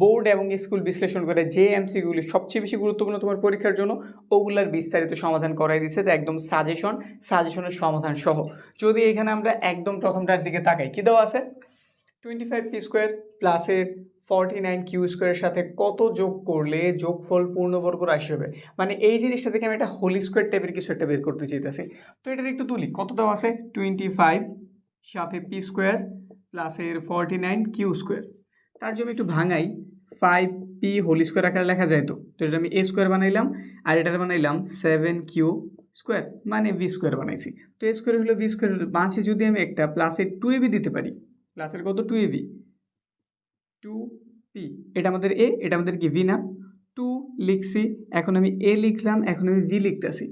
Board এবং school বিশ্লেষণ করে যে এমসিকিউগুলি সবচেয়ে বেশি গুরুত্বপূর্ণ তোমার পরীক্ষার জন্য ওগুলার বিস্তারিত সমাধান করাই দিচ্ছে, তো একদম সাজেশনের সমাধান সহ। যদি এখানে আমরা একদম প্রথমটার দিকে তাকাই, কী দেওয়া আছে 25p² প্লাসের 49q² সাথে কত যোগ করলে যোগফল পূর্ণবর্গ রাশি হবে, মানে এই জিনিসটা থেকে আমি একটা হোলি স্কোয়ার টাইপের কিছু একটা বের করতে চাইতেছি। তো এটার একটু তুলি, কত দেওয়া আছে 25 সাথে p² প্লাসের 49q², তার জন্য একটু ভাঙাই 5p হোল স্কোয়ার আকারে লেখা যায়। তো এটা আমি a² বানাইলাম আর এটার বানাইলাম 7q² মানে v² বানাইছি। তো a² হলো v² হলো, মাঝে যদি আমি একটা প্লাসের 2ab দিতে পারি, প্লাসের কত 2ab 2p, এটা আমাদের a, এটা আমাদের কি v না, 2 লিখছি, এখন আমি a লিখলাম, এখন আমি v লিখতেছি।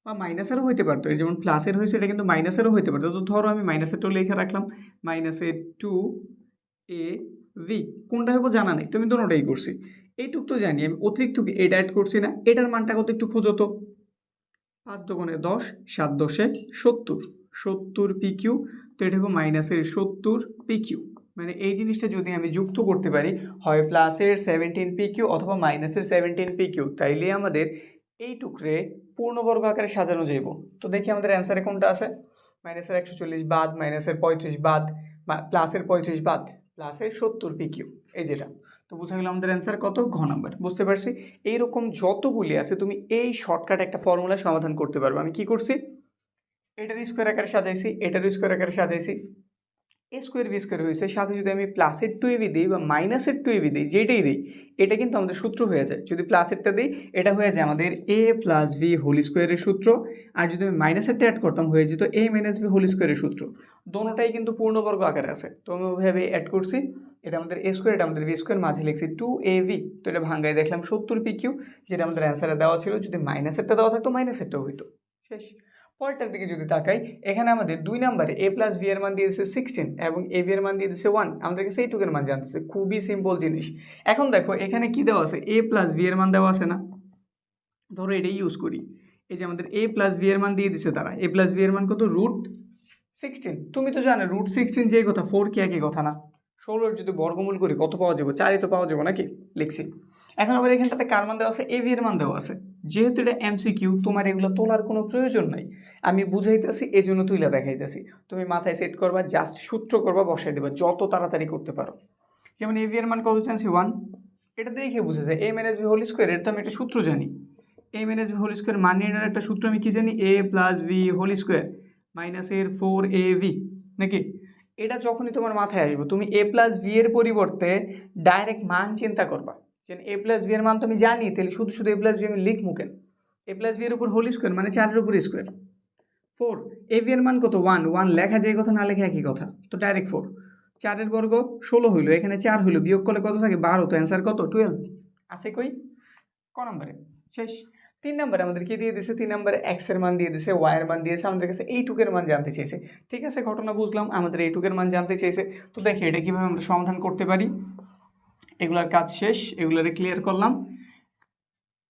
বা মাইনাসেরও হইতে পারতো, এই যেমন প্লাসের হয়েছে এটা কিন্তু মাইনাসেরও হইতে পারতো। তো ধরো আমি মাইনাসেরটাও লিখে রাখলাম, মাইনাসের 2ab, কোনটা হবো জানা নেই, তো আমি দুটোটাই করছি। এইটুক তো জানি, আমি অতিরিক্ত এটা অ্যাড করছি না। এটার মানটা কত একটু খোঁজো তো, 5 দোকানে 10, 7 10 70, 70pq, তো এটা হবো মাইনাসের 70pq। মানে এই জিনিসটা যদি আমি যুক্ত করতে পারি, হয় প্লাসের 17pq অথবা মাইনাসের 17pq, তাইলে আমাদের এই টুকরে পূর্ণবর্গ আকারে সাজানো যাইব। তো দেখি আমাদের অ্যান্সারে কোনটা আছে, মাইনাসের 140 বাদ, মাইনাসের 35 বাদ, প্লাসের 35 বাদ, প্লাসের 70pq, এই যেটা। তো বোঝা গেল আমাদের অ্যান্সার কত, ঘ নাম্বার। বুঝতে পারছি? এইরকম যতগুলি আছে তুমি এই শর্টকাট একটা ফর্মুলা সমাধান করতে পারবে। আমি কি করছি, এটার স্কোয়ার আকারে সাজাইছি, এটার স্কোয়ার আকারে সাজাইছি, a² b² হয়েছে, সাথে যদি আমি প্লাসের 2ab দিই বা মাইনাসের 2ab দিই, যেটাই দিই এটা কিন্তু আমাদের সূত্র হয়ে যায়। যদি প্লাসেরটা দিই এটা হয়ে যায় আমাদের a + b হোল স্কোয়ারের সূত্র, আর যদি আমি মাইনাসেরটা অ্যাড করতাম হয়ে যেত a - b হোল স্কোয়ারের সূত্র। দোনোটাই কিন্তু পূর্ণবর্গ আকারে আছে, তো আমি ওইভাবে অ্যাড করছি। এটা আমাদের a², এটা আমাদের b², মাঝে লিখছি 2ab, তো এটা ভাঙ্গায় দেখলাম 70pq, যেটা আমাদের অ্যান্সারে দেওয়া ছিল। যদি মাইনাসেরটা দেওয়া থাকতো মাইনাসেরটাও হইতো। শেষ। পরেরটার দিকে যদি তাকাই, এখানে আমাদের 2 নম্বরে a + b এর মান দিয়ে দিচ্ছে 16 এবং ab এর মান দিয়ে দিচ্ছে 1, আমাদের কাছে এইটুকের মান জানতেছে। খুবই সিম্পল জিনিস। এখন দেখো এখানে কি দেওয়া আছে, a + b এর মান দেওয়া আছে না, ধরো এটাই ইউজ করি। এই যে আমাদের a + b এর মান দিয়ে দিচ্ছে তারা, a + b এর মান কত, √16। তুমি তো জানো √16 যে কথা, 4 কি একই কথা না, 16 যদি বর্গমূল করি কত পাওয়া যাবে, 4ই তো পাওয়া যাবে নাকি, লিখছি। এখন আবার এখানটাতে কার মান দেওয়া আছে, ab এর মান দেওয়া আছে। যেহেতু এটা এমসিকিউ, তোমার এগুলো তোলার কোনো প্রয়োজন নাই, আমি বুঝাইতেছি এই জন্য তুইলা দেখাইতেছি। তুমি মাথায় সেট করবা, জাস্ট সূত্র করবা, বসাই দেবা, যত তাড়াতাড়ি করতে পারো। যেমন ab এর মান কত জানছি 1, এটা দেখে বুঝা যায় a - b হোল স্কোয়ার, এর তো আমি একটা সূত্র জানি। a - b হোল স্কোয়ার মান নির্ণয়ের একটা সূত্র আমি কি জানি, a + b হোল স্কোয়ার মাইনাসের 4ab, নাকি? এটা যখনই তোমার মাথায় আসবে, তুমি a + b এর পরিবর্তে ডাইরেক্ট মান চিন্তা করবা, যে a + b এর মান তো আমি জানি, তাহলে শুধু শুধু a + b আমি লিখবো কেন? a + b এর উপর হোল স্কোয়ার মানে 4 এর উপর স্কোয়ার, 4, ab এর মান কত 1, 1 লেখা যায় কথা না লেখা একই কথা, তো ডাইরেক্ট 4, 4 এর বর্গ 16 হইলো, এখানে 4 হইলো, বিয়োগ করলে কত থাকে 12, তো অ্যান্সার কত 12 আছে কই, ক নম্বরে। শেষ। 3 নম্বরে আমাদের কি দিয়ে দিছে, 3 নম্বরে x এর মান দিয়ে দিছে, y এর মান দিয়েছে, আমাদের কাছে এইটুকের মান জানতে চেয়েছে। ঠিক আছে, ঘটনা বুঝলাম, আমাদের এইটুকের মান জানতে চেয়েছে। তো দেখি এটা কিভাবে আমরা সমাধান করতে পারি। এগুলার কাজ শেষ, এগুলারে ক্লিয়ার করলাম।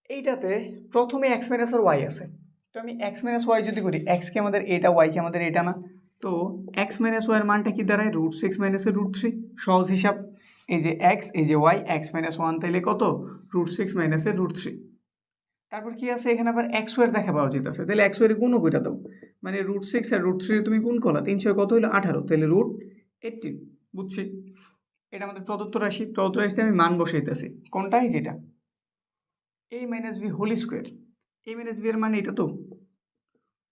এইটাতে প্রথমে x - y আছে, তো আমি x - y যদি করি, x কে আমাদের এটা, y কে আমাদের এটা না, তো x - y এর মানটা কি দাঁড়ায়, √6 - √3, সহজ হিসাব। এই যে x, এই যে y, x - 1 তাইলে কত, √6 - √3। তারপর কি আছে এখানে, আবার x² দেখা পাওয়া যেতেছে, তাহলে x² গুণও করে দাও, মানে √6 আর √3 তুমি গুণ করলা, 3 6 কত হলো 18, তাহলে √18। বুঝছি, এটা আমাদের প্রদত্ত রাশি, প্রদত্ত রাশিতে আমি মান বসাইতেছি, কোনটাই যেটা a - b whole square, a - b এর মানে এটা। তো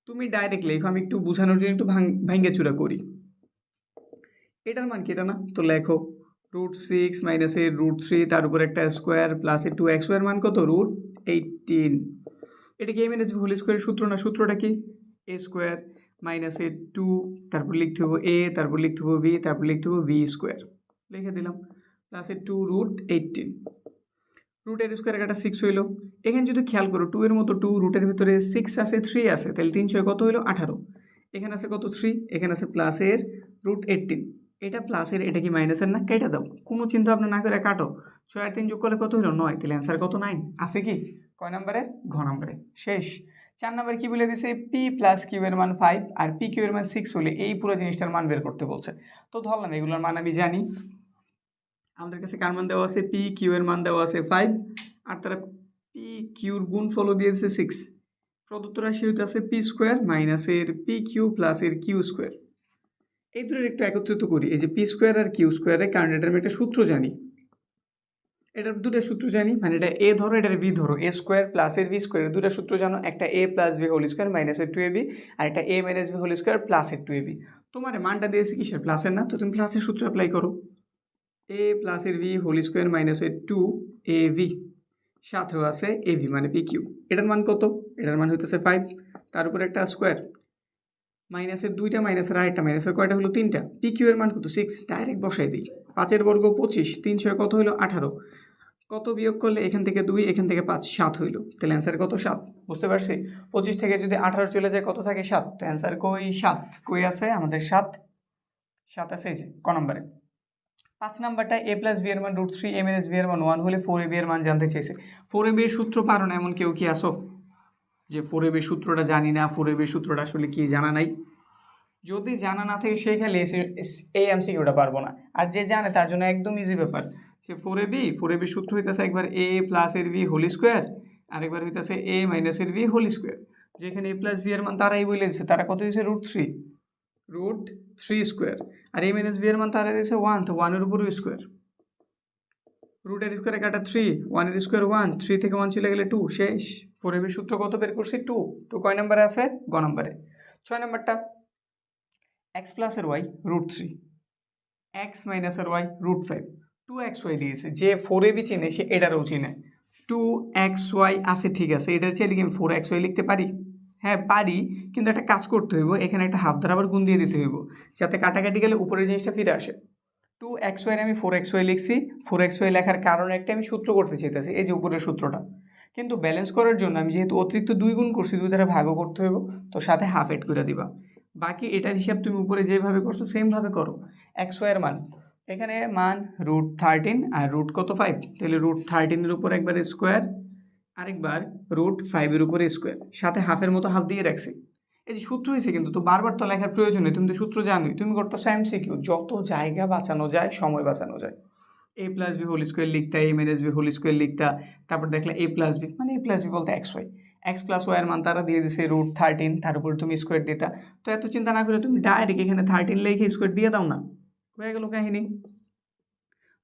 তুমি ডাইরেক্ট লেখো, আমি একটু বোঝানোর জন্য একটু ভাঙ্গে চূড়া করি। এটার মান কি এটা না, তো লেখো √6 - √3, তার উপর একটা স্কোয়ার প্লাসের 2x এর মান কত, √18। এটা কি a - b হোল স্কোয়ারের সূত্র না, সূত্রটা কি a² - 2, তারপর লিখতে হবে a, তারপর লিখতে হবে b, তারপর লিখতে হবে b², লিখে দিলাম, প্লাসের 2 √18, রুটের স্কোয়ার কাটা 6 হইলো। এখানে যদি খেয়াল করো 2 এর মতো 2, রুটের ভিতরে 6 আছে, 3 আছে, তাহলে 3 6 কত হইলো 18, এখানে আছে কত 3, এখানে আছে প্লাসের √18, এটা প্লাসের, এটা কি মাইনাসের না, কেটে দাও, কোনো চিন্তা ভাবনা না করে কাটো, 6 আর 3 যোগ করলে কত হলো 9, তাহলে অ্যান্সার কত 9 আছে কি, কয় নম্বরে, ঘ নম্বরে। শেষ। 4 নম্বরে কি বলে দিছে, p + q এর মান 5 আর pq এর মান 6 হলে এই পুরো জিনিসটার মান বের করতে বলছে। তো ধরলাম এগুলোর মান আমি জানি, আমাদের কাছে কার মান দেওয়া আছে, পি কিউ এর মান দেওয়া আছে 5, আর তারা পি কিউর গুণফলও দিয়েছে 6। প্রদত্ত রাশি হইতে আছে পি স্কোয়ার মাইনাসের পি কিউ প্লাসের কিউ স্কোয়ার। এই দুটোর একটু একত্রিত করি, এই যে পি স্কোয়ার আর কিউ স্কোয়ারে, কারণ এটার আমি একটা সূত্র জানি, এটার দুটো সূত্র জানি, মানে এটা এ ধরো এটার বি ধরো, এ স্কোয়ার প্লাসের বি স্কোয়ারের দুটো সূত্র জানো, একটা এ প্লাস বি হোল স্কোয়ার মাইনাসের 2ab, আর একটা এ মাইনাস বি হোল স্কোয়ার প্লাসের 2ab। তোমার মানটা দিয়েছে কিসের, প্লাসের না, তো তুমি প্লাসের সূত্র অ্যাপ্লাই করো, এ প্লাসের ভি হোল স্কোয়ার মাইনাসের 2ab, সাথেও আছে এ ভি মানে পি কিউ। এটার মান কত, এটার মান হইতেছে 5, তার উপরে একটা স্কোয়ার, মাইনাসের 2টা মাইনাসের আরেকটা, মাইনাসের কয়টা হলো 3টা, পি কিউ এর মান কত 6, ডাইরেক্ট বসাই দিই, 5 বর্গ 25, 3 কত হলো 18, কত বিয়োগ করলে এখান থেকে 2 এখান থেকে 5, 7 হইলো, তাহলে অ্যান্সার কত 7। বুঝতে পারছি, 25 থেকে যদি 18 চলে যায় কত থাকে 7, তো অ্যান্সার কই 7, কই আছে আমাদের 7 আছে এই যে ক নম্বরে। 5 নাম্বারটা এ প্লাস বি এর মান √3, এ মাইনাস বি এর মান 1 হলে 4ab এর মান জানতে চাইছে। 4ab এর সূত্র পারো না এমন কেউ কি আসো, যে 4ab এর সূত্রটা জানি না, 4ab এর সূত্রটা আসলে কি জানা নাই? যদি জানা না থাকে সে খেলে এই এমসিকিউটা পারবো না, আর যে জানে তার জন্য একদম ইজি ব্যাপার। সে 4ab সূত্র হইতেছে একবার এ প্লাস এর বি হোল স্কোয়ার, আরেকবার হইতেছে এ মাইনাস এর বি হোল স্কোয়ার। যেখানে এ প্লাস বি এর মান তারাই বলে দিচ্ছে, তারা কত দিয়েছে √3 স্কোয়ার, আর এ মাইনাস বি এর মান তারা দিয়েছে 1, তো 1 এর উপর স্কোয়ার, √এর স্কোয়ারে কাটা 3, 1 এর স্কোয়ার 1, 3 থেকে 1 চলে গেলে 2, শেষ। 4ab সূত্র কত বের করছি 2 কয় নম্বরে আছে, গ নম্বরে। 6 নম্বরটা এক্স প্লাসের ওয়াই √3, এক্স মাইনাসের ওয়াই √5, 2xy দিয়েছে, যে 4ab চিনে সে এটারও চিনে, 2xy আছে, ঠিক আছে, এটার চেয়ে লিখে আমি 4xy লিখতে পারি, হ্যাঁ পারি, কিন্তু একটা কাজ করতে হইব, এখানে একটা হাফ দ্বারা আবার গুণ দিয়ে দিতে হইব, যাতে কাটাকাটি গেলে উপরের জিনিসটা ফিরে আসে। 2xy আমি 4xy লিখছি, 4xy লেখার কারণে একটা আমি সূত্র করতে চাইতেছি, এই যে উপরের সূত্রটা, কিন্তু ব্যালেন্স করার জন্য আমি যেহেতু অতিরিক্ত 2 গুণ করছি, 2 দ্বারা ভাগও করতে হইব, তো সাথে হাফ এড করে দিবা। বাকি এটার হিসাব তুমি উপরে যেভাবে করছো সেমভাবে করো। xy এর মান এখানে মান √13 আর রুট কত 5, তাহলে √13 এর উপর একবার স্কোয়ার, আরেকবার √5 এর উপরে স্কোয়ার, সাথে হাফের মতো হাফ দিয়ে রাখছি। এই যে সূত্র হয়েছে, কিন্তু তো বারবার তো লেখার প্রয়োজন নেই, তুমি তো সূত্র জানোই, তুমি করতেছো এমসিকিউ, যত জায়গা বাঁচানো যায় সময় বাঁচানো যায়। এ প্লাস বি হোল স্কোয়ার লিখতা, এ মাইনাস বি হোল স্কোয়ার লিখতা, তারপর দেখলে এ প্লাস বি, মানে এ প্লাস বি বলতে xy, এক্স প্লাস ওয়াই এর মান তারা দিয়ে দিছে √13, তার উপরে তুমি স্কোয়ার দিতা, তো এত চিন্তা না করে তুমি ডাইরেক্ট এখানে 13 লিখে স্কোয়ার দিয়ে দাও না, হয়ে গেল কাহিনী।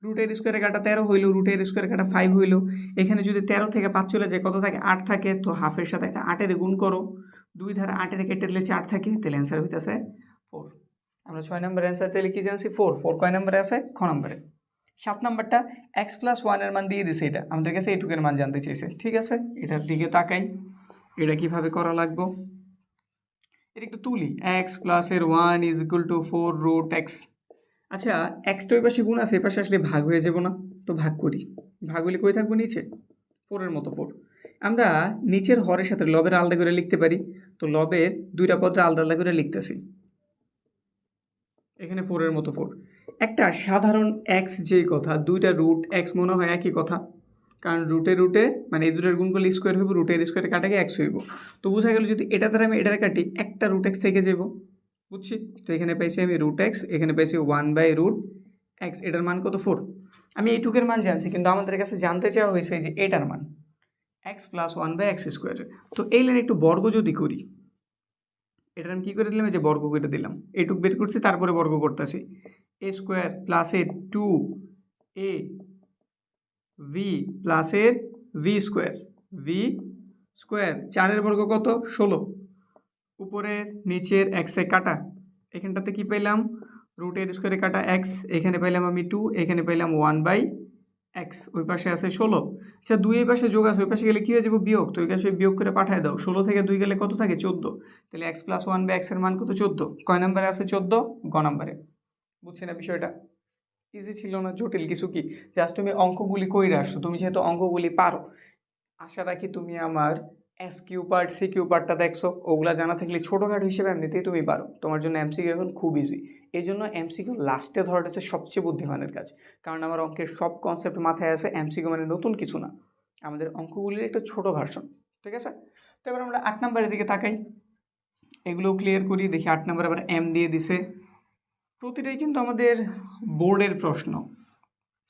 √এর স্কোয়ারে কাটা 13 হইলো, √এর স্কোয়ারে কাটা 5 হইলো, এখানে যদি 13 থেকে 5 চলে যায় কত থাকে, 8 থাকে, তো হাফের সাথে একটা 8 গুণ করো, 2 ধারা 8 কেটে দিলে 4 থাকে, তাহলে অ্যান্সার হইতেছে 4। আমরা 6 নম্বরের অ্যান্সার তাহলে কি জানছি 4 কয় নম্বরে আছে, খ নম্বরে। 7 নম্বরটা এক্স প্লাস 1 এর মান দিয়ে দিছে, এটা আমাদের কাছে এইটুকের মান জানতে চাইছে, ঠিক আছে, এটার দিকে তাকাই, এটা কিভাবে করা লাগবো, এটা একটু তুলি, এক্স প্লাসের 1 ইজ ইকুয়াল টু 4√x। আচ্ছা, এক্সটা ওই পাশে গুণ আছে, এই পাশে আসলে ভাগ হয়ে যাব না, তো ভাগ করি, ভাগ হলে কই থাকবো নিচে, 4 মতো 4। আমরা নিচের হরের সাথে লবের আলাদা করে লিখতে পারি, তো লবের দুইটা পদে আলাদা আলাদা করে লিখতেছি, এখানে 4 মতো 4। একটা সাধারণ এক্স যেই কথা, দুইটা √x মনে হয় একই কথা, কারণ রুটে মানে এই দুটোর গুণ করলে স্কোয়ার হইব, √এর স্কোয়ারে কাটাকে এক্স হইব, তো বোঝা গেল যদি এটা দ্বারা আমি এটার কাটি, একটা √x থেকে যাব, বুঝছি, তো এখানে পাইছি আমি √x, এখানে পাইছি 1/√x, এটার মান কত 4। আমি এইটুকের মান জানছি, কিন্তু আমাদের কাছে জানতে চাওয়া হয়েছে যে এটার মান x প্লাস 1/x²। তো এই লাইন একটু বর্গ যদি করি, এটার আমি কী করে দিলাম, এই যে বর্গ করে দিলাম, এইটুক বের করছি, তারপরে বর্গ করতেছি, a² প্লাসের 2a v প্লাসের v², 4 বর্গ কত 16, উপরের নিচের এক্সে কাটা, এখানটাতে কি পেলাম √এর স্কোয়ারে কাটা x, এখানে পেলাম আমি 2, এখানে পেলাম 1/x, ওই পাশে আছে 16। আচ্ছা 2 এই পাশে যোগ আছে, ওই পাশে গেলে কী হয়ে যাবো বিয়োগ, তো ওই পাশে বিয়োগ করে পাঠায় দাও, 16 থেকে 2 গেলে কত থাকে 14, তাহলে x প্লাস 1/x এর মান কত 14, কয় নম্বরে আছে 14, গ নম্বরে। বুঝছি না বিষয়টা, ইজি ছিল না, জটিল কিছু কি, জাস্ট তুমি অঙ্কগুলি কইরা আসছো, তুমি যেহেতু অঙ্কগুলি পারো, আশা রাখি তুমি আমার SQ পার্ট CQ পার্টটা দেখছো, ওগুলা জানা থাকলে ছোটোখাটো হিসেবে এমনিতেই তুমি পারো, তোমার জন্য MCQ এখন খুব ইজি। এই জন্য MCQ লাস্টে ধরাটা হচ্ছে সবচেয়ে বুদ্ধিমানের কাজ, কারণ আমার অঙ্কের সব কনসেপ্ট মাথায় আছে, MCQ মানে নতুন কিছু না, আমাদের অঙ্কগুলির একটা ছোটো ভার্সন, ঠিক আছে। তো এবার আমরা 8 নম্বরের দিকে তাকাই, এগুলো ক্লিয়ার করি, দেখি 8 নম্বরে আবার M দিয়ে দিছে, প্রতিটাই কিন্তু আমাদের বোর্ডের প্রশ্ন,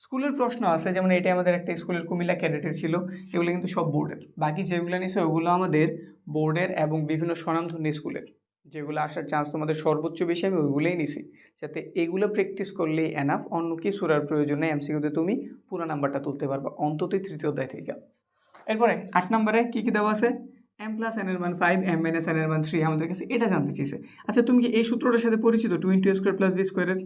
স্কুলের প্রশ্ন আছে, যেমন এটা আমাদের একটা স্কুলের কুমিল্লা ক্যাডেটের ছিল, এগুলো কিন্তু সব বোর্ডের। বাকি যেগুলো নিছে ওগুলো আমাদের বোর্ডের এবং বিভিন্ন স্বনামধন্য স্কুলের, যেগুলো আসার চান্স তোমাদের সর্বোচ্চ বেশি, আমি ওইগুলোই নিছি, যাতে এগুলো প্র্যাকটিস করলেই এনাফ, অন্য কিছুর আর প্রয়োজন নেই। এমসিকিউতে তুমি পুরো নাম্বারটা তুলতে পারবা অন্তত তৃতীয় অধ্যায় থেকে। এরপরে 8 নম্বরে কী কী দেওয়া আছে, m প্লাস n এর মান 5, m মাইনাস n এর মান 3, আমাদের কাছে এটা জানতে চেয়েছে। আচ্ছা তুমি কি এই সূত্রটার সাথে পরিচিত, 2 × a স্কোয়ার প্লাস b স্কোয়ারের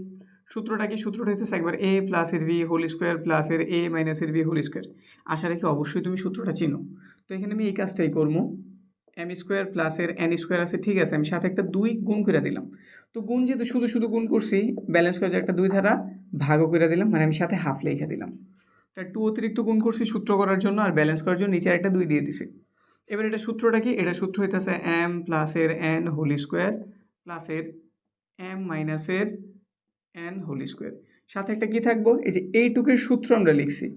সূত্রটা কি? সূত্রটা হইতেছে একবার a প্লাসের v হোল স্কোয়ার প্লাসের a মাইনাসের v হোল স্কোয়ার। আশা রাখি অবশ্যই তুমি সূত্রটা চিনো। তো এখানে আমি এই কাজটাই করবো, m স্কোয়ার প্লাসের n স্কোয়ার আছে, ঠিক আছে, আমি সাথে একটা 2 গুণ করে দিলাম। তো গুণ যেহেতু শুধু শুধু গুণ করছি, ব্যালেন্স করে একটা 2 ধারা ভাগও করে দিলাম, মানে আমি সাথে হাফ লিখে দিলাম। এটা 2 অতিরিক্ত গুণ করছি সূত্র করার জন্য, আর ব্যালেন্স করার জন্য নিচে একটা 2 দিয়ে দিছি। এবার এটা সূত্রটা কি? এটা সূত্র হইতেছে m প্লাসের n হোল স্কোয়ার প্লাসের m মাইনাসের n হোল স্কোয়ার। সাথে একটা কি থাকবো, এই যে এইটুকের সূত্র আমরা লিখছি,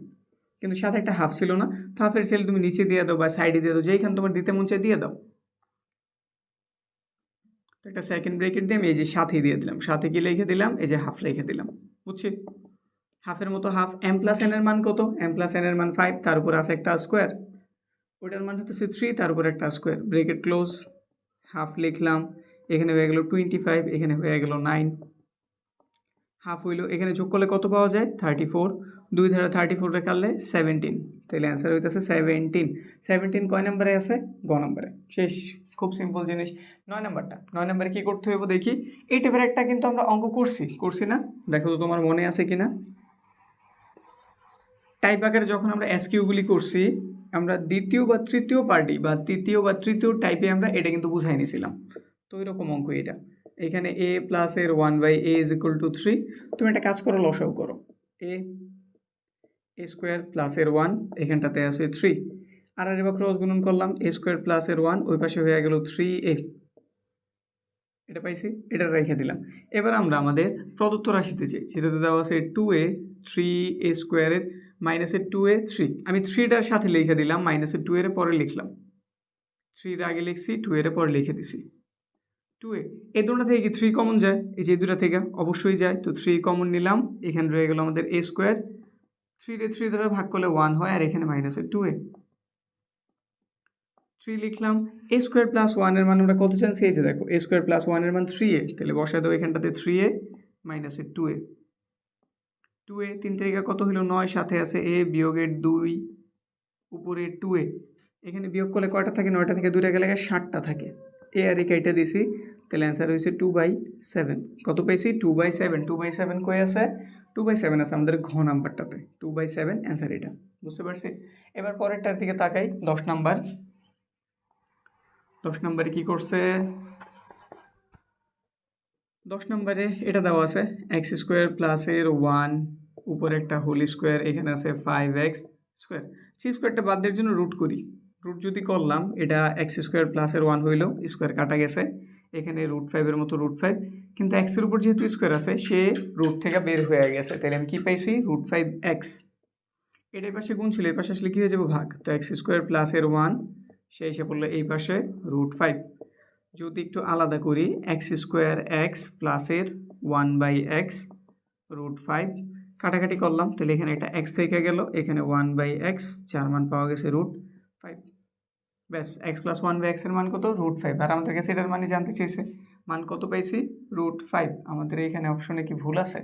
কিন্তু সাথে একটা হাফ ছিল না, তো হাফের সেল তুমি নিচে দিয়ে দাও বা সাইডে দিয়ে দাও, যেইখানে তোমার দিতে মন চাই দিয়ে দাও। তো একটা সেকেন্ড ব্রেকেট দিয়ে আমি এই যে সাথে দিয়ে দিলাম, সাথে কি লিখে দিলাম, এই যে হাফ লিখে দিলাম, বুঝছি? হাফের মতো হাফ। m প্লাস n এর মান কত? m প্লাস n এর মান 5, তার উপর আছে একটা স্কোয়ার, ওইটার মান হচ্ছে 3, তার উপর একটা স্কোয়ার, ব্রেকেট ক্লোজ, হাফ লিখলাম, এখানে হয়ে গেল 25, এখানে হয়ে গেল 9, হাফ হইলো, এখানে যোগ করলে কত পাওয়া যায়? 34, 2 ধারা 34 কাটলে 17, তাহলে অ্যান্সার হইতেছে 17। 17 কয় নম্বরে আছে? গ নম্বরে। শেষ, খুব সিম্পল জিনিস। 9 নাম্বারটা, 9 নাম্বারে কী করতে হবে দেখি। এই টাইপের একটা কিন্তু আমরা অঙ্ক করছি না, দেখো তো তোমার মনে আছে কিনা। টাইপ আকারে যখন আমরা এসকিউগুলি করছি, আমরা দ্বিতীয় বা তৃতীয় পার্টি বা তৃতীয় বা তৃতীয় টাইপে আমরা এটা কিন্তু বুঝাই নিয়েছিলাম। তো এরকম অঙ্ক এটা। এখানে a প্লাসের 1/a ইজ ইকুয়াল টু 3। তুমি একটা কাজ করো, লসাও করো, a স্কোয়ার প্লাসের 1, এখানটাতে আছে 3, আর এবার ক্রস গুণন করলাম, a স্কোয়ার প্লাসের 1, ওই পাশে হয়ে গেল 3a, এটা পাইছি, এটা রেখে দিলাম। এবার আমরা আমাদের প্রদত্ত রাশিতে চাই, সেটাতে দেওয়া আছে 2a 3a স্কোয়ারের মাইনাসের 2a 3, আমি 3টার সাথে লিখে দিলাম, মাইনাসের 2 এর পরে লিখলাম, 3 এর আগে লিখছি, 2 এর পরে লিখে দিছি 2a। এই দুটো থেকে কি 3 কমন যায়? এই যে দুটা থেকে অবশ্যই যায়, তো 3 কমন নিলাম, এখানে রয়ে গেল আমাদের a স্কোয়ার, 3 রে 3 দ্বারা ভাগ করলে 1 হয়, আর এখানে মাইনাসের 2a, 3 লিখলাম। a স্কোয়ার প্লাস 1 এর মান আমরা কত জানছি? এই যে দেখো, a স্কোয়ার প্লাস 1 এর মান 3a, তাহলে বসায় দাও এখানটাতে 3a মাইনাসের 2a, 2a 3 থেকে কত হলো 9, সাথে আছে a বিয়োগের 2 উপরে 2a, এখানে বিয়োগ করলে কয়টা থাকে? 9টা থেকে 2টা গেলে 7টা থাকে, a আর এই কাইটা দিছি, তাহলে অ্যান্সার হয়েছে 2/7। কত পাইছি? 2/7। 2/7 কই আছে? 2/7 আছে আমাদের ঘ নাম্বারটাতে, 2/7 অ্যান্সার এটা, বুঝতে পারছি? এবার পরেরটার দিকে তাকাই, 10 নাম্বার। 10 নম্বরে কী করছে? 10 নম্বরে এটা দেওয়া আছে এক্স স্কোয়ার প্লাসের 1 উপরে একটা হোল স্কোয়ার, এখানে আছে 5x স্কোয়ার। সি স্কোয়ারটা বাদ দেওয়ার জন্য রুট করি, রুট যদি করলাম, এটা এক্স স্কোয়ার প্লাসের 1 হইল, স্কোয়ার কাটা গেছে, এখানে √5 মতো √5, কিন্তু এক্সের উপর যেহেতু স্কোয়ার আছে, সে রুট থেকে বের হয়ে গেছে, তাহলে আমি কী পাইছি? √5x। এটা এই পাশে গুণ ছিল, এই পাশে আসলে কী হয়ে যাবে? ভাগ। তো এক্স স্কোয়ার প্লাসের 1 সে এসে পড়লো এই পাশে √5। যদি একটু আলাদা করি, এক্স স্কোয়ার এক্স প্লাসের 1/x √5, কাটাকাটি করলাম, তাহলে এখানে একটা এক্স থেকে গেল, এখানে 1/x, যার মান পাওয়া গেছে √5। ব্যাস, এক্স প্লাস 1/x এর মান কত? √5। আর আমাদের কাছে এটার মানে জানতে চেয়েছে, মান কত পাইছি? √5। আমাদের এখানে অপশনে কি ভুল আছে?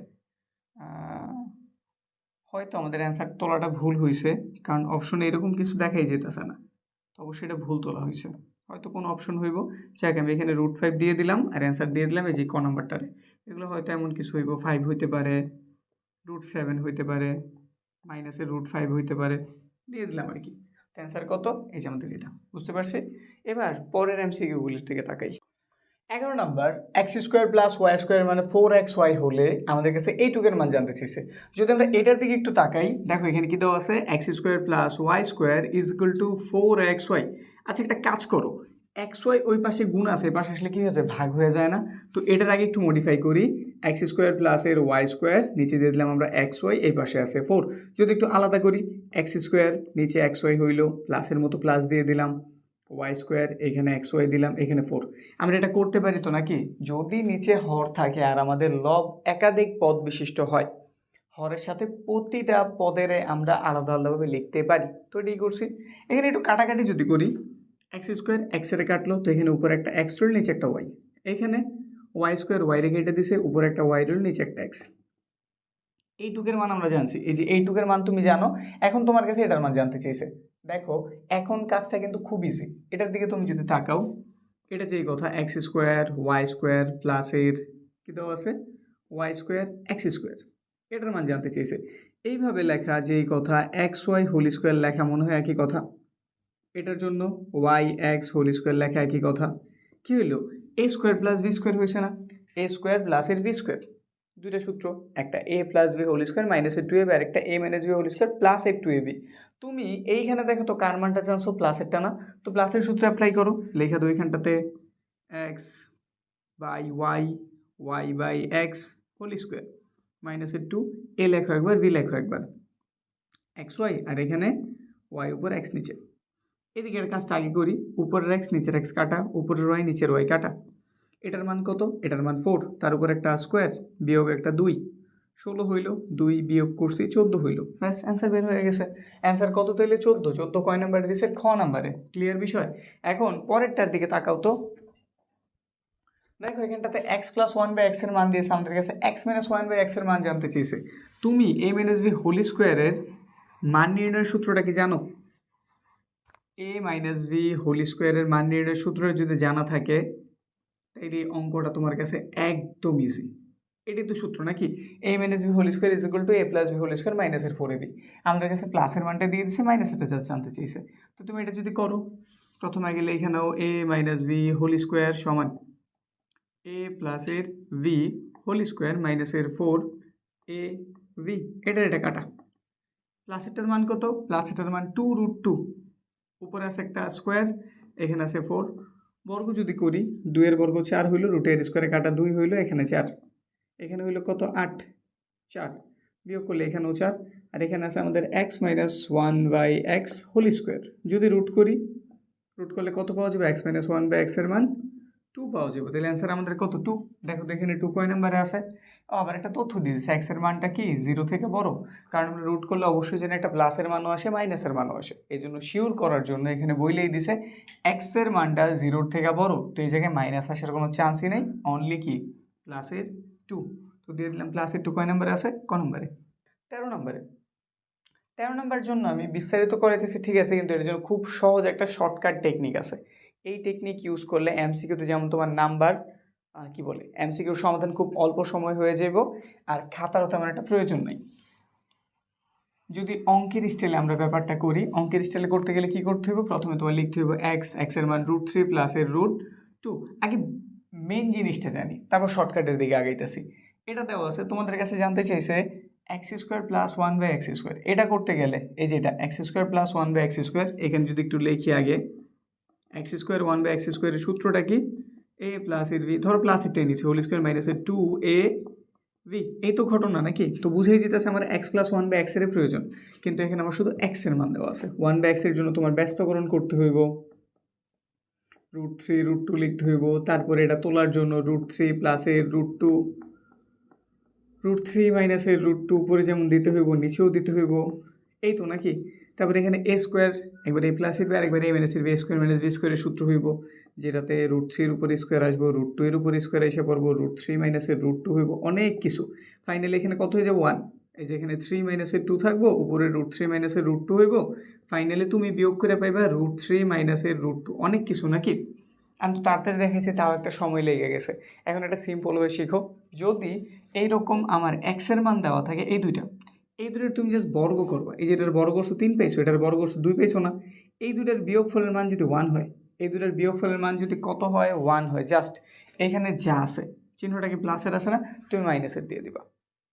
হয়তো আমাদের অ্যান্সার তোলাটা ভুল হয়েছে, কারণ অপশনে এরকম কিছু দেখাই যেতেছে না, তো অবশ্যই এটা ভুল তোলা হয়েছে, হয়তো কোনো অপশন হইব। যাক, আমি এখানে √5 দিয়ে দিলাম আর অ্যান্সার দিয়ে দিলাম এই যে ক নাম্বারটারে। এগুলো হয়তো এমন কিছু হইব, 5 হইতে পারে, √7 হইতে পারে, মাইনাসের √5 হইতে পারে, দিয়ে দিলাম আর কি। অ্যান্সার কত? এই যে আমাদের এটা, বুঝতে পারছি? এবার পরের এমসিকিউগুলির থেকে তাকাই। 11 number, x square plus Y square মানে 4xy হলে আমাদের কাছে এইটুকের মান জানতে চেয়েছে। যদি আমরা এটার দিকে একটু তাকাই, দেখো এখানে কি দেওয়া আছে? X square plus Y square is equal to 4xy। আচ্ছা, একটা কাজ করো, xy ওই পাশে গুণ আছে, এই পাশে আসলে কি হয়ে যায়? ভাগ হয়ে যায় না? তো এটার আগে একটু মডিফাই করি, এক্স স্কোয়ার প্লাসের ওয়াই স্কোয়ার, নিচে দিয়ে দিলাম আমরা xy, এই পাশে আছে 4। যদি একটু আলাদা করি, এক্স স্কোয়ার নিচে xy হইলো, প্লাসের মতো প্লাস দিয়ে দিলাম, ওয়াই স্কোয়ার এখানে xy দিলাম, এখানে 4। আমরা এটা করতে পারি তো নাকি? যদি নিচে হর থাকে আর আমাদের লব একাধিক পদ বিশিষ্ট হয়, হরের সাথে প্রতিটা পদের আমরা আলাদা আলাদাভাবে লিখতে পারি। তো এটাই করছি। এখানে একটু কাটাকাটি যদি করি, এক্স স্কোয়ার এক্সের কাটলো, তো এখানে উপরে একটা এক্স রইল, নিচে একটা ওয়াই। এখানে ওয়াই স্কোয়ার ওয়াই রেখে এটা দিছে, উপরে একটা ওয়াই রইল, নিচে একটা এক্স। এইটুকের মান আমরা জানছি, এই যে এইটুকের মান তুমি জানো, এখন তোমার কাছে এটার মান জানতে চেয়েছে। দেখো এখন কাজটা কিন্তু খুব ইজি। এটার দিকে তুমি যদি তাকাও, এটা যেই কথা এক্স স্কোয়ার ওয়াই স্কোয়ার প্লাসের কী দেওয়া আছে ওয়াই স্কোয়ার এক্স স্কোয়ার, এটার মান জানতে চেয়েছে। এইভাবে লেখা যেই কথা এক্স ওয়াই হোল স্কোয়ার লেখা মনে হয় একই কথা, এটার জন্য ওয়াই এক্স হোল স্কোয়ার লেখা একই কথা। কী হইলো, এ স্কোয়ার প্লাস বি স্কোয়ার হয়েছে না, এ স্কোয়ার প্লাসের বি স্কোয়ার, দুইটা সূত্র, একটা এ প্লাস বি হোল স্কোয়ার মাইনাসের টু এ বি, আর একটা এ মাইনাস বি হোল স্কোয়ার প্লাসের টু এ বি। তুমি এইখানে দেখো তো কার মানটা জানছো, প্লাসেরটা না, তো প্লাসের সূত্র অ্যাপ্লাই করো, লেখা দো এইখানটাতে x by y y by x whole square মাইনাসের টু, এ লেখো একবার বি লেখো একবার, এক্স ওয়াই, আর এখানে ওয়াই উপর এক্স নিচে। এদিকের কাজটা আগে করি, উপরের এক্স নিচের এক্স কাটা, উপরের ওয়াই নিচের ওয়াই কাটা। এটার মান কত, এটার মান 4, তার উপর একটা স্কোয়ার বিয়োগ একটা 2, 16 হইল, 2 বিয়োগ করছি 14 হইল, ব্যাস অ্যান্সার বের হয়ে গেছে। অ্যান্সার কত তাইলে 14, 14 কয় নাম্বারে দিছে, খ নাম্বারে। ক্লিয়ার বিষয়। এখন পরেরটার দিকে তাকাও তো, দেখো এখানটাতে x plus one by x এর মান দিয়েছে, আমাদের কাছে x minus one by x এর মান জানতে চেয়েছে। তুমি এ মাইনাস বি হোল স্কোয়ারের মান নির্ণয়ের সূত্রটা কি জানো? এ মাইনাস বি হোল স্কোয়ারের মান নির্ণয়ের সূত্র যদি জানা থাকে, এই অঙ্কটা তোমার কাছে একদম ইজি। এটি তো সূত্র নাকি, a minus B whole square is equal to a plus B whole square মাইনাসের 4ab। আমাদের কাছে প্লাসের মানটা দিয়ে দিচ্ছে, মাইনাসেরটা যা জানতে চেয়েছে। তো তুমি এটা যদি করো, প্রথমে গেলে এখানেও এ মাইনাস বি হোল স্কোয়ার সমান এ প্লাসের ভি হোল স্কোয়ার মাইনাসের 4 এ ভি, এটা কাটা। প্লাসেরটার মান কত, প্লাসেরটার মান 2√2, উপরে আছে একটা স্কোয়ার, এখানে আছে 4, বর্গ যদি করি 2 এর বর্গ 4 হইল, রুটের স্কোয়ারে কাটা 2 হইল, এখানে 4, এখানে হইল কত 8, 4 বিয়োগ করলে এখানেও 4, আর এখানে আছে আমাদের x minus one by x whole square. যদি রুট করি, রুট করলে কত পাওয়া যাবে, এক্স মাইনাস ওয়ান বাই এক্সের মান 2 পাওয়া যাবে। তাহলে অ্যান্সার আমাদের কত 2। দেখো তো এখানে 2 কয় নাম্বারে আছে, আবার একটা তথ্য দিয়ে দিচ্ছে এক্সের মানটা কি 0 থেকে বড়, কারণ আমরা রুট করলে অবশ্যই যেন একটা প্লাসের মানও আসে মাইনাসের মানও আসে। এই জন্য শিওর করার জন্য এখানে বইলেই দিছে এক্সের মানটা 0 থেকে বড়, তো এই জায়গায় মাইনাস আসার কোনো চান্সই নেই, অনলি কি প্লাসের 2। তো দিয়ে দিলাম প্লাসের 2 কয় নাম্বারে আছে, ক নম্বরে 13 নম্বরে। 13 নম্বরের জন্য আমি বিস্তারিত করাইতেছি ঠিক আছে, কিন্তু এর জন্য খুব সহজ একটা শর্টকাট টেকনিক আছে। এই টেকনিক ইউজ করলে এমসিকিউতে যেমন তোমার নাম্বার কি বলে এমসিকিউর সমাধান খুব অল্প সময় হয়ে যাব, আর খাতারও তেমন একটা প্রয়োজন নেই। যদি অঙ্কের স্টাইলে আমরা ব্যাপারটা করি, অঙ্কের স্টাইলে করতে গেলে কি করতে হবে, প্রথমে তোমার লিখতে হবে এক্সের মান √3 প্লাসের √2। আগে মেন জিনিসটা জানি, তারপর শর্টকাটের দিকে আগাইতেছি। এটা দেওয়া আছে, তোমাদের কাছে জানতে চাইছে x square plus one by x square. এটা করতে গেলে এই যে এটা x square plus one by x square, এখানে যদি একটু লিখি আগে, x square one by x স্কোয়ারের সূত্রটা কি, এ প্লাসের ভি, ধরো প্লাসেরটাই নিচ্ছি, হোল স্কোয়ার মাইনাসের 2a ভি। এই তো ঘটনা নাকি, তো বুঝেই যেতেছে আমার এক্স প্লাস ওয়ান বাই এক্সের প্রয়োজন, কিন্তু এখানে আমার শুধু এক্সের মান দেওয়া আছে। ওয়ান বাই এক্সের জন্য তোমার ব্যস্তকরণ করতে হইব, √3 √2 লিখতে হইব, তারপরে এটা তোলার জন্য √3 প্লাসের √2, √3 মাইনাসের √2 উপরে যেমন দিতে হইব নিচেও দিতে হইব, এই তো নাকি। তারপরে এখানে এ স্কোয়ার, একবার এ প্লাসের বি, আরেকবার এ মাইনাসের বি, স্কোয়ার মাইনাস বি স্কোয়ারের সূত্র হইব, যেটাতে √3 উপরে স্কোয়ার আসবো, √2 এর উপরে স্কোয়ার এসে পড়বো, √3 মাইনাসের √2 হইব, অনেক কিছু। ফাইনালি এখানে কত হয়ে যাবে 1, এই যে এখানে 3 মাইনাসের 2 থাকবো, উপরে √3 মাইনাসের √2 হইব, ফাইনালি তুমি বিয়োগ করে পাইবা √3 মাইনাসের √2, অনেক কিছু নাকি। আমি তো তাড়াতাড়ি দেখেছি, তাও একটা সময় লেগে গেছে। এখন একটা সিম্পলভাবে শিখো, যদি এইরকম আমার এক্সের মান দেওয়া থাকে এই দুইটা তুমি জাস্ট বর্গ করবা, এই যে এটার বর্গ করছো 3 পেয়েছো, এটার বর্গ করছো 2 পেয়েছো না, এই দুইটার বিয়োগফলের মান যদি 1 হয়, এই দুইটার বিয়োগফলের মান যদি কত হয় 1 হয়, জাস্ট এখানে যা আছে চিহ্নটা কি প্লাসের আছে না, তুমি মাইনাসের দিয়ে দিবা,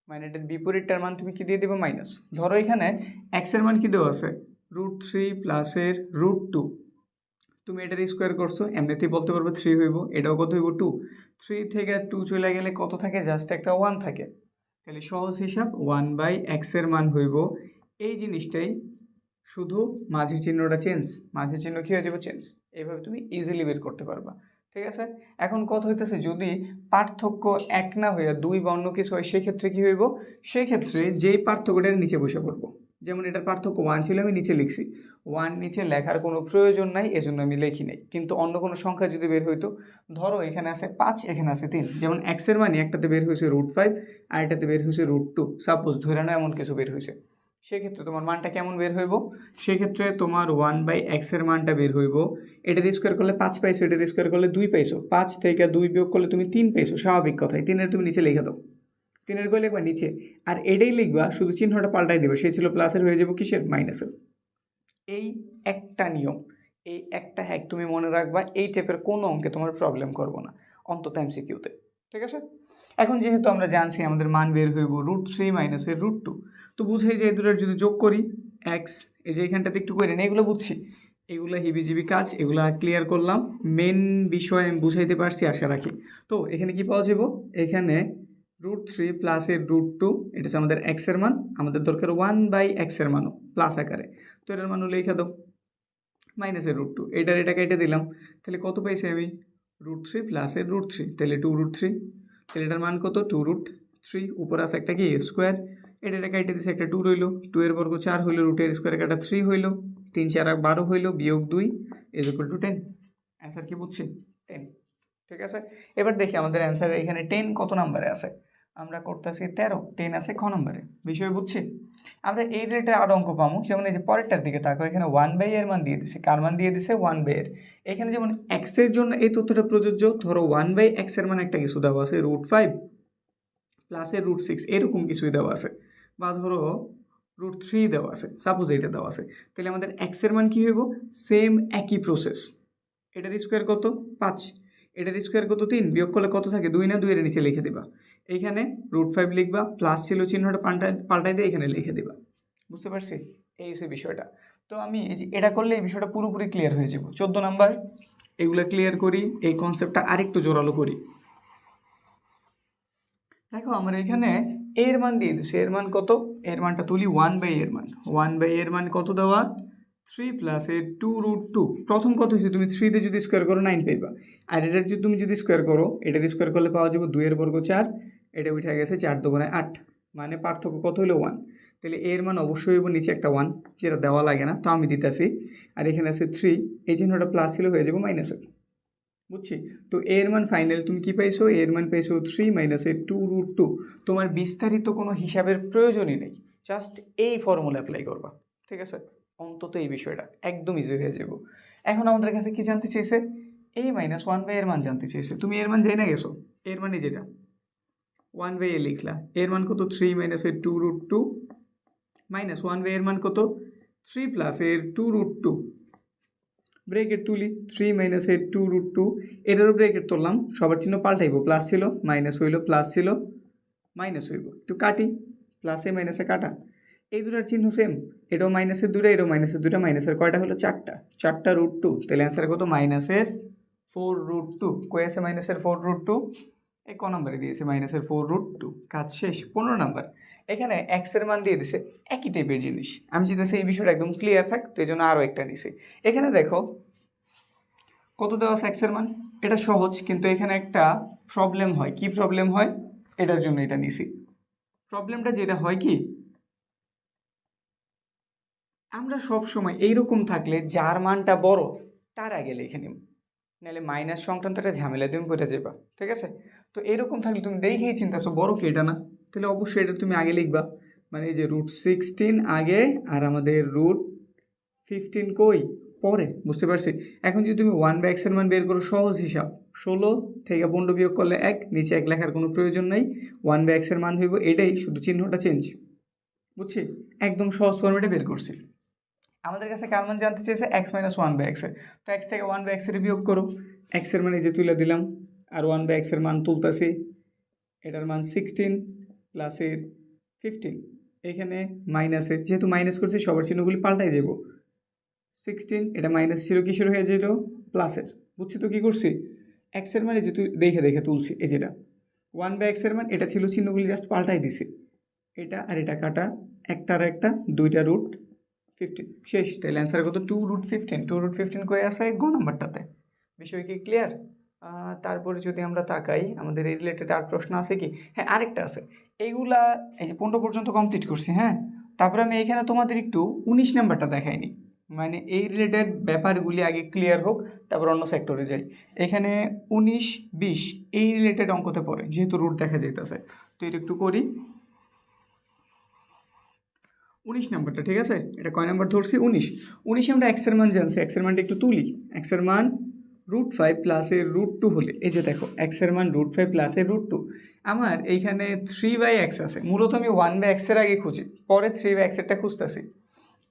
মাইনাসের বিপরীতটার মান তুমি কি দিয়ে দিবা মাইনাস। ধরো এখানে এক্সের মান কি দেওয়া আছে √3 প্লাসের √2, তুমি এটার স্কোয়ার করছো, এমনিতেই বলতে পারবে 3 হইব, এটাও কত হইব 2, 3 থেকে 2 চলে গেলে কত থাকে, জাস্ট একটা 1 থাকে। তাহলে সহজ হিসাব 1 বাই এক্সের মান হইব এই জিনিসটাই, শুধু মাঝের চিহ্নটা চেঞ্জ, মাঝের চিহ্ন কী হয়ে যাবে চেঞ্জ, এইভাবে তুমি ইজিলি বের করতে পারবা। ঠিক আছে। এখন কথা হইতেছে যদি পার্থক্য এক না হইয়া দুই বা অন্য কিছু হয় সেক্ষেত্রে কি হইব, সেক্ষেত্রে যেই পার্থক্যটার নিচে বসে পড়বো। যেমন এটার পার্থক্য 1 ছিল, আমি নিচে লিখছি, 1 নিচে লেখার কোনো প্রয়োজন নাই, এজন্য আমি লিখি নাই। কিন্তু অন্য কোনো সংখ্যা যদি বের হইতো, ধরো এখানে আছে 5, এখানে আছে 3, যেমন এক্সের মানে একটাতে বের হয়েছে √5 আর এটাতে বের হয়েছে √2, সাপোজ ধরে না এমন কিছু বের হয়েছে, সেক্ষেত্রে তোমার মানটা কেমন বের হইব, সেক্ষেত্রে তোমার 1/x এর মানটা বের হইব, এটার স্কোয়ার করলে 5 পাইছো, এটার স্কোয়ার করলে 2 পাইছো, 5 থেকে 2 বিয়োগ করলে তুমি 3 পাইছো, স্বাভাবিক কথাই, 3-এর তুমি নিচে লিখে দাও, 3-এর করে লিখবা নিচে, আর এটাই লিখবা, শুধু চিহ্নটা পাল্টাই দেবে, সেই ছিল প্লাসের হয়ে যাবো কিসের, মাইনাসের। এই একটা নিয়ম, এই একটা হ্যাক তুমি মনে রাখবা, এই টাইপের কোনো অঙ্কে তোমার প্রবলেম করবো না, অন্তত এমসিকিউতে। ঠিক আছে। এখন যেহেতু আমরা জানছি আমাদের মান বের হইব √3 মাইনাসের √2, তো বুঝাই যে এই দুটোর যদি যোগ করি এক্স, এই যে এখানটাতে একটু করে এগুলো বুঝছি, এগুলো হিবিজিবি কাজ, এগুলো ক্লিয়ার করলাম, মেন বিষয় আমি বুঝাইতে পারছি আশা রাখি। তো এখানে কি পাওয়া যাব, এখানে √3 প্লাসের √2, এটা হচ্ছে আমাদের এক্সের মান, আমাদের দরকার 1/x এর মানও প্লাস আকারে, তো এটার মানও লিখে দাও, মাইনাসের √2, এটা কেটে দিলাম, তাহলে কত পাইছি আমি, √3 প্লাসের √3, তাহলে 2√3, তাহলে এটার মান কত, 2√3, উপর আছে একটা কি স্কোয়ার, এটা কেটে দিছে, একটা 2 রইল, 2 এর বর্গ 4 হইল, রুটের স্কোয়ারে কাটা 3 হইল, 3 4 12 হইল, বিয়োগ 2 = 10, অ্যান্সার কি বুঝছি, 10। ঠিক আছে। এবার দেখি আমাদের অ্যান্সার এখানে 10 কত নাম্বারে আছে, আমরা করতেছি 13, 10 আছে খ নম্বরে, বিষয় বুঝছি। আমরা এই রিলেটেড আরও অঙ্ক পাবো, যেমন এই যে পরেরটার দিকে তাকো, এখানে 1/, এর মান দিয়ে দিছে, কার মান দিয়ে দিছে, 1/, এখানে যেমন x এর জন্য এই তথ্যটা প্রযোজ্য, ধরো 1/x এর মান একটা কিছু দেওয়া আছে √5 প্লাসের √6, এরকম কিছুই দেওয়া আছে, বা ধরো √3 দেওয়া আছে, সাপোজ এটা দেওয়া আছে, তাহলে আমাদের x এর মান কি হইব, সেম একই প্রসেস, এটার স্কোয়ার কত 5, এটার স্কোয়ার কত 3, বিয়োগ করলে কত থাকে 2 না, 2 এর নিচে লিখে দিবা, এইখানে √5 লিখবা, প্লাস ছিল চিহ্নটা পাল্টাই দিয়ে এখানে লিখে দিবা, বুঝতে পারছি, এই হচ্ছে বিষয়টা। তো আমি এই যে এটা করলে এই বিষয়টা পুরোপুরি ক্লিয়ার হয়ে যাব। 14 নাম্বার, এগুলো ক্লিয়ার করি, এই কনসেপ্টটা আরেকটু জোরালো করি। দেখো আমরা এখানে এর মান দিয়ে দিচ্ছি, এর মান কত, এর মানটা তুলি 1/, এর মান 1/, এর মান কত দেওয়া, 3 প্লাসের 2√2, প্রথম কত হয়েছে, তুমি 3 দিয়ে যদি স্কোয়ার করো 9 পাইবা, আর এটার যদি তুমি যদি স্কোয়ার করো, এটার স্কোয়ার করলে পাওয়া যাবে 2 এর বর্গ 4, এটা উঠে গেছে 4 দুগুণে 8, মানে পার্থক্য কত হলো 1, তাহলে এর মান অবশ্যই হইব নিচে একটা 1, যেটা দেওয়া লাগে না, তো আমি দিতেছি, আর এখানে আছে 3, এই চিহ্নটা প্লাস ছিল, হয়ে যাবে মাইনাসের, বুঝছি। তো এর মান ফাইনাল তুমি কি পাইছো, এর মান পাইছো 3 মাইনাসের 2√2, তোমার বিস্তারিত কোনো হিসাবের প্রয়োজনই নেই, জাস্ট এই ফর্মুলা অ্যাপ্লাই করবা। ঠিক আছে, অন্তত এই বিষয়টা একদম ইজি হয়ে যাব। এখন আমাদের কাছে কি জানতে চেয়েছে, a-1/, এর মান জানতে চেয়েছে, তুমি এর মান জেনে গেছো, এর মানে যেটা 1/, লিখলা, এর মান কত 3 মাইনাসের 2√2, মাইনাস 1/, এর মান কত 3 প্লাসের 2√2, ব্রেকেট তুলি, 3 মাইনাসের 2√2, এটারও ব্রেকেট তুললাম, সবার চিহ্ন পাল্টাইব, প্লাস ছিল মাইনাস হইল, প্লাস ছিল মাইনাস হইব, একটু কাটি, প্লাসে মাইনাসে কাটা, এই দুটার চিহ্ন সেম, এটাও মাইনাসের 2টা, এটাও মাইনাসের 2টা, মাইনাসের কয়টা হলো 4টা √2, তাহলে অ্যান্সার কত, মাইনাসের 4√2, কই আছে মাইনাসের 4√2, এই ক নম্বরে দিয়েছে মাইনাসের 4√2, কাজ শেষ। 15 নাম্বার, এখানে x এর মান দিয়ে দিছে, একই টাইপের জিনিস, আমি চাইতেছি এই বিষয়টা একদম ক্লিয়ার থাক, তো এই জন্য আরও একটা নিছি। এখানে দেখো কত দেওয়া আছে x এর মান, এটা সহজ, কিন্তু এখানে একটা প্রবলেম হয়, কি প্রবলেম হয়, এটার জন্য এটা নিছি। প্রবলেমটা যেটা হয় কি, আমরা সব সময় এইরকম থাকলে যার মানটা বড় তার আগে লিখে নিব, নাহলে মাইনাস সংক্রান্ত একটা ঝামেলা তুমি পড়ে যাবা। ঠিক আছে, তো এরকম থাকলে তুমি দেখেই চিন্তাছো বড় কি এটা না, তাহলে অবশ্যই এটা তুমি আগে লিখবা, মানে এই যে √16 আগে আর আমাদের √15 কই পরে, বুঝতে পারছি। এখন যদি তুমি 1/x এর মান বের করো, সহজ হিসাব, 16 থেকে 15 বিয়োগ করলে 1, নিচে 1 লেখার কোনো প্রয়োজন নাই, 1/x এর মান হইব এটাই, শুধু চিহ্নটা চেঞ্জ, বুঝছি, একদম সহজ ফর্মেটে বের করছি। আমাদের কাছে কার মান জানতে চেয়েছে, x - 1/x, তো x থেকে 1/x এর বিয়োগ করো, x এর মান এই যে তুলে দিলাম, আর 1/x এর মান তুলতেছি, এটার মান 16 প্লাসের 15, এখানে মাইনাসের, যেহেতু মাইনাস করছি সবার চিহ্নগুলি পাল্টাই যাব, 16 এটা মাইনাস ছিল, কিসের হয়ে যেত, প্লাসের, বুঝছি তো কী করছি, x এর মানে যেহেতু দেখে দেখে তুলছি, এই যেটা 1/x এর মান, এটা ছিল চিহ্নগুলি জাস্ট পাল্টাই দিছি, এটা আর এটা কাটা, একটা আর একটা, দুইটা √15, শেষ। তাহলে অ্যান্সার কত, 2√15, 2√15 কয়ে আছে গ নাম্বারটাতে, বিষয় কি ক্লিয়ার, তারপরে যদি আমরা তাকাই আমাদের এই রিলেটেড আর প্রশ্ন আছে কি? হ্যাঁ, আরেকটা আছে। এইগুলা এই যে 15 পর্যন্ত কমপ্লিট করছি, হ্যাঁ? তারপরে আমি এখানে তোমাদের একটু 19 নাম্বারটা দেখাইনি, মানে এই রিলেটেড ব্যাপারগুলি আগে ক্লিয়ার হোক, তারপর অন্য সেক্টরে যাই। এখানে 19, 20 এই রিলেটেড অঙ্কতে পড়ে, যেহেতু রুট দেখা যাইতেছে, তো এটা একটু করি। 19 নাম্বারটা, ঠিক আছে? এটা কয় নাম্বার ধরছি? 19 আমরা এক্সের মান জানছি, এক্সের মানটা একটু তুলি। এক্সের মান √5 প্লাসের √2 হলে, এই যে দেখো এক্সের মান √5 প্লাসের √2, আমার এইখানে 3/x আছে। মূলত আমি 1/x এর আগে খুঁজি, পরে 3/x এরটা খুঁজতেছি।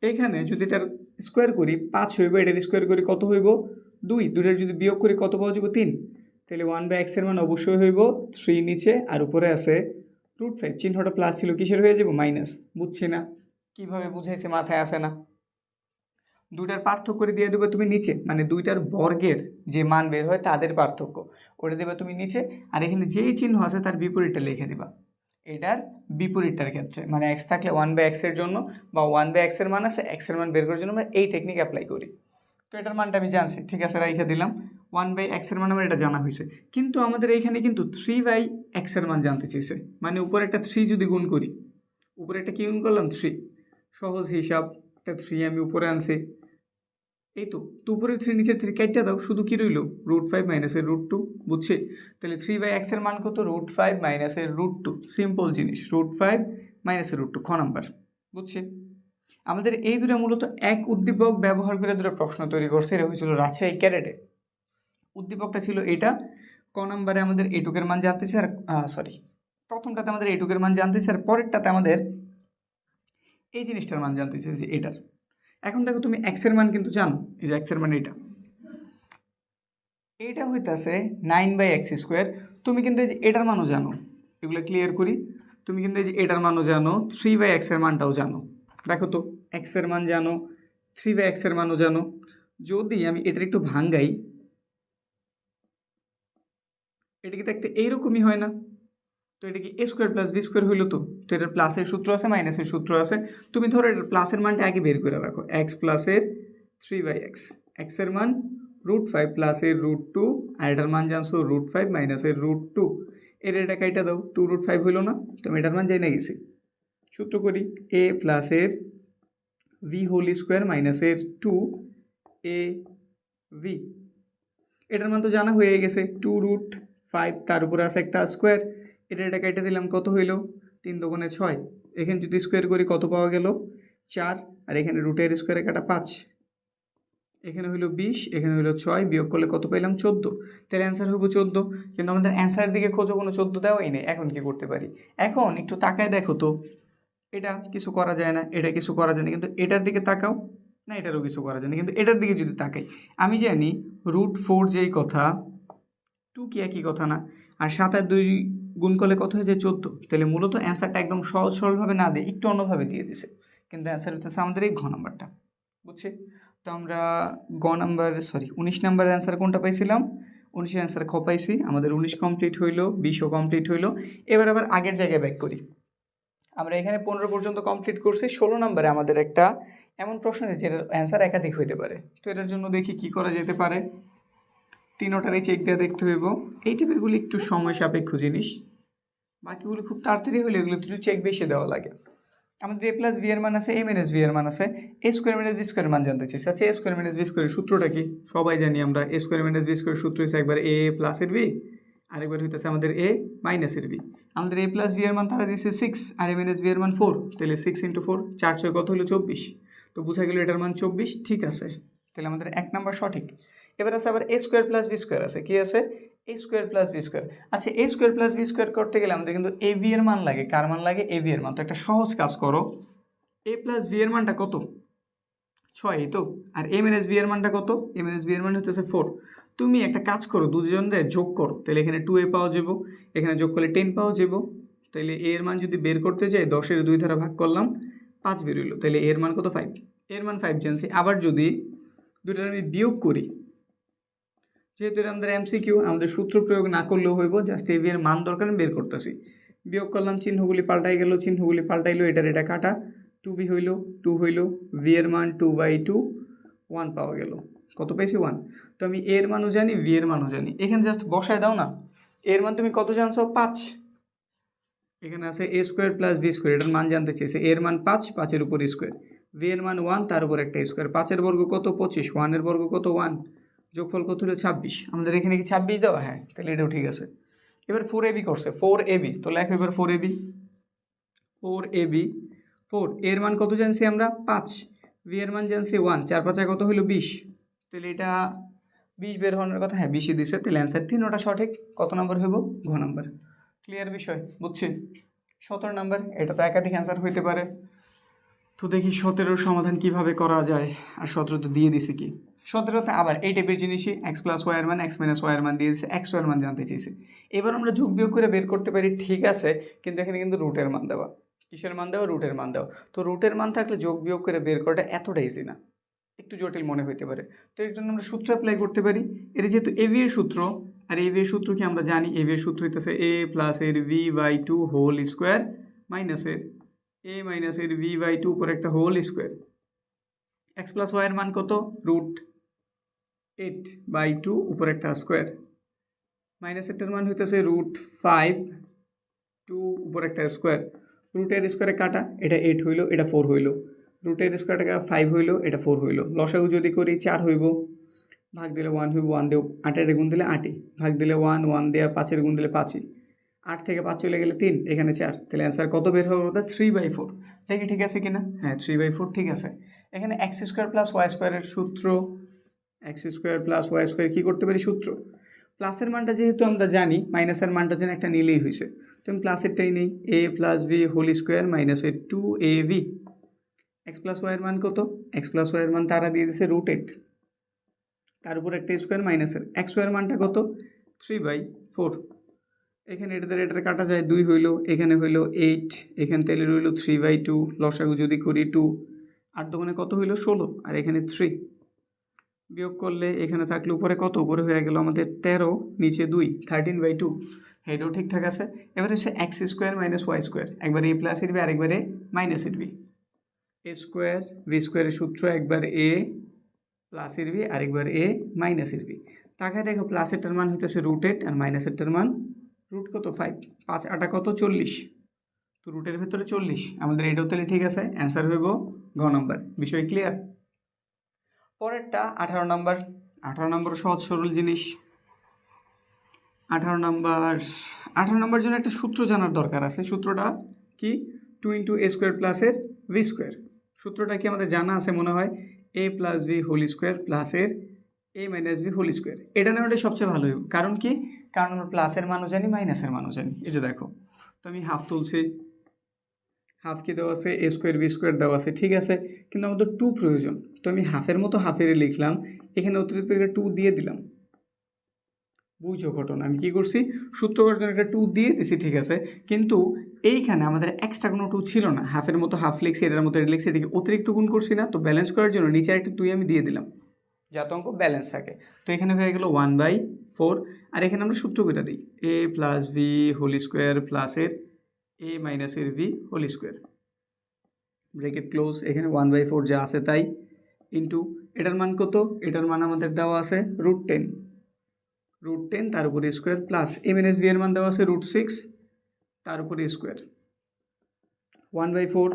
এইখানে যদি এটার স্কোয়ার করি 5 হইব, এটার স্কোয়ার করি কত হইব? 2, দুইটার যদি বিয়োগ করি কত পাওয়া যাব? 3। তাহলে 1/x এর মান অবশ্যই হইব 3 নিচে, আর উপরে আছে √5, চিহ্নটা প্লাস ছিল, কিসের হয়ে যাব? মাইনাস। বুঝছি না কিভাবে বুঝাইছে, মাথায় আসে না। দুইটার পার্থক্য করে দিয়ে দেবে তুমি নিচে, মানে দুইটার বর্গের যে মান বের হয় তাদের পার্থক্য ওটা দেবে তুমি নিচে, আর এখানে যেই চিহ্ন আছে তার বিপরীতটা লিখে দিবা। এটার বিপরীতটার ক্ষেত্রে মানে x থাকলে 1/x এর জন্য, বা 1/x এর মান আছে, x এর মান বের করার জন্য আমরা এই টেকনিক অ্যাপ্লাই করি। তো এটার মানটা আমি জানছি, ঠিক আছে, রেখে দিলাম। 1/x এর মান আমার এটা জানা হয়েছে, কিন্তু আমাদের এইখানে কিন্তু 3/x এর মান জানতে চেয়েছে। মানে উপরে একটা 3 যদি গুণ করি, উপরে একটা কি গুণ করলাম? 3। সহজ হিসাব, একটা 3 আমি উপরে আনছি, এই তো উপরের 3 নিচের 3 কাটতে দাও, শুধু কি রইল? √5 মাইনাসের √2, বুঝছি? তাহলে 3/x এর মান কত? √5 মাইনাসের √2, সিম্পল জিনিস, √5 মাইনাসের √2, খ নাম্বার, বুঝছি? আমাদের এই দুটো মূলত এক উদ্দীপক ব্যবহার করে দুটো প্রশ্ন তৈরি করছে, এটা হয়েছিল রাজশাহী ক্যাডেটে। উদ্দীপকটা ছিল এটা। ক নাম্বারে আমাদের এইটুকের মান জানতেছে, আর প্রথমটাতে আমাদের এইটুকের মান জানতেছে, আর পরেরটাতে আমাদের এই জিনিসটার মান জানতেছে, যে এটার। এখন দেখো তুমি x এর মান কিন্তু জানো, এই যে x এর মান এইটা হইতাছে 9/x²। তুমি কিন্তু এই যে এটার মানও জানো, এগুলো ক্লিয়ার করি। তুমি কিন্তু এই যে এটার মানও জানো, 3/x এর মানটাও জানো। দেখো তো x এর মান জানো, 3/x এর মানও জানো। যদি আমি এটার একটু ভাঙ্গাই, এটা কি দেখতে এইরকমই হয় না? তো এটা কি a² + b² হইলো? তো এটার প্লাসের সূত্র আছে, মাইনাসের সূত্র আছে। তুমি ধরো এটার প্লাসের মানটা আগে বের করে রাখো, x প্লাসের 3/x, x এর মান √5 প্লাসের √2, আর এটার মান জানছো √5 মাইনাসের √2। এটা কাইটা দাও, 2√5 হইলো না? তো আমি এটার মান যাই না গেছি, সূত্র করি, a প্লাসের v² মাইনাসের 2ab। এটার মান তো জানা হয়ে গেছে, 2√5, তার উপরে আছে একটা স্কোয়ার। এটা কেটে দিলাম, কত হইল? 3 দুগুণে 6। এখানে যদি স্কোয়ার করি কত পাওয়া গেল? 4, আর এখানে রুটের স্কোয়ারে কাটা 5। এখানে হইল 20, এখানে হইল 6, বিয়োগ করলে কত পেলাম? 14। তাহলে অ্যান্সার হইব 14। কিন্তু আমাদের অ্যান্সারের দিকে খোঁজো, কোনো 14 দেওয়াই নেই। এখন কি করতে পারি? এখন একটু তাকায় দেখো তো, এটা কিছু করা যায় না, এটা কিছু করা যায় না, কিন্তু এটার দিকে তাকাও, না এটারও কিছু করা যায় না, কিন্তু এটার দিকে যদি তাকাই, আমি জানি √4 যেই কথা, 2 কি একই কথা না? আর 7 আর 2 গুণ করলে কত হয়ে যায়? 14। তাহলে মূলত অ্যান্সারটা একদম সহজ সরলভাবে না দিয়ে একটু অন্যভাবে দিয়ে দিছে, কিন্তু অ্যান্সার হচ্ছে আমাদের এই ঘ নাম্বারটা, বুঝছি? তো আমরা 19 নাম্বারের অ্যান্সার কোনটা পাইছিলাম? 19-এর অ্যান্সার খ পাইছি। আমাদের 19 কমপ্লিট হইলো, 20ও কমপ্লিট হইলো। এবার আবার আগের জায়গায় ব্যাক করি। আমরা এখানে 15 পর্যন্ত কমপ্লিট করছি। 16 নম্বরে আমাদের একটা এমন প্রশ্ন আছে যেটার অ্যান্সার একাধিক হইতে পারে। তো এটার জন্য দেখি কি করা যেতে পারে। তিনোটারই চেক দিয়ে দেখতে হইব। এই টাইপেরগুলি একটু সময় সাপেক্ষ জিনিস, বাকিগুলো খুব তাড়াতাড়ি হলে এগুলো একটু চেক বেশি দেওয়া লাগে। আমাদের a + b এর মান আছে, a - b এর মান আছে, a² - b² মান জানতে চাইছি। আচ্ছা, a² - b² সূত্রটা কি? সবাই জানি আমরা, a² - b² সূত্র হচ্ছে একবার a প্লাসের b, আরেকবার হইতেছে আমাদের a মাইনাসের b। আমাদের a + b এর মান তারা দিয়েছে 6, আর a - b এর মান 4। তাহলে 6 × 4, 4 6 কত হলো? 24। তো বোঝা গেল এটার মান 24, ঠিক আছে। তাহলে আমাদের 1 নাম্বার সঠিক। এবার আছে আবার a² + b² আছে, কি আছে? a² + b²। আচ্ছা, a² + b² করতে গেলে আমাদের কিন্তু ab এর মান লাগে। কার মান লাগে? ab এর মান। তো একটা সহজ কাজ করো, a + b এর মানটা কত? 6, এই তো। আর a - b এর মানটা কত? a - b এর মান হচ্ছে 4। তুমি একটা কাজ করো, দুজনরে যোগ করো, তাহলে এখানে 2a পাওয়া যাব, এখানে যোগ করলে 10 পাওয়া যাব। তাহলে a এর মান যদি বের করতে চাই, 10-এর 2 দ্বারা ভাগ করলাম, 5 বের হইলো। তাহলে a এর মান কত? 5। এর মান 5 জানছি। আবার যদি দুইটার আমি বিয়োগ করি, যেহেতু এটা আমাদের এমসিকিউ, আমাদের সূত্র প্রয়োগ না করলেও হইব, জাস্ট a b এর মান দরকার, আমি বের করতেছি। বিয়োগ করলাম, চিহ্নগুলি পাল্টাই গেল, চিহ্নগুলি পাল্টাইলো, এটার এটা কাটা, 2b হইল, 2 হইল, v এর মান 2/2, 1 পাওয়া গেল। কত পেয়েছি 1। তো আমি এর মানও জানি, ভি এর মানও জানি, এখানে জাস্ট বসায় দাও না। এর মান তুমি কত জানছো? 5। এখানে আছে এ স্কোয়ার প্লাস বি স্কোয়ার, এটার মান জানতে চেয়েছে। এর মান 5, 5-এর উপর স্কোয়ার, ভি এর মান 1, তার উপর একটা স্কোয়ার, 5-এর বর্গ কত? 25, 1-এর বর্গ কত? 1, যোগফল কত হলো? 26। আমাদের এখানে কি 26 দেওয়া? হ্যাঁ, তাহলে এটাও ঠিক আছে। এবার 4ab করছে, 4ab, তো লেখো এবার 4ab। 4 এর মান কত জানছি আমরা? 5, ভি এর মান জানছি 1, 4-5 কত হলো? 20। তাহলে এটা 20 বের হওয়ার কথা, হ্যাঁ 20ই দিছে, তাহলে অ্যান্সার 3, ওটা সঠিক। কত নাম্বার হইব? ঘ নাম্বার। ক্লিয়ার বিষয়, বুঝছি? 17 নাম্বার, এটা তো একাধিক অ্যান্সার হইতে পারে। তো দেখি 17-র সমাধান কিভাবে করা যায়। আর 17 তো দিয়ে দিছি কি, 17তে আবার এই টাইপের জিনিসই এক্স প্লাস ওয়াই এর মান, এক্স মাইনাস ওয়াই এর মান দিয়ে দিচ্ছে, এক্স ওয়াই এর মান জানতে চেয়েছে। এবার আমরা যোগ বিয়োগ করে বের করতে পারি, ঠিক আছে, কিন্তু এখানে কিন্তু রুটের মান দেওয়া। কিসের মান দেওয়া? রুটের মান দেওয়া। তো রুটের মান থাকলে যোগ বিয়োগ করে বের করাটা এতটা ইজি না, একটু জটিল মনে হইতে পারে। তো এর জন্য আমরা সূত্র অ্যাপ্লাই করতে পারি। এটা যেহেতু এবি এর সূত্র, আর এবি এর সূত্র কি আমরা জানি? এবি এর সূত্র হইতেছে এ প্লাস এর ভি বাই 2 হোল স্কোয়ার মাইনাসের এ মাইনাসের ভি বাই 2 উপর একটা whole square. X plus y এর মান কত? রুট 8/2 উপর একটা স্কোয়ার, মাইনাস এটার মান হইতেছে রুট 5 2 উপর একটা স্কোয়ার। রুটের স্কোয়ারে কাটা, এটা 8 হইল, এটা 4 হইল। রুটের স্কোয়ারটা 5 হইল, এটা 4 হইল। লসাগু যদি করি 4 হইব, ভাগ দিলে 1 হইব, 1 দিয়ে 8-এর গুণ দিলে 8ই, ভাগ দিলে 1, 1 দিয়ে 5-এর গুণ দিলে 5ই, 8 থেকে 5 চলে গেলে 3, এখানে 4, তাহলে অ্যান্সার কত বের হবে? ওটা 3/4। দেখি ঠিক আছে কিনা, হ্যাঁ 3/4 ঠিক আছে। এখানে এক্স স্কোয়ার প্লাস ওয়াই স্কোয়ারের সূত্র, x square plus Y square কী করতে পারি? সূত্র, প্লাসের মানটা যেহেতু আমরা জানি, মাইনাসের মানটার জন্য একটা নিলেই হয়েছে, তো আমি প্লাসেরটাই নেই, এ প্লাস বি হোল স্কোয়ার মাইনাসের 2ab। এক্স প্লাস ওয়াইয়ের মান কত? এক্স প্লাস ওয়াইয়ের মান তারা দিয়ে দিয়েছে রুট 8, তার উপর একটা স্কোয়ার মাইনাসের এক্স ওয়াইয়ের মানটা কত? 3/4। এখানে এটার কাটা যায়, 2 হইল, এখানে হইল 8, এখান থেকে রইল 3/2, লসাগু যদি করি 2, 8 দোকানে কত হইল? 16, আর এখানে 3, বিয়োগ করলে এখানে থাকলে উপরে কত? উপরে হয়ে গেল আমাদের 13, নিচে 2, 13/2, এটাও ঠিকঠাক আছে। এবার হচ্ছে x square minus y square, একবার এ প্লাস এর বি, আরেকবার এ মাইনাস এর বি। এ স্কোয়ার বি স্কোয়ারের সূত্র, একবার এ প্লাস এর বি, আরেকবার এ মাইনাস এর বি। তাকায় দেখো, প্লাসেরটার মান হইতেছে রুট 8, আর মাইনাসেরটার মান রুট কত? 5, 5 8 কত? 40, তো রুটের ভেতরে 40, আমাদের এটাও তাহলে ঠিক আছে, অ্যান্সার হইব ঘ নম্বর। বিষয় ক্লিয়ার? পরেরটা 18 নম্বর। 18 নম্বর সহজ সরল জিনিস। 18 নম্বর জন্য একটা সূত্র জানার দরকার আছে। সূত্রটা কি? 2 × a স্কোয়ার প্লাসের ভি স্কোয়ার। সূত্রটা কি আমাদের জানা আছে মনে হয়? a plus V whole square প্লাসের a minus V whole square. এটা না ওটা সবচেয়ে ভালো হবে, কারণ কি? কারণ আমরা প্লাসের মানও জানি, মাইনাসের মানও জানি। এই যে দেখো, তো আমি হাফ তুলছি, হাফ কি দেওয়া আছে? এ স্কোয়ার বি স্কোয়ার দেওয়া আছে, ঠিক আছে, কিন্তু আমাদের 2 প্রয়োজন, তো আমি হাফের মতো হাফের লিখলাম, এখানে অতিরিক্ত একটা 2 দিয়ে দিলাম। বুঝছো ঘটনা? আমি কি করছি? সূত্র করার জন্য একটা 2 দিয়ে দিছি, ঠিক আছে, কিন্তু এইখানে আমাদের এক্সট্রা কোনো 2 ছিল না, হাফের মতো হাফ লিখছি, এটার মতো এটা লিখছি, এটাকে অতিরিক্ত গুণ করছি না, তো ব্যালেন্স করার জন্য নিচে একটা 2 আমি দিয়ে দিলাম, যাতে অঙ্ক ব্যালেন্স থাকে। তো এখানে হয়ে গেল 1/4, আর এখানে আমরা সূত্র করে দিই, a plus V whole square প্লাসের a মাইনাসের V whole square, bracket close. এখানে 1/4 যা আছে তাই, ইন্টু এটার মান কত? এটার মান আমাদের দেওয়া আছে রুট 10, তার উপরে স্কোয়ার, প্লাস এ মাইনাস বি এর মান দেওয়া আছে রুট 6, তার উপরে স্কোয়ার, 1/4।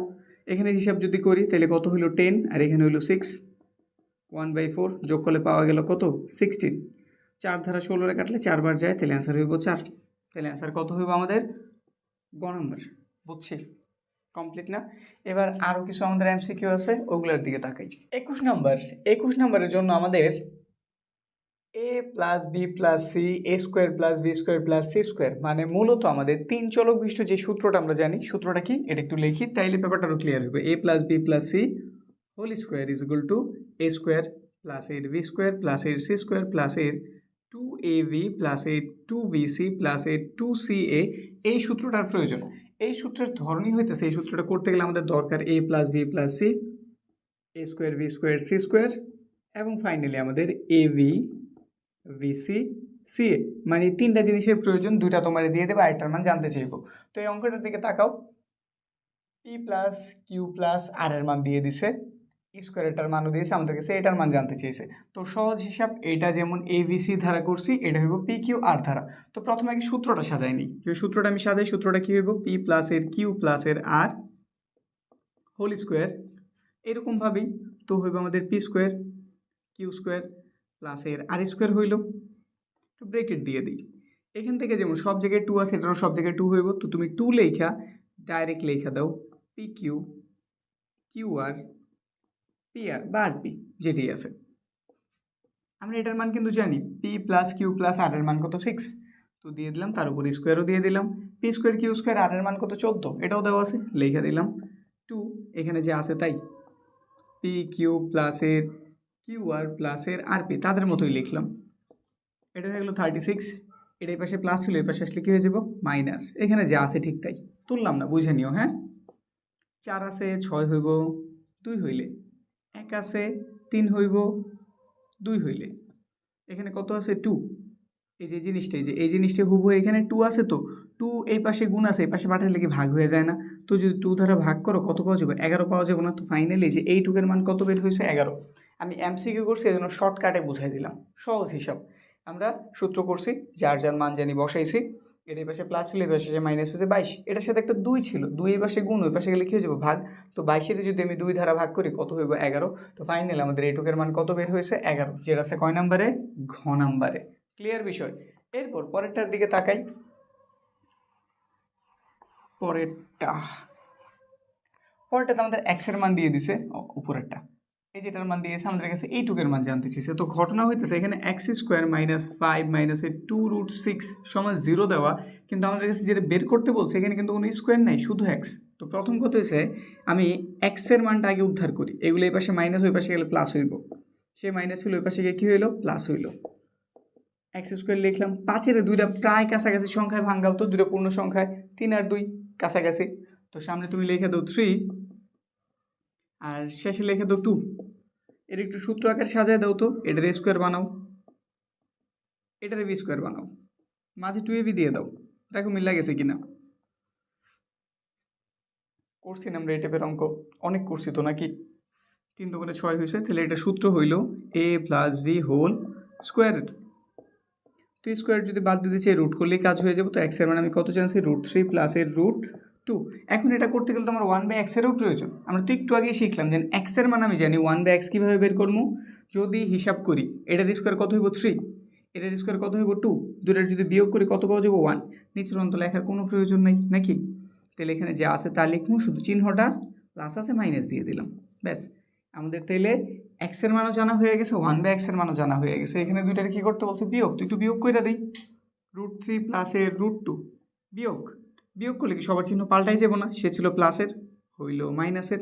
এখানে হিসাব যদি করি তাহলে কত হইল? 10, আর এখানে হইল 6, 1/4 যোগ করলে পাওয়া গেল কত? 16। 4 ধারা 16 কাটলে 4 বার যায়, তাহলে অ্যান্সার হইব 4। তাহলে অ্যান্সার কত হইব আমাদের? গ নম্বর। বুঝছি? কমপ্লিট না? এবার আরও কিছু আমাদের এমসিকিউ আছে, ওগুলোর দিকে তাকাই। 21 নম্বরের জন্য আমাদের a plus B plus C A square plus B square plus C square, মানে মূলত আমাদের 3 চলক বিশিষ্ট যে সূত্রটা আমরা জানি, সূত্রটা কি এটা একটু লিখি, তাইলে ব্যাপারটা আরও ক্লিয়ার হবে। a plus B plus C whole square is equal to a square plus এর বি স্কোয়ার প্লাস এর সি স্কোয়ার প্লাস এর 2ab প্লাস এর 2bc প্লাস এর 2ca। এই সূত্রটার প্রয়োজন, এই সূত্রের ধরনই হইতেছে, এই সূত্রটা করতে গেলে আমাদের দরকার a plus B plus C, a square B square C square, এবং ফাইনালি আমাদের ab ভিসি সিএ, মানে 3টা জিনিসের প্রয়োজন, 2টা তোমার দিয়ে দেবো, আরেকটার মান জানতে চাইবো। তো এই অঙ্কটার দিকে তাকাও, পি প্লাস কিউ প্লাস আর এর মান দিয়ে দিছে, স্কোয়ারটার মানও দিয়েছে আমাদের কাছে, এটার মান জানতে চেয়েছে। তো সহজ হিসাব এটা, যেমন ABC ধারা করছি, এটা হইব PQR ধারা। তো প্রথমে আগে সূত্রটা সাজাই নিই। যদি সূত্রটা আমি সাজাই, সূত্রটা কি হইব? P প্লাস এর Q প্লাস এর R হোল স্কোয়ার, এরকমভাবেই তো হইব আমাদের P square Q square plus এর R স্কোয়ার হইল। তো ব্রেকেট দিয়ে দিই। এখান থেকে যেমন সব জায়গায় 2 আছে, এটারও সব জায়গায় 2 হইব। তো তুমি 2 লেখা ডাইরেক্ট লেখা দাও PQ QR PR বা RP যেটি আছে। আমরা এটার মান কিন্তু জানি, P প্লাস কিউ প্লাস আর এর মান কত 6, তো দিয়ে দিলাম, তার উপর স্কোয়ারও দিয়ে দিলাম। P স্কোয়ার কিউ স্কোয়ার আর এর মান কত 14, এটাও দেওয়া আছে, লিখে দিলাম 2, এখানে যে আছে তাই। P কিউ প্লাসের QR প্লাসের RP তাদের মতোই লিখলাম। এটা হয়ে গেলো 36, এটা এই পাশে প্লাস ছিল, এই পাশে আসলে কী হয়ে যাব? মাইনাস। এখানে যা আছে ঠিক তাই, তুললাম না, বুঝে নিও। হ্যাঁ, 4 আছে 6 হইব 2 হইলে, 1 আছে 3 হইব 2 হইলে, এখানে কত আছে 2। এই যে জিনিসটা, এই জিনিসটা হুবহু এখানে 2 আছে, তো 2 এই পাশে গুণ আছে, এই পাশে পাঠালে কি ভাগ হয়ে যায় না? তো যদি 2 দ্বারা ভাগ করো কত পাওয়া যাবে? 11 পাওয়া যাবে না? তো ফাইনালি যে এইটুকের মান কত বের হয়েছে? 11। আমি MCQ করছি, এজন্য শর্টকাটে বুঝাই দিলাম, সহজ হিসাব। আমরা সূত্র করছি, যার যার মান জানি বসাইছি। এর এই পাশে প্লাস ছিল, এই পাশে যে মাইনাস হয়েছে 22, এটার সাথে একটা 2 ছিল, 2 এই পাশে গুণ, ওই পাশে গেলে কী হয়ে যাবে? ভাগ। তো 22-এর যদি আমি 2 ধারা ভাগ করি কত হইব? 11। তো ফাইনালি আমাদের এইটুকের মান কত বের হয়েছে? 11, যেটা আছে কয় নাম্বারে? ঘ নাম্বারে। ক্লিয়ার বিষয়? এরপর পরেরটার দিকে তাকাই। পরেরটাতে আমাদের x এর মান দিয়ে দিছে, উপরেরটা এই যেটার মান দিয়েছে আমাদের কাছে এইটুকের মান জানতে চেয়েছে। তো ঘটনা হইতেছে এখানে x স্কোয়ার মাইনাস 5 মাইনাস 2√6 সমান 0 দেওয়া, কিন্তু আমাদের কাছে যেটা বের করতে বলছে এখানে কিন্তু কোনো স্কোয়ার নাই, শুধু x। তো প্রথম কথা হচ্ছে আমি x এর মানটা আগে উদ্ধার করি। এগুলো এই পাশে মাইনাস, ওই পাশে গেলে প্লাস হইব। সে মাইনাস ছিল, ওই পাশে গিয়ে কী হইলো? প্লাস হইলো। x স্কোয়ার লিখলাম। 5-এর দুইটা প্রায় কাছাকাছি সংখ্যায় ভাঙ্গাও তো, দুটো পূর্ণ সংখ্যায়, 3 আর 2 কাছাকাছি। তো সামনে তুমি লিখে দাও 3 আর শেষে লিখে দাও 2। এর একটু সূত্র আকার সাজায় দাও তো, এটার a স্কোয়ার বানাও, এটার b স্কোয়ার বানাও, মাঝে 2ab দিয়ে দাও, দেখো মিল গেছে কিনা। করছি না আমরা এই টাইপের অঙ্ক? অনেক করছি তো নাকি? 3 দুগুণে 6 হয়েছে, তাহলে এটা সূত্র হইল a প্লাস b হোল স্কোয়ারের। তো স্কোয়ার যদি বাদ দিতে চাই, রুট করলেই কাজ হয়ে যাবে। তো x এর মানে আমি কত জানছি? √3 প্লাস এর √2। এখন এটা করতে গেলে তো আমার 1/x এরও প্রয়োজন। আমরা তো একটু আগেই শিখলাম যে x এর মান আমি জানি, 1/x কীভাবে বের করবো? যদি হিসাব করি, এটার স্কোয়ার কত হইব? 3, এটার স্কোয়ার কত হইব? 2, দুটার যদি বিয়োগ করি কত পাওয়া যাবো? 1। নিচের অন্ত লেখার কোনো প্রয়োজন নেই নাকি? তাহলে এখানে যা আছে তা লিখবো, শুধু চিহ্নটা প্লাস আছে মাইনাস দিয়ে দিলাম, ব্যাস। আমাদের তাইলে x এর মানও জানা হয়ে গেছে, 1/x এর মানও জানা হয়ে গেছে। এখানে দুইটার কি করতে বলছে? বিয়োগ। তো একটু বিয়োগ করে দিই, √3 প্লাস এর √2 বিয়োগ। বিয়োগ করলে কি সবার চিহ্ন পাল্টাই যাব না? সে ছিল প্লাসের, হইল মাইনাসের,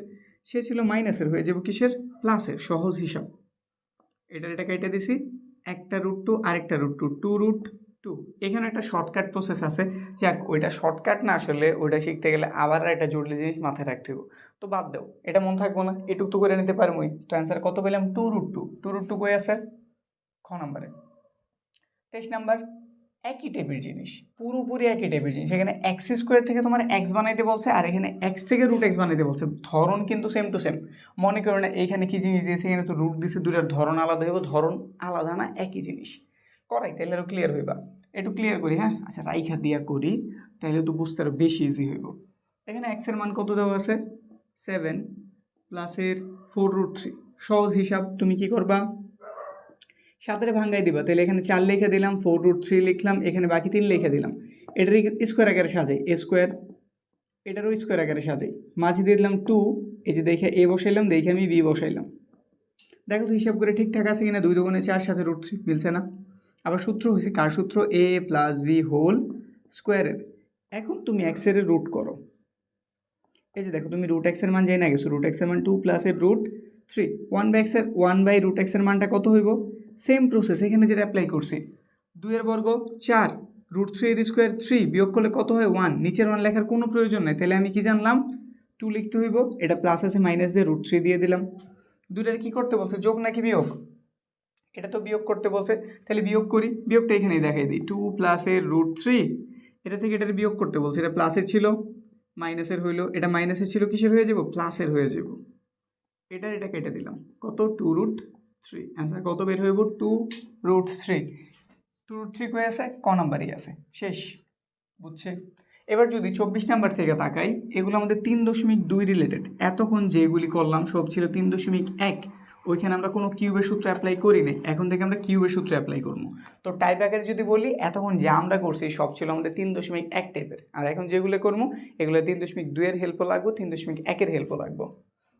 সে ছিল মাইনাসের, হয়ে যাব কিসের? প্লাসের। সহজ হিসাব। এটা কেটে দিছি, একটা √2 আরেকটা √2, 2√2। এখানে একটা শর্টকাট প্রসেস আছে, যাক ওইটা শর্টকাট না, আসলে ওইটা শিখতে গেলে আবার একটা জরুরি জিনিস মাথায় রাখতে হবে। তো বাদ দাও, এটা মনে থাকবো না, এটুক তো করে নিতে পারবোই। তো অ্যান্সার কত পেলাম? 2√2। 2√2 কই আছে? খ নাম্বারে। 23 নাম্বার, একই টাইপের জিনিস, পুরোপুরি একই টাইপের জিনিস। এখানে x স্কোয়ার থেকে তোমার x বানাইতে বলছে, আর এখানে x থেকে √x বানাইতে বলছে। ধরন কিন্তু সেম টু সেম। মনে করো না এইখানে কি জিনিস দিয়েছে, এখানে তো রুট দিয়েছে, দুটার ধরন আলাদা হইব, ধরন আলাদা না, একই জিনিস। করাই তাহলে আরও ক্লিয়ার হইবা। একটু ক্লিয়ার করি, হ্যাঁ, আচ্ছা রাইখা দিয়া করি, তাহলে তো বুঝতে আরও বেশি ইজি হইব। এখানে x এর মান কত দেওয়া আছে? 7 প্লাসের 4√3। সহজ হিসাব, তুমি কি করবা? 7-এর ভাঙ্গাই দিবা, তাহলে এখানে 4 লিখে দিলাম, 4√3 লিখলাম, এখানে বাকি 3 লিখে দিলাম। এটার স্কোয়ার আকারে সাজাই, a স্কোয়ার, এটারও স্কোয়ার আকারে সাজাই, মাঝে দিয়ে দিলাম 2, এই যে দেখে a বসাইলাম, দেখে আমি b বসাইলাম। দেখো তো হিসাব করে ঠিকঠাক আছে কিনা? 2 দুগুণে 4 সাথে √3 মিলছে না? আবার সূত্র হয়েছে কার সূত্র? a প্লাস b হোল স্কোয়ারের। এখন তুমি x এর রুট করো, এই যে দেখো তুমি √x এর মান যাই না গেছো, √x এর মান 2 প্লাস এর √3, 1/√x এর মানটা কত হইব? সেম প্রসেস, এখানে যেটা অ্যাপ্লাই করছি, 2 এর বর্গ 4, √3 এর স্কোয়ার 3, বিয়োগ করলে কত হয়? 1। নিচের মান লেখার কোনো প্রয়োজন নাই, তাহলে আমি কি জানলাম? 2 লিখতে হইব, এটা প্লাস আছে মাইনাস দিয়ে √3 দিয়ে দিলাম। দুইটার কি করতে বলছে? যোগ নাকি বিয়োগ? এটা তো বিয়োগ করতে বলছে, তাহলে বিয়োগ করি। বিয়োগটা এখানেই দেখাই দিই, 2 প্লাস এর √3, এটা থেকে এটার বিয়োগ করতে বলছে, এটা প্লাসের ছিল মাইনাসের হইলো, এটা মাইনাসের ছিল কিসের হয়ে যাব? প্লাসের হয়ে যাব। এটা কেটে দিলাম, কত 2√3, অ্যান্সার কত বের হইব 2√3। 2√3 কয়ে আছে, ক নাম্বারই আছে, শেষ। বুঝছে? এবার যদি 24 নাম্বার থেকে তাকাই, এগুলো আমাদের 3.2 রিলেটেড। এতক্ষণ যেগুলি করলাম সব ছিল 3.1, ওইখানে আমরা কোনো কিউবের সূত্র অ্যাপ্লাই করি নাই, এখন থেকে আমরা কিউবের সূত্র অ্যাপ্লাই করবো। তো টাইপ আকারে যদি বলি, এতক্ষণ যা আমরা করছি সব ছিল আমাদের 3.1 টাইপের, আর এখন যেগুলো করবো এগুলো 3.2 এর হেল্পও লাগবো, 3.1 হেল্পও লাগবো।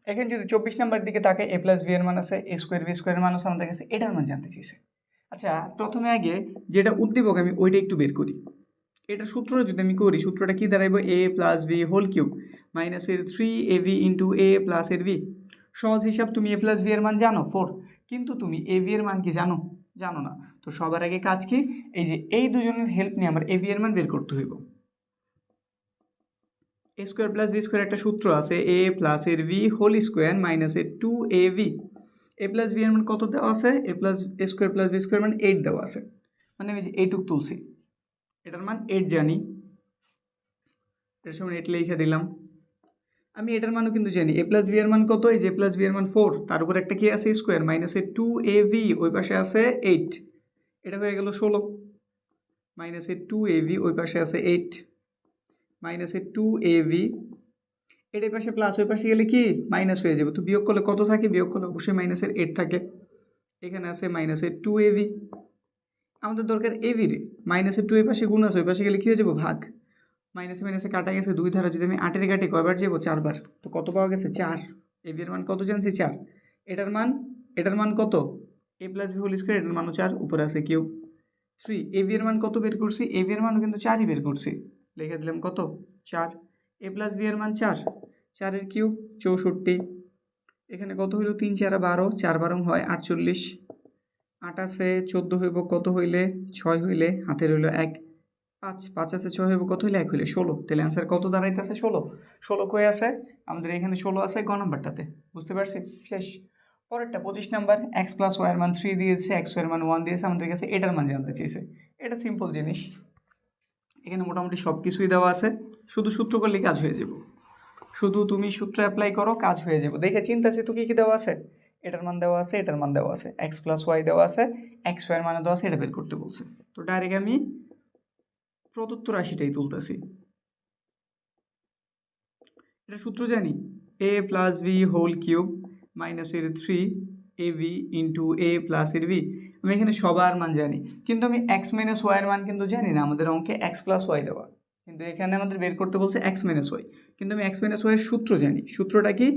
এখানে যদি 24 নাম্বার দিকে তাকাই, a প্লাস বি এর মান আছে, a স্কোয়ার বি স্কোয়ারের মান আছে আমাদের কাছে, এটার মান জানতে চাইছে। আচ্ছা, প্রথমে আগে যেটা উদ্দীপক আমি ওইটা একটু বের করি। এটার সূত্রটা যদি আমি করি, সূত্রটা কি দাঁড়াইব, a plus B whole cube মাইনাসের 3ab ইন্টু a প্লাস এর বি। সহজ হিসাব, তুমি a প্লাস বি এর মান জানো 4, কিন্তু তুমি a b এর মান কি জানো? জানো না। তো সবার আগে কাজ কি, এই যে এই দুজনের হেল্প নিয়ে আমার a b এর মান বের করতে হইব। a square plus B square একটা সূত্র আছে, a প্লাস এর বি হোল স্কোয়ার মাইনাসের 2ab। a প্লাস বি এর মান কত দেওয়া আছে, a plus a square plus B square মান 8 দেওয়া আছে, মানে আমি যে এইটুক তুলছি, এটার মান 8 জানি, এটার সময় 8 লিখে দিলাম। আমি এটার মানও কিন্তু জানি, a প্লাস বি এর মান কত, এই যে a প্লাস বি এর মান 4, তার উপর একটা কি আছে স্কোয়ার মাইনাসের 2ab, ওই পাশে আছে 8, এটা হয়ে গেল 16, মাইনাসের 2ab, ওই পাশে আছে 8, মাইনাসের 2ab, এটার পাশে প্লাস, ওই পাশে গেলে কি মাইনাস হয়ে যাবে, তো বিয়োগ করলে কত থাকে, বিয়োগ করলে অবশ্যই মাইনাসের 8 থাকে। এখানে আছে মাইনাসের 2ab, আমাদের দরকার ab রে, মাইনাসের 2 এর পাশে গুণ আছে, ওই পাশে গেলে কি হয়ে যাবে ভাগ, মাইনাসে মাইনাসে কাটা গেছে 2 ধারা, যদি আমি 8 কাটি কয়বার যাবো, 4 বার, তো কত পাওয়া গেছে 4। ab এর মান কত জানছি 4, এটার মান কত, a plus B whole square, এটার মানও 4, উপরে আছে কিউব 3। ab এর মান কত বের করছি, ab এর মানও কিন্তু 4ই বের করছি, লিখে দিলাম কত 4। a প্লাস বি এর মান 4, 4 এর কিউব 64, এখানে কত হইল 3 4 12, 4 12 হয় 48, 8 আছে 14 হইব কত হইলে 6 হইলে, হাতের হইল 1, 5 5 আছে 6 হইব কত হইলে 1 হইলে 16, তাহলে অ্যান্সার কত দাঁড়াইতেছে 16 কই আছে আমাদের, এখানে 16 আছে গ নাম্বারটাতে। বুঝতে পারছি, শেষ। পরেরটা 25 নাম্বার, x প্লাস ওয়াই এর মান 3 দিয়েছে, x এর মান 1 দিয়েছে, আমাদের কাছে এটার মান জানতে চেয়েছে। এটা সিম্পল জিনিস, এখানে মোটামুটি সব কিছুই দেওয়া আছে, শুধু সূত্র করলে কাজ হয়ে যাব, শুধু তুমি সূত্র অ্যাপ্লাই করো কাজ হয়ে যাবে। দেখে চিন্তা আছে তো কী কী দেওয়া আছে, এটার মান দেওয়া আছে, এটার মান দেওয়া আছে, এক্স প্লাস ওয়াই দেওয়া আছে, এক্স ওয়াইয়ের মানে দেওয়া আছে, এটা বের করতে বলছে। তো ডাইরেক্ট আমি প্রদত্ত রাশিটাই তুলতেছি। এটা সূত্র জানি, a plus B whole cube মাইনাসের 3ab ইন্টু a প্লাস এর বি। আমি এখানে সবার মান জানি, কিন্তু আমি এক্স মাইনাস ওয়াইয়ের মান কিন্তু জানি না, আমাদের অঙ্কে এক্স প্লাস ওয়াই দেওয়া, কিন্তু এখানে আমাদের বের করতে বলছে এক্স মাইনাস ওয়াই, কিন্তু আমি এক্স মাইনাস ওয়াইয়ের সূত্র জানি। সূত্রটা কি,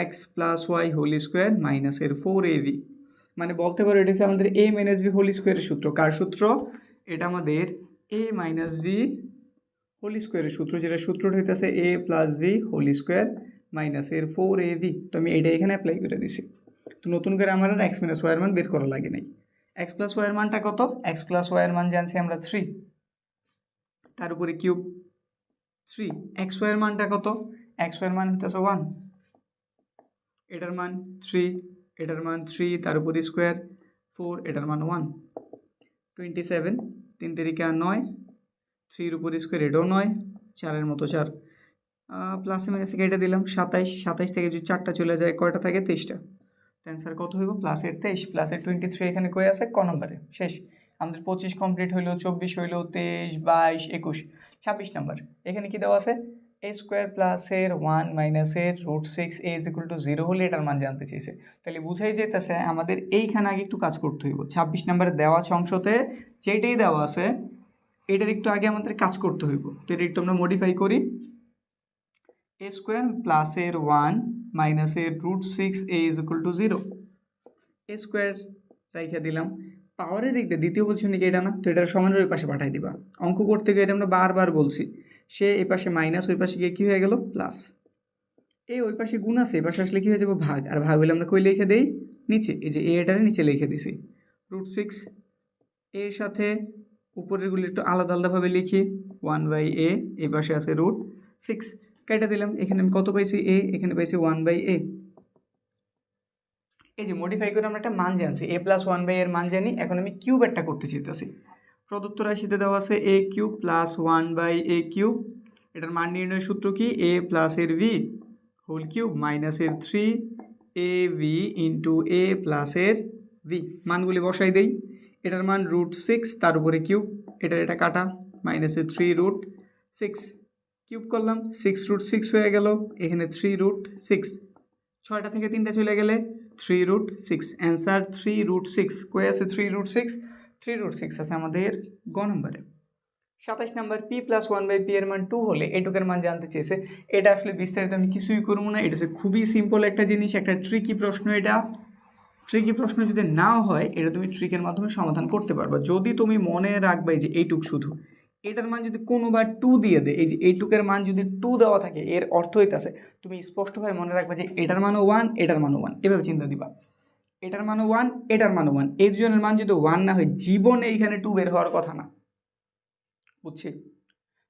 X plus Y whole square মাইনাসের 4ab, মানে বলতে পারো এটা হচ্ছে আমাদের a মাইনাস বি হোল স্কোয়ারের সূত্র। কার সূত্র, এটা আমাদের a মাইনাস বি হোল স্কোয়ারের সূত্র, যেটা সূত্রটা হইতেছে a plus B whole square মাইনাসের 4ab। তো আমি এটা এখানে অ্যাপ্লাই করে দিছি, তো নতুন করে আমার আর এক্স মাইনাস ওয়াইয়ের মান বের করা লাগে নাই। এক্স প্লাস ওয়াইয়ের মানটা কত, এক্স প্লাস ওয়াইয়ের মান জানছি আমরা 3, তার উপরে কিউব 3, এক্স ওয়াইয়ের মানটা কত, এক্স ওয়াইয়ের মান হইতেছে 1, এটার মান 3, এটার মান 3, তার উপরে স্কোয়ার 4, এটার মান 1, 27, 3 তিরিকা 9, 3 উপর স্কোয়ার এটাও 9, 4-এর মতো 4, প্লাসে মাইনাসে কেটে দিলাম 27, 27 থেকে যদি 4টা চলে যায় কয়টা থাকে 23টা, অ্যান্সার কত হইব প্লাসের 23, প্লাসের 23 এখানে কই আছে ক নম্বরে, শেষ। আমাদের 25 কমপ্লিট হইলো, 24 হইলো, 23, 22, 21, 26 নাম্বার। এখানে কি দেওয়া আছে, a স্কোয়ার প্লাসের 1 মাইনাসের √6 a ইজ ইকুয়াল টু 0 হলে এটার মান জানতে চেয়েছে। তাহলে বুঝাই যেতেছে আমাদের এইখানে আগে একটু কাজ করতে হইব। 26 নাম্বারে দেওয়া আছে অংশতে যেটাই দেওয়া আছে এটার একটু আগে আমাদের কাজ করতে হইব। তো এটা একটু আমরা মডিফাই করি, a স্কোয়ার প্লাসের 1 মাইনাসের √6 a is equal to 0, a square রাইখা দিলাম, পাওয়ারের দিক দিয়ে দ্বিতীয় পজিশনে কি এটা না, তো এটার সমানের ওই পাশে পাঠাই দিবা। অঙ্ক করতে গিয়ে এটা আমরা বারবার বলছি, সে এই পাশে মাইনাস, ওই পাশে গিয়ে কী হয়ে গেল প্লাস, এই ওই পাশে গুণ আছে, এই পাশে আসলে কী হয়ে যাবো ভাগ, আর ভাগ হলে আমরা কই লিখে দেই নিচে, এই যে এটারে নিচে লিখে দিছি √6, এর সাথে উপরেরগুলি একটু আলাদা আলাদাভাবে লিখি, 1/a, এই পাশে আছে √6, কেটে দিলাম, এখানে আমি কত পাইছি a, এখানে পাইছি 1/a। এই যে মডিফাই করে আমরা একটা মান জানছি, a প্লাস 1/a এর মান জানি, এখন আমি কিউব একটা করতে চাইতেছি। প্রদত্ত রাশিতে দেওয়া আছে a cube plus 1/a cube, এটার মান নির্ণয়ের সূত্র কি, a প্লাস এর b হোল কিউব মাইনাসের 3 এ ভি ইন্টু এ প্লাসের ভি, মানগুলি বসাই দেই। এটার মান √6, তার উপরে কিউব, এটা কাটা, -3√6 কিউব করলাম, 6√6 হয়ে গেল, এখানে 3√6, 6টা থেকে 3টা চলে গেলে 3√6, অ্যান্সার 3√6। কই আছে 3√6? 3√6 আছে আমাদের গ নম্বরে। 27 নম্বর, p+1/p এর মান 2 হলে এটুকের মান জানতে চেয়েছে। এটা আসলে বিস্তারিত আমি কিছুই করবো না, এটা হচ্ছে খুবই সিম্পল একটা জিনিস, একটা ট্রিকি প্রশ্ন। এটা ট্রিকি প্রশ্ন যদি নাও হয়, এটা তুমি ট্রিকের মাধ্যমে সমাধান করতে পারবা যদি তুমি মনে রাখবে যে এইটুক শুধু, এটার মান যদি কোনোবার 2 দিয়ে দেয়, এই যে এইটুকের মান যদি 2 দেওয়া থাকে, এর অর্থ হইতাছে তুমি স্পষ্টভাবে মনে রাখবে যে এটার মানও 1, এটার মানও 1, এভাবে চিন্তা দিবা। এটার মানও 1, এটার মানও 1, এই দুজনের মান যদি 1 না হয়, জীবনে এইখানে 2 বের হওয়ার কথা না, বুঝছি?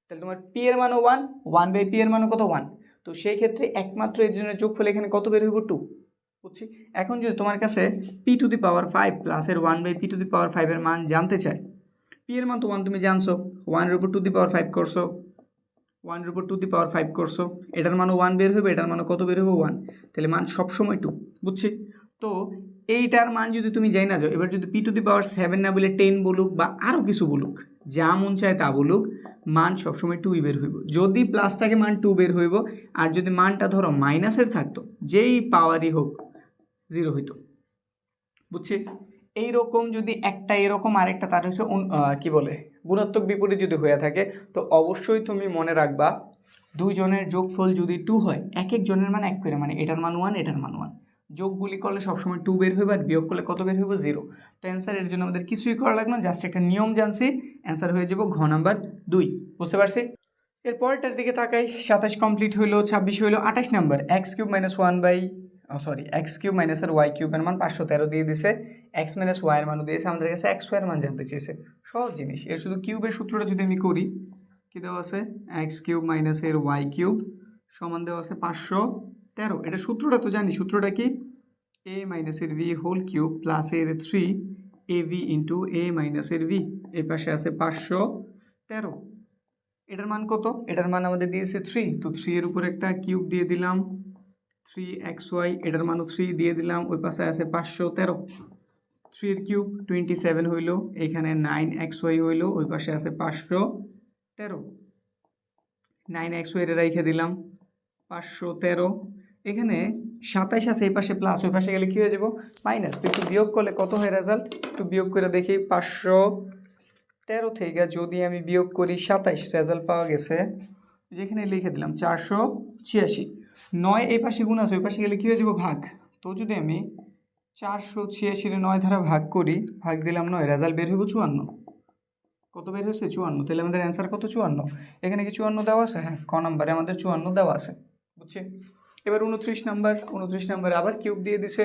তাহলে তোমার পি এর মানও 1, 1/p এর মানও কত? 1। তো সেই ক্ষেত্রে একমাত্র এই দুজনের যোগফল এখানে কত বের হইব? 2, বুঝছি? এখন যদি তোমার কাছে p⁵ প্লাসের 1/p⁵ এর মান জানতে চাই, পি এর মান তো 1 তুমি জানছো, 1 এর উপর 2⁵ করছো, 1 এর উপর 2⁵ করছো, এটার মানও 1 বের হবে, এটার মানও কত বের হবে? 1। তাহলে মান সবসময় 2, বুঝছি? তো এইটার মান যদি তুমি যাই না যাও, এবার যদি p⁵ না বলে 10 বলুক বা আরও কিছু বলুক, যা মন চায় তা বলুক, মান সবসময় 2 বের হইব। যদি প্লাস থাকে মান 2 বের হইব, আর যদি মানটা ধরো মাইনাসের থাকতো, যেই পাওয়ারই হোক 0 হইতো, বুঝছি? এইরকম যদি একটা এরকম আরেকটা তার হচ্ছে কি বলে গুণাত্মক বিপরীত যদি হয়ে থাকে, তো অবশ্যই তুমি মনে রাখবা দুইজনের যোগফল যদি 2 হয়, এক এক জনের মান এক করে, মানে এটার মান 1, এটার মান 1, যোগগুলি করলে সবসময় 2 বের হইবে, আর বিয়োগ করলে কত বের হইব? 0। তো অ্যান্সার, এর জন্য আমাদের কিছুই করা লাগবে না, জাস্ট একটা নিয়ম জানছি, অ্যান্সার হয়ে যাব ঘ নাম্বার 2, বুঝতে পারছি? এর পরেরটার দিকে তাকাই, 27 কমপ্লিট হইলো, 26 হইলো, 28 নাম্বার, x³ - 1 x³ - এর y³ এর মান 513 দিয়ে দিছে, x - y এর মানও দিয়েছে, আমাদের কাছে xy এর মান জানতে চেয়েছে। সহজ জিনিস, এর শুধু কিউবের সূত্রটা যদি আমি করি, কি দেওয়া আছে? x³ - এর y³ সমান দেওয়া আছে 513। এটা সূত্রটা তো জানি, সূত্রটা কি? a - এর v হোল কিউব প্লাস এর 3ab ইন্টু a - এর v, এই পাশে আছে 513। এটার মান কত? এটার মান আমাদের দিয়েছে 3, তো 3 এর উপর একটা কিউব দিয়ে দিলাম, 3xy, এটার মানও 3 দিয়ে দিলাম, ওই পাশে আছে 513, 3 এর কিউব 27 হইল, এখানে 9xy হইল, ওই পাশে আছে 513, 9xy এর রেখে দিলাম, 513, এখানে 27 আছে, এই পাশে প্লাস, ওই পাশে গেলে কি হয়ে যাব? মাইনাস। তো একটু বিয়োগ করলে কত হয় রেজাল্ট? একটু বিয়োগ করে দেখি, 513 থেকে যদি আমি বিয়োগ করি 27, রেজাল্ট পাওয়া গেছে, যেখানে লিখে দিলাম 486। 9 এই পাশে গুণ আছে, ওই পাশে গেলে কী হয়ে যাব? ভাগ। তো যদি আমি 486 9 দ্বারা ভাগ করি, ভাগ দিলাম 9, রেজাল্ট বের হইব 54। কত বের হয়েছে? 54। তাহলে আমাদের অ্যান্সার কত? 54। এখানে কি 54 দেওয়া আছে? হ্যাঁ, ক নম্বরে আমাদের 54 দেওয়া আছে, বুঝছি? এবার 29 নাম্বারে আবার কিউব দিয়ে দিছে,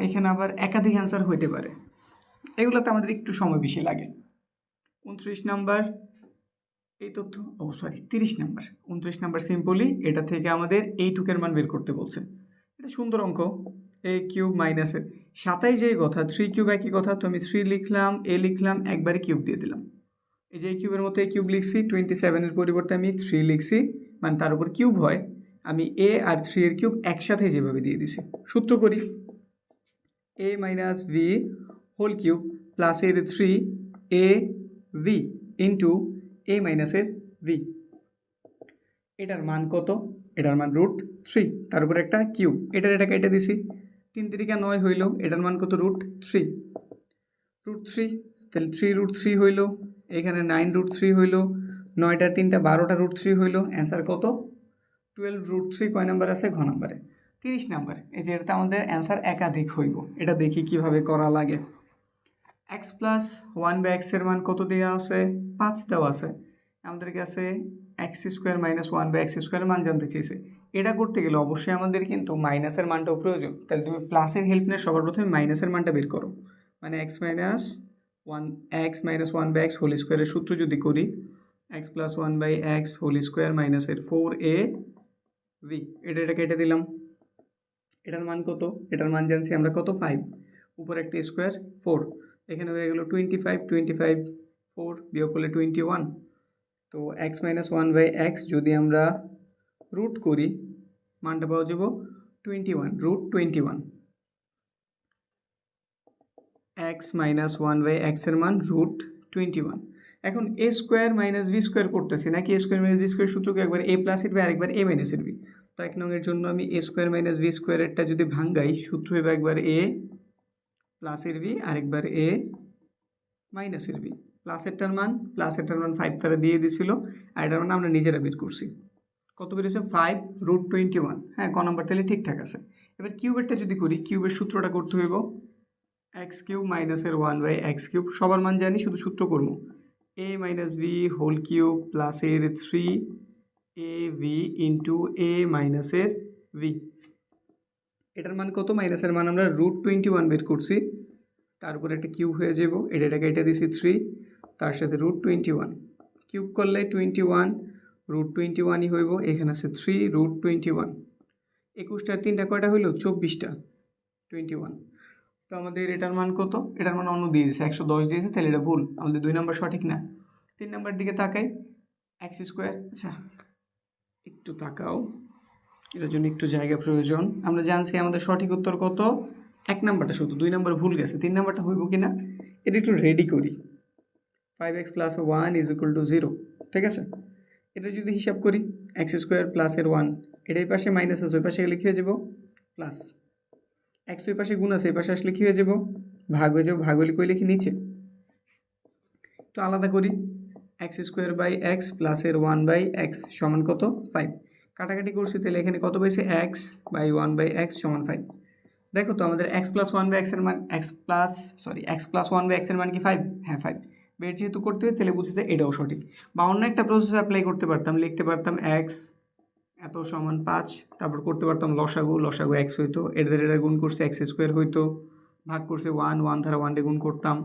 এখানে আবার একাধিক অ্যান্সার হইতে পারে, এগুলোতে আমাদের একটু সময় বেশি লাগে। 29 নাম্বার, এই তথ্য 30 নাম্বার, 29 নাম্বার সিম্পলি এটা থেকে আমাদের এইটুকের মান বের করতে বলছে। এটা সুন্দর অঙ্ক, a³ মাইনাসের 27 যেই কথা, 3³ একই কথা, তো আমি 3 লিখলাম, a লিখলাম, একবারে কিউব দিয়ে দিলাম। এই যে এই কিউবের মতো এই কিউব লিখছি, 27 এর পরিবর্তে আমি 3 লিখছি, মানে তার উপর কিউব হয়, আমি a আর 3 এর কিউব একসাথে যেভাবে দিয়ে দিছি। সূত্র করি, a - v whole cube plus এর 3ab ইন্টু a - এর v, এটার মান কত? এটার মান √3, তার উপর একটা কিউব, এটা কেটে দিছি, 3 3 9 হইল, এটার মান কত? √3, তাহলে 3√3 হইল, এখানে 9√3 হইল, 9টার 3টা 12টা √3 হইল, অ্যান্সার কত? 12√3। কয় নাম্বার আছে? ঘ নাম্বারে। 30 নাম্বার, এই যে এটাতে আমাদের অ্যান্সার একাধিক হইব, এটা দেখি কিভাবে করা লাগে। x + 1/x এর মান কত দেওয়া আছে? 5 দেওয়া আছে, আমাদের কাছে x² - 1/x² এর মান জানতে চেয়েছে। এটা করতে গেলে অবশ্যই আমাদের কিন্তু মাইনাসের মানটাও প্রয়োজন, তাহলে তুমি প্লাসের হেল্প নিয়ে সবার প্রথমে মাইনাসের মানটা বের করো, মানে x - 1/x হোল স্কোয়ারের সূত্র যদি করি, x + 1/x whole square minus এর 4ab, এটা কেটে দিলাম, এটার মান কত? এটার মান জানছি আমরা কত? 5, উপর একটা স্কোয়ার 4, এখানে হয়ে গেল 25, 4 বিয়োগ করলে 21, তো x - 1/x যদি আমরা রুট করি, মানটা পাওয়া যাব 21 root 21 X minus one by এক্সের মান রুট 21। এখন A square minus B square করতেছি নাকি A square minus B square সূত্রকে একবার এ প্লাসের বি আরেকবার এ মাইনাসের বি। তো 1 নং এর জন্য আমি এ স্কোয়ার মাইনাস বি স্কোয়ারেরটা যদি ভাঙ্গাই সূত্র হবে একবার এ প্লাসের বি আরেকবার এ মাইনাসের বি। প্লাসেরটার মান 5 তারা দিয়ে দিছিল, আর এটার মান আমরা নিজেরা বের করছি। কত বেরিয়েছে 5 রুট 21। হ্যাঁ, ক নম্বর তাহলে ঠিকঠাক আছে। এবার কিউবেরটা যদি করি, কিউবের সূত্রটা করতে হইব এক্স কিউব মাইনাসের 1 বাই এক্স কিউব, সবার মান জানি, শুধু সূত্র করবো এ মাইনাস বি হোল কিউব প্লাসের 3 এ ভি ইন্টু এ মাইনাসের ভি। এটার মান কত? মাইনাসের মান আমরা রুট 21 বের করছি, তার উপরে একটা কিউব হয়ে যাব, এটাকে এটা দিছি 3, তার সাথে রুট 21 কিউব করলে 21 রুট 21ই হইব। এখানে আছে 3 রুট 21, 21টার 3টা কয়টা হইল? 24টা 21। তো আমাদের এটার মান কত? এটার মান অন্য দিয়ে দিয়েছে 110 দিয়েছে, তাহলে এটা ভুল, আমাদের 2 নম্বর সঠিক না। 3 নম্বর দিকে তাকাই, এক্স স্কোয়ার। আচ্ছা একটু তাকাও, এটার জন্য একটু জায়গা প্রয়োজন। আমরা জানছি আমাদের সঠিক উত্তর কত? 1 নম্বরটা শুধু, 2 নম্বর ভুল গেছে। 3 নম্বরটা হইব কিনা এটা একটু রেডি করি। 5x plus 1 is equal to 0, ঠিক আছে? এটা যদি হিসাব করি এক্স স্কোয়ার প্লাসের 1, এটা এই পাশে মাইনাস আছে, ওই পাশে গেলে কী হয়ে যাব? প্লাস। এক্স ওই পাশে গুণ আছে, এই পাশে আসলে কী হয়ে যাব? ভাগ হয়ে যাব। ভাগ হলে কই লিখি? নিচে। তো আলাদা করি, এক্স স্কোয়ার বাই এক্স প্লাসের 1 বাই এক্স সমান কত? 5। কাটাকাটি করছি, তাহলে এখানে কত পাইছে? এক্স বাই 1 বাই এক্স সমান 5। দেখো তো আমাদের এক্স প্লাস 1 বাই এক্সের মান এক্স প্লাস 1 বাই এক্সের মান কি 5? হ্যাঁ 5। বের যেহেতু করতে হয় তাহলে বুঝেছে এটাও সঠিক। বা অন্য একটা প্রসেস অ্যাপ্লাই করতে পারতাম, লিখতে পারতাম এক্স এত সমান 5, তারপর করতে পারতাম লসাগু এক্স হইতো, এদের এটা গুণ করছে এক্স স্কোয়ার হইতো, ভাগ করছে 1 ধারা 1 গুণ করতাম,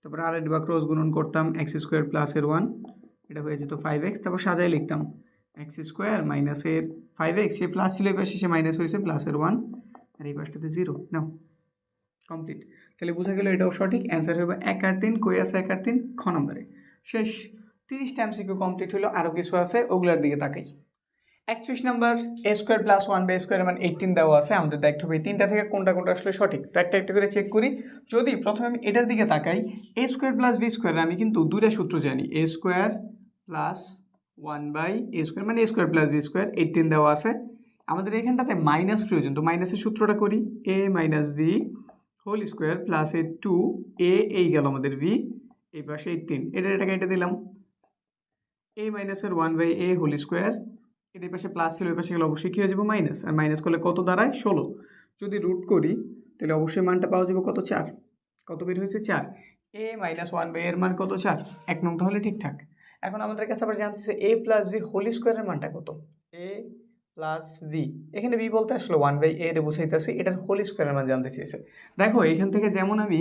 তারপর আর বা ক্রস গুণন করতাম, এক্স স্কোয়ার প্লাসের 1, এটা হয়ে যেত 5x, তারপর সাজাই লিখতাম এক্স স্কোয়ার মাইনাসের 5x, সে প্লাস ছিল এই পাশে, সে মাইনাস হয়েছে প্লাসের 1, আর এই পাশটাতে 0। নাও কমপ্লিট। তাহলে বোঝা গেল এটাও সঠিক। অ্যান্সার হবে 1 আর 3। কই আছে 1 আর 3? খ নম্বরে। শেষ। 30টা এমসিকিউ কমপ্লিট হলো, আরও কিছু আছে, ওগুলোর দিকে তাকাই। 31 নম্বর, এ স্কোয়ার প্লাস 1 বাই স্কোয়ার মান 18 দেওয়া আছে, আমাদের দেখতে হবে এই তিনটা থেকে কোনটা কোনটা আসলে সঠিক। তো একটা একটা করে চেক করি। যদি প্রথমে আমি এটার দিকে তাকাই, a square plus B square, আমি কিন্তু দুইটা সূত্র জানি, a square plus 1 by a square মানে a square plus B square, 18 দেওয়া আছে। আমাদের এখানটাতে মাইনাস প্রয়োজন, তো মাইনাসের সূত্রটা করি, a minus B whole square plus a 2 a, এই গেল আমাদের বি, এই পাশে 18, এটাকে এটা দিলাম এ মাইনাসের 1 বাই এ হোল স্কোয়ার, এটার পাশে প্লাস ছিল, ওই পাশে গেলে অবশ্যই কী হয়ে যাবে? মাইনাস। আর মাইনাস করলে কত দাঁড়ায়? 16। যদি রুট করি তাহলে অবশ্যই মানটা পাওয়া যাবে কত? 4। কত বের হয়েছে? 4। এ মাইনাস 1 বাই এর মান কত? 4। 1 নং তাহলে ঠিকঠাক। এখন আমাদের কাছে আবার জানতেছে এ প্লাস বি হোল স্কোয়ারের মানটা কত? এ প্লাস বি, এখানে বি বলতে আসলে 1 বাই এ রে বুঝাইতেছি, এটার হোল স্কোয়ারের মান জানতে চেয়েছে। দেখো এখান থেকে যেমন আমি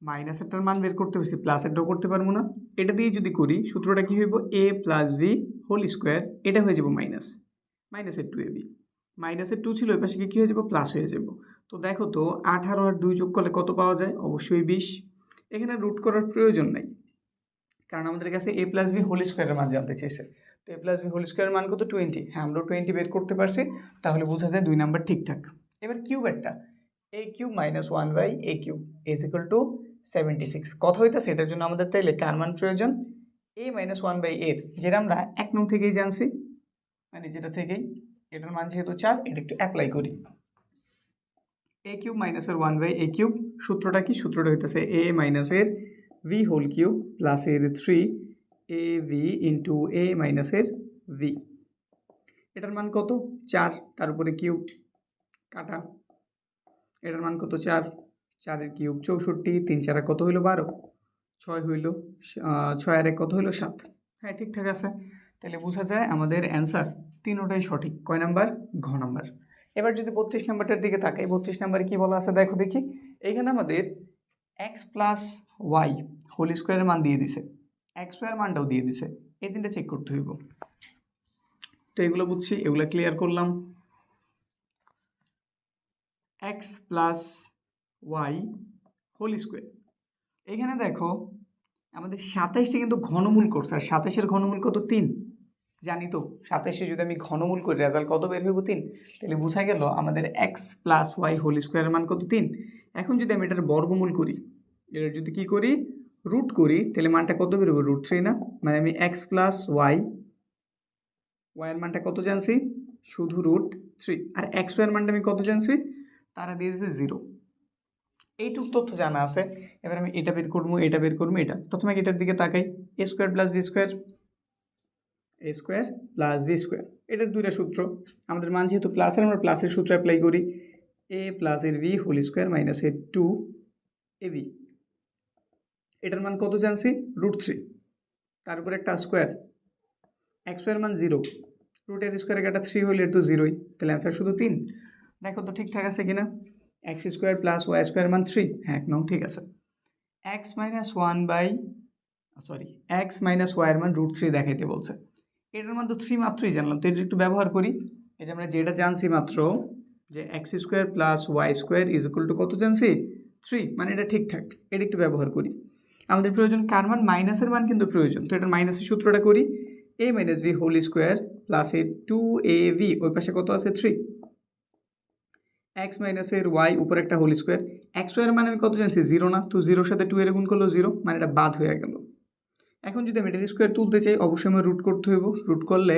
মাইনাসেরটার মান বের করতে পারছি, প্লাসেরটাও করতে পারবো না। এটা দিয়ে যদি করি সূত্রটা কী হইব? এ প্লাস বি হোল স্কোয়ার, এটা হয়ে যাব মাইনাসের 2 এ বি, মাইনাসের 2 ছিল, ওই পাশে কী হয়ে যাব? প্লাস হয়ে যাব। তো দেখো তো 18 আর 2 যোগ করলে কত পাওয়া যায়? অবশ্যই 20। এখানে রুট করার প্রয়োজন নাই, কারণ আমাদের কাছে এ প্লাস বি হোল স্কোয়ারের মান জানতে চেয়েছে। তো এ প্লাস বি হোল স্কোয়ারের মান কত? 20। হ্যাঁ, আমরা 20 বের করতে পারছি, তাহলে বোঝা যায় 2 নাম্বার ঠিকঠাক। এবার কিউবেরটা, a cube minus 1 by a cube is equal to 76। কথা হইতেছে এটার জন্য আমাদের তাইলে কার মান প্রয়োজন? এ মাইনাস 1 বাই এর, যেটা আমরা 1 নং থেকেই জানছি, মানে যেটা থেকেই, এটার মান যেহেতু 4, এটা একটু অ্যাপ্লাই করি। এ কিউব মাইনাসের 1 বাই এ কিউব, সূত্রটা কি? সূত্রটা হইতেছে এ মাইনাসের ভি হোল কিউব প্লাসের 3 এ ভি ইন্টু এ মাইনাসের ভি। এটার মান কত? 4, তার উপরে কিউব কাটা, এটার মান কত? 4, 4 কিউব 64, 3 4 কত হইল? 12, 6 হইল, 6 আর 1 কত হইল? 7। হ্যাঁ ঠিকঠাক আছে। তাহলে বোঝা যায় আমাদের অ্যান্সার তিনোটাই সঠিক। কয় নাম্বার? ঘ নাম্বার। এবার যদি 32 নাম্বারটার দিকে তাকাই, 32 নাম্বারে কী বলা আছে দেখো দেখি। এইখানে আমাদের এক্স প্লাস ওয়াই হোল স্কোয়ারের মান দিয়ে দিছে, এক্স ওয়াইয়ের মানটাও দিয়ে দিছে, এই তিনটা চেক করতে হইব। তো এগুলো বুঝছি, এগুলো ক্লিয়ার করলাম। X plus Y whole square, এখানে দেখো আমাদের 27টি কিন্তু ঘনমূল করছে, আর 27-এর ঘনমূল কত? 3। জানি তো 27 যদি আমি ঘনমূল করি রেজাল্ট কত বের হইব 3, তাহলে বোঝা গেল আমাদের x প্লাস ওয়াই হোল স্কোয়ারের মান কত 3। এখন যদি আমি এটার বর্গমূল করি, এটার যদি কি করি রুট করি, তাহলে মানটা কত বেরোবে √3 না, মানে আমি x প্লাস ওয়াই এর মানটা কত জানছি শুধু √3, আর x এর মানটা আমি কত জানছি তারা দিয়ে দিয়েছে 0। এইটুক তথ্য জানা আছে। এবার আমি এটা বের করবো, এটা বের করবো, এটা প্রথমে এটার দিকে তাকাই, a square plus B square, a square plus B square, এটার দুইটা সূত্র। আমাদের মান যেহেতু প্লাসের, আমরা প্লাসের সূত্র অ্যাপ্লাই করি, a প্লাস এর বি হোল স্কোয়ার মাইনাস এর 2ab, এটার মান কত জানছি √3, তার উপর একটা স্কোয়ার, x এর মান 0, রুটের স্কোয়ারে কাটা 3 হইলে তো 0ই, তাহলে অ্যান্সার শুধু 3। দেখো তো ঠিকঠাক আছে কিনা, x square plus Y square মান 3, হ্যাঁ এক নং ঠিক আছে। x মাইনাস ওয়াই এর মান √3 দেখাইতে বলছে, এটার মান তো 3 মাত্রই জানলাম, তো এটা একটু ব্যবহার করি। এই যে আমরা যেটা জানছি মাত্র যে x square plus Y square is equal to কত জানছি 3, মানে এটা ঠিকঠাক, এটা একটু ব্যবহার করি। আমাদের প্রয়োজন কার মান, মাইনাসের মান কিন্তু প্রয়োজন, তো এটার মাইনাসের সূত্রটা করি, a minus B whole square plus A 2ab, ওই পাশে কত আছে 3, x মাইনাসের ওয়াই উপর একটা হোল স্কোয়ার, x ওয়াই এর মানে আমি কত জানছি 0 না, তো 0 সাথে 2 এর গুণ করলো 0, মানে এটা বাদ হয়ে গেল। এখন যদি আমি এটার স্কোয়ার তুলতে চাই অবশ্যই আমার রুট করতে হইব, রুট করলে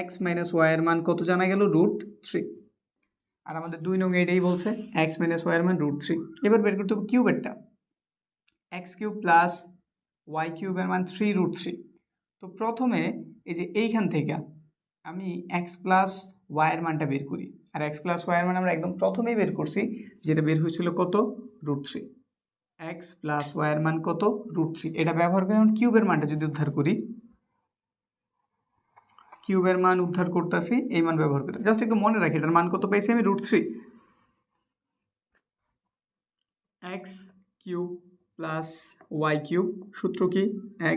x মাইনাস ওয়াই এর মান কত জানা গেল √3, আর আমাদের 2 নং এটাই বলছে x মাইনাস ওয়াই এর মান √3। এবার বের করতে হবে কিউবেরটা, x কিউব প্লাস ওয়াই কিউবের মান 3√3। তো প্রথমে এই যে এইখান থেকে আমি x প্লাস ওয়াই এর মানটা বের করি, আর x প্লাস ওয়াই এর মান আমরা একদম প্রথমেই বের করছি, যেটা বের হয়েছিল কত √3, x প্লাস ওয়াই এর মান কত √3, এটা ব্যবহার করে এখন কিউবের মানটা যদি উদ্ধার করি, কিউবের মান উদ্ধার করতেছি এই মান ব্যবহার করে, জাস্ট একটু মনে রাখি এটার মান কত পাইছি আমি √3, x cube plus Y cube, সূত্র কি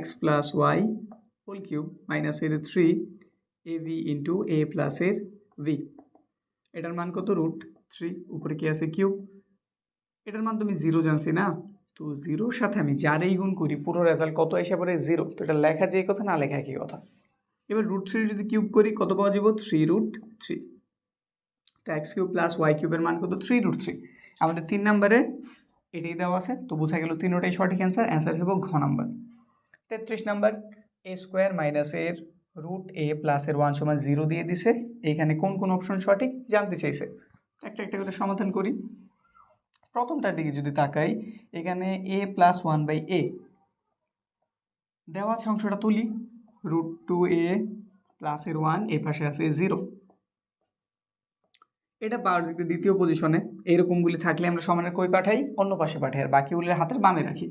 x plus Y whole cube minus এর 3ab ইন্টু a প্লাস এর v, এটার মান কত √3, উপরে কি আছে কিউব, এটার মান তুমি 0 জানছি না, তো 0-র সাথে আমি যারেই গুণ করি পুরো রেজাল্ট কত এসে পড়ে 0, তো এটা লেখা যে কথা না লেখা একই কথা। এবার √3 যদি কিউব করি কত পাওয়া যাব 3√3, তো x কিউব প্লাস ওয়াই কিউবের মান কত 3√3, আমাদের 3 নম্বরে এটাই দেওয়া আছে, তো বোঝা গেল তিনোটাই সঠিক অ্যান্সার, অ্যান্সার হবে ঘ number. 33 number, a square minus এর √a প্লাস এর 1 সমান 0 দিয়ে দিছে, এইখানে কোন কোন অপশন সঠিক জানতে চাইছে, একটা একটা করে সমাধান করি। প্রথমটার দিকে যদি তাকাই, এখানে a প্লাস 1/a দেওয়া আছে, অংশটা তুলি, √2a প্লাস এর 1, এই পাশে আছে 0, এটা পাওয়ার দিকে দ্বিতীয় পজিশনে, এইরকমগুলি থাকলে আমরা সমানের কই পাঠাই অন্য পাশে পাঠাই, আর বাকিগুলির হাতের বামে রাখি।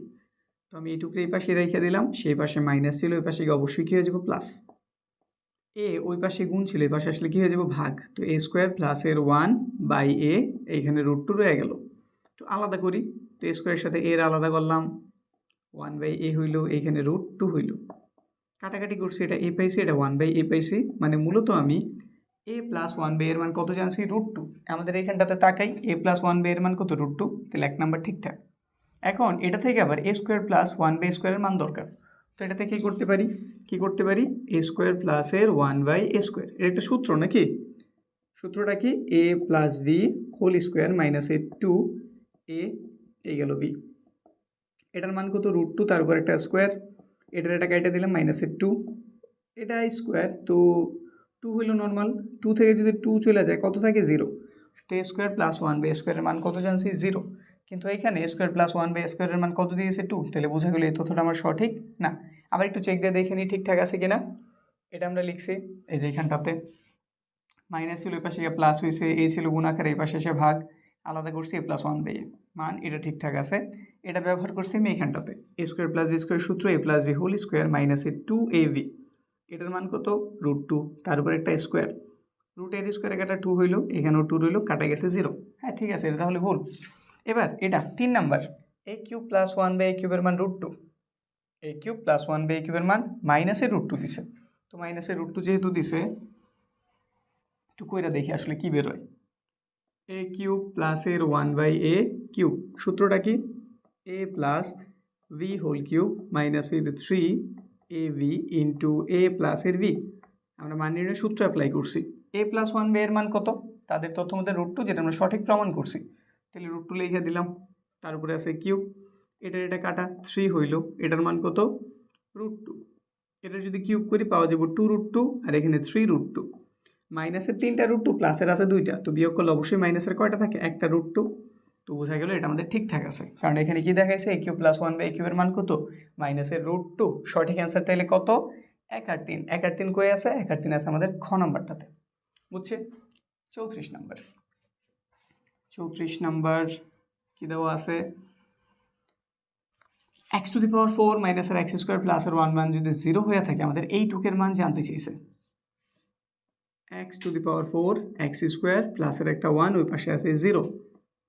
তো আমি এইটুকু এই পাশে রেখে দিলাম, সেই পাশে মাইনাস ছিল, ওই পাশে গিয়ে অবশ্যই কী হয়ে যাবো প্লাস, এ ওই পাশে গুণ ছিল, এই পাশে আসলে কী হয়ে যাবো ভাগ, তো a স্কোয়ার প্লাস এর 1/a, এইখানে √2 রয়ে গেল, তো আলাদা করি, তো a স্কোয়ারের সাথে এর আলাদা করলাম, 1/a হইল, এইখানে √2 হইল, কাটাকাটি করছি, এটা a পাইছি, এটা 1/a পাইছি, মানে মূলত আমি a প্লাস 1/a এর মান কত জানছি √2, আমাদের এইখানটাতে তাকাই a প্লাস 1/a এর মান কত √2, তাহলে 1 নাম্বার ঠিকঠাক। এখন এটা থেকে আবার a স্কোয়ার প্লাস 1/a স্কোয়ারের মান দরকার, তো এটাতে কী করতে পারি a স্কোয়ার প্লাস এর 1/a স্কোয়ার, এর একটা সূত্র নাকি, সূত্রটা কি a প্লাস b হোল স্কোয়ার মাইনাস এর 2a, এই গেল b, এটার মান কত √2, তার উপর একটা স্কোয়ার, এটার এটা কেটে দিলাম মাইনাসের 2, এটা স্কোয়ার, তো 2 হইল নর্মাল, 2 থেকে যদি 2 চলে যায় কত থাকে 0, তো a স্কোয়ার প্লাস 1/a স্কোয়ারের মান কত জানছি 0, কিন্তু এখানে a স্কোয়ার প্লাস 1/a স্কোয়ারের মান কত দিয়েছে 2, তাহলে বোঝা গেল এই তথ্যটা আমার সঠিক না। আবার একটু চেক দিয়ে দেখে নিই ঠিকঠাক আছে কিনা, এটা আমরা লিখছি এই যে এখানটাতে মাইনাস ছিল, এই পাশে গিয়ে প্লাস হয়েছে, এই ছিল গুণাকার, এই পাশে এসে ভাগ, আলাদা করছি a প্লাস 1/a মান, এটা ঠিকঠাক আছে, এটা ব্যবহার করছি আমি এখানটাতে, a square plus B square সূত্র a plus B whole square minus এর 2ab, এটার মান কত √2, তার উপর একটা স্কোয়ার, √এর স্কোয়ারে কাটা 2 হইল, এখানেও 2 রইল, কাটা গেছে 0, হ্যাঁ ঠিক আছে, এটা তাহলে ভুল। এবার এটা 3 number, a cube plus 1/a কিউবের মান √2, a কিউব প্লাস 1/a কিউবের মান মাইনাসের √2 দিছে, তো মাইনাসের √2 যেহেতু দিছে, একটু কইরা দেখি আসলে কি বেরোয়, a কিউব প্লাস এর 1/a কিউব, সূত্রটা কি a plus v whole cube minus এর 3ab ইন্টু a প্লাস এর v, আমরা মান নির্ণয়ের সূত্র অ্যাপ্লাই করছি। a প্লাস 1 এর মান কত? তাদের তথ্য মধ্যে √2, যেটা আমরা সঠিক প্রমাণ করছি। তাহলে √2 লিখে দিলাম, তার উপরে আছে কিউব, এটা কাটা 3 হইল, এটার মান কত? √2। এটা যদি কিউব করি পাওয়া যাবে 2√2, আর এখানে 3√2। মাইনাসের 3টা √2, প্লাসের আছে 2টা, তো বিয়োগ করলে অবশ্যই মাইনাসের কয়টা থাকে? একটা √2। তো বোঝা গেল এটা আমাদের ঠিকঠাক আছে, কারণ এখানে কি দেখাইছে? a কিউব প্লাস 1/a এর মান কত? মাইনাসের √2। সঠিক অ্যান্সার তাহলে কত? 1 আর 3। 1 আর 3 কই আছে? 1 আর 3 আছে আমাদের খ নাম্বারটাতে। বুঝছে? 34 নাম্বার। 34 নাম্বার কি দেওয়া আছে? x⁴ মাইনাসের x² প্লাসের 1 মান যদি 0 হয়ে থাকে, আমাদের এই টুকের মান জানতে চেয়েছে। x⁴ x² প্লাসের একটা 1, ওই পাশে আছে 0।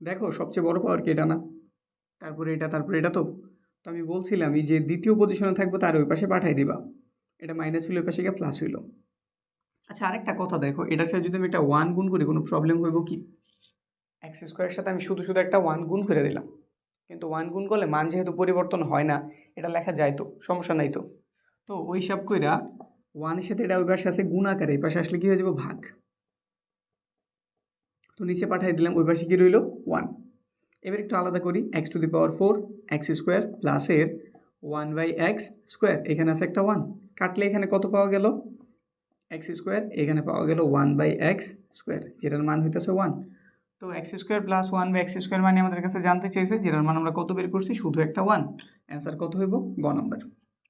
দেখো সবচেয়ে বড় পাওয়ার কি? এটা না? তারপরে এটা তো আমি বলছিলাম এই যে দ্বিতীয় পজিশনে থাকবো তার ওই পাশে পাঠাই দিবা। এটা মাইনাস ছিল, ওই পাশে গিয়ে প্লাস হইল। আচ্ছা, আরেকটা কথা দেখো, এটার সাথে যদি আমি একটা 1 গুণ করি কোনো প্রবলেম হইব কি? x² এর সাথে আমি শুধু একটা 1 গুণ করে দিলাম, কিন্তু 1 গুণ করলে মান যেহেতু পরিবর্তন হয় না, এটা লেখা যায় তো, সমস্যা নাই তো। তো ওই হিসাব কইরা 1 এর সাথে এটা ওই পাশে আছে গুণ আকারে, এই পাশে আসলে কি হয়ে যাবে? ভাগ। তো নিচে পাঠিয়ে দিলাম, ওই পাশে কি রইল? 1। এবার একটু আলাদা করি, x⁴ x² প্লাসের 1/x², এখানে আছে একটা 1, কাটলে এখানে কত পাওয়া গেল? x², এখানে পাওয়া গেল 1/x², যেটার মান হইতেছে 1। তো x² প্লাস 1/x² মানে আমাদের কাছে জানতে চেয়েছে, যেটার মান আমরা কত বের করছি? শুধু একটা 1। অ্যান্সার কত হইব? গ নাম্বার।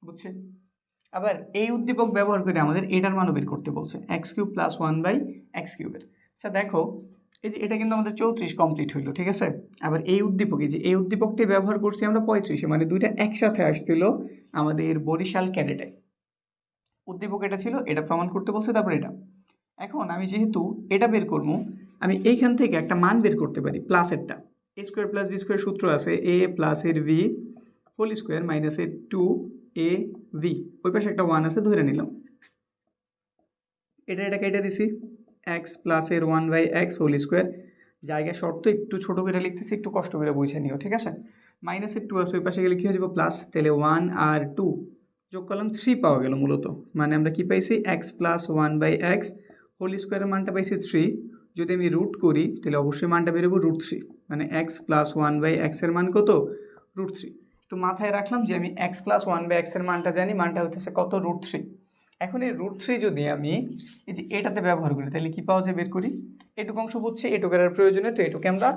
বুঝছে? আবার এই উদ্দীপক ব্যবহার করে আমাদের এটার মানও বের করতে বলছে, x³ প্লাস 1/x³ এর। আচ্ছা দেখো, এই যে এটা কিন্তু আমাদের 34 কমপ্লিট হইলো, ঠিক আছে? আবার এই উদ্দীপকে, যে এই উদ্দীপকটি ব্যবহার করছি আমরা 35-এ, মানে দুইটা একসাথে আসছিল আমাদের বরিশাল ক্যাডেটে। উদ্দীপক এটা ছিল, এটা প্রমাণ করতে বলছে, তারপর এটা। এখন আমি যেহেতু এটা বের করবো, আমি এইখান থেকে একটা মান বের করতে পারি প্লাসেরটা। a² প্লাস b² সূত্র আছে a প্লাসের v হোল স্কোয়ার মাইনাসের 2ab, ওই পাশে একটা 1 আছে, ধরে নিলাম। এটা কেটে দিছি, x প্লাসের 1/x হোল স্কোয়ার, জায়গা শর্ত একটু ছোট করে লিখতেছি, একটু কষ্ট করে বুঝে নিও, ঠিক আছে? মাইনাসের 2 আছে, ওই পাশে গেলে কী হয়ে যাবে? প্লাস। তাহলে 1 আর 2 যোগ করলাম, 3 পাওয়া গেল মূলত। মানে আমরা কি পাইছি? x প্লাস 1/x হোল স্কোয়ারের মানটা পাইছি 3। যদি আমি রুট করি তাহলে অবশ্যই মানটা বেরোবো √3, মানে x প্লাস 1/x এর মান কত? √3। একটু মাথায় রাখলাম যে আমি x প্লাস 1/x এর মানটা জানি, মানটা হচ্ছে কত? √3। এখন এই √3 যদি আমি এই যে এটাতে ব্যবহার করি, তাহলে কি পাওয়া যায়? বের করি। এটুকু অংশ বুঝছে, এটুকু আর প্রয়োজনে, তো এটুকু আমরা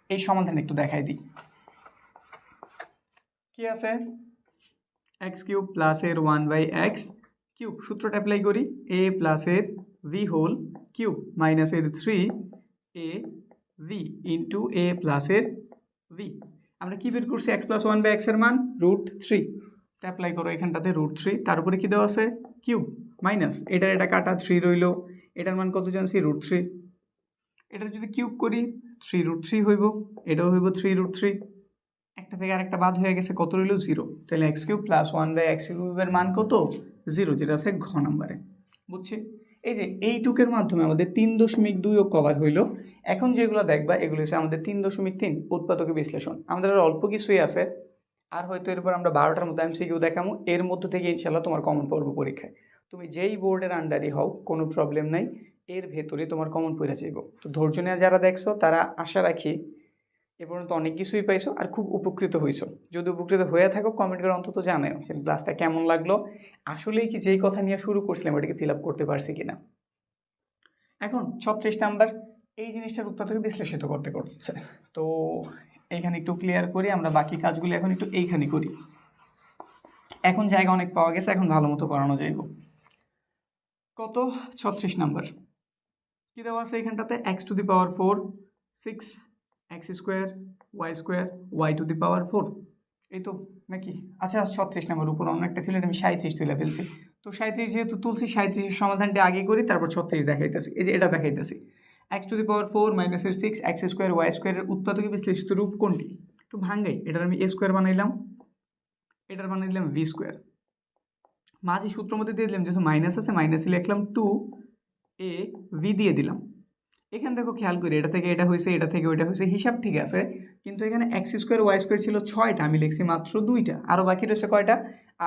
এই সমাধানে একটু দেখাই দিই। কি আছে? x³ প্লাসের 1/x³ সূত্রটা অ্যাপ্লাই করি, a প্লাসের v হোল কিউব মাইনাসের 3ab ইন্টু a প্লাসের v। আমরা কি বের করছি? x প্লাস 1/x এর মান √3। অ্যাপ্লাই করো এখানটাতে √3, তার উপরে কি দেওয়া আছে? কিউব মাইনাস এটা কাটা 3 রইল, এটার মান কত জানছি? √3। এটার যদি কিউব করি 3√3 হইব, এটাও হইব 3√3। একটা থেকে আরেকটা বাদ হয়ে গেছে, কত রইল? 0। তাহলে x³ প্লাস 1/x³ এর মান কত? 0, যেটা আছে ঘ নাম্বারে। বুঝছি? এই যে এইটুকের মাধ্যমে আমাদের 3.2 কভার হইল। এখন যেগুলো দেখবা এগুলো হচ্ছে আমাদের 3.3 উৎপাদকের বিশ্লেষণ। আমাদের আর অল্প কিছুই আছে, আর হয়তো এরপর আমরা 12টার মতো MCQ দেখাবো, এর মধ্য থেকে ইনশাল্লাহ তোমার কমন পড়ব পরীক্ষায়। তুমি যেই বোর্ডের আন্ডারই হও কোনো প্রবলেম নাই, এর ভেতরে তোমার কমন পড়ে যাইব। তো ধৈর্য নিয়ে যারা দেখছো তারা আশা রাখি এ পর্যন্ত অনেক কিছুই পাইছো আর খুব উপকৃত হইছো। যদি উপকৃত হয়ে থাকো কমেন্ট করে অন্তত জানাও যে ক্লাসটা কেমন লাগলো, আসলেই কি যেই কথা নিয়ে শুরু করছিলাম ওটাকে ফিল আপ করতে পারছি কিনা। এখন 36 নাম্বার, এই জিনিসটার উৎপাদকে বিশ্লেষিত করতে করছে। তো এইখানে একটু ক্লিয়ার করি, আমরা বাকি কাজগুলো এখন একটু এইখানে করি। এখন জায়গা অনেক পাওয়া গেছে, এখন ভালো মতো করানো যাইব। কত? 36 নাম্বার। কি দেওয়া আছে এখানটাতে? x⁴ 6x² y² y⁴ এই তো নাকি? আচ্ছা 36 নাম্বার, উপর অন্য একটা ছিল, আমি 37 তুলে ফেলছি। তো 37 যেহেতু তুলছি, 37 সমাধানটা আগে করি, তারপর 36 দেখাইতেছি। এই যে এটা দেখাইতেছি, x⁴ মাইনাসের 6x² y² এর উৎপাদকে বিশ্লেষিত রূপ কোনটি? একটু ভাঙ্গাই, এটার আমি a² বানাইলাম, এটার বানাই দিলাম v², মাঝে সূত্র মধ্যে দিয়ে দিলাম, যেহেতু মাইনাস আছে মাইনাসে লিখলাম 2ab দিয়ে দিলাম। এখানে দেখো খেয়াল করি, এটা থেকে এটা হয়েছে, এটা থেকে ওইটা হয়েছে, হিসাব ঠিক আছে, কিন্তু এখানে x² y² ছিল 6টা, আমি লিখছি মাত্র 2টা। আরও বাকি রয়েছে কয়টা?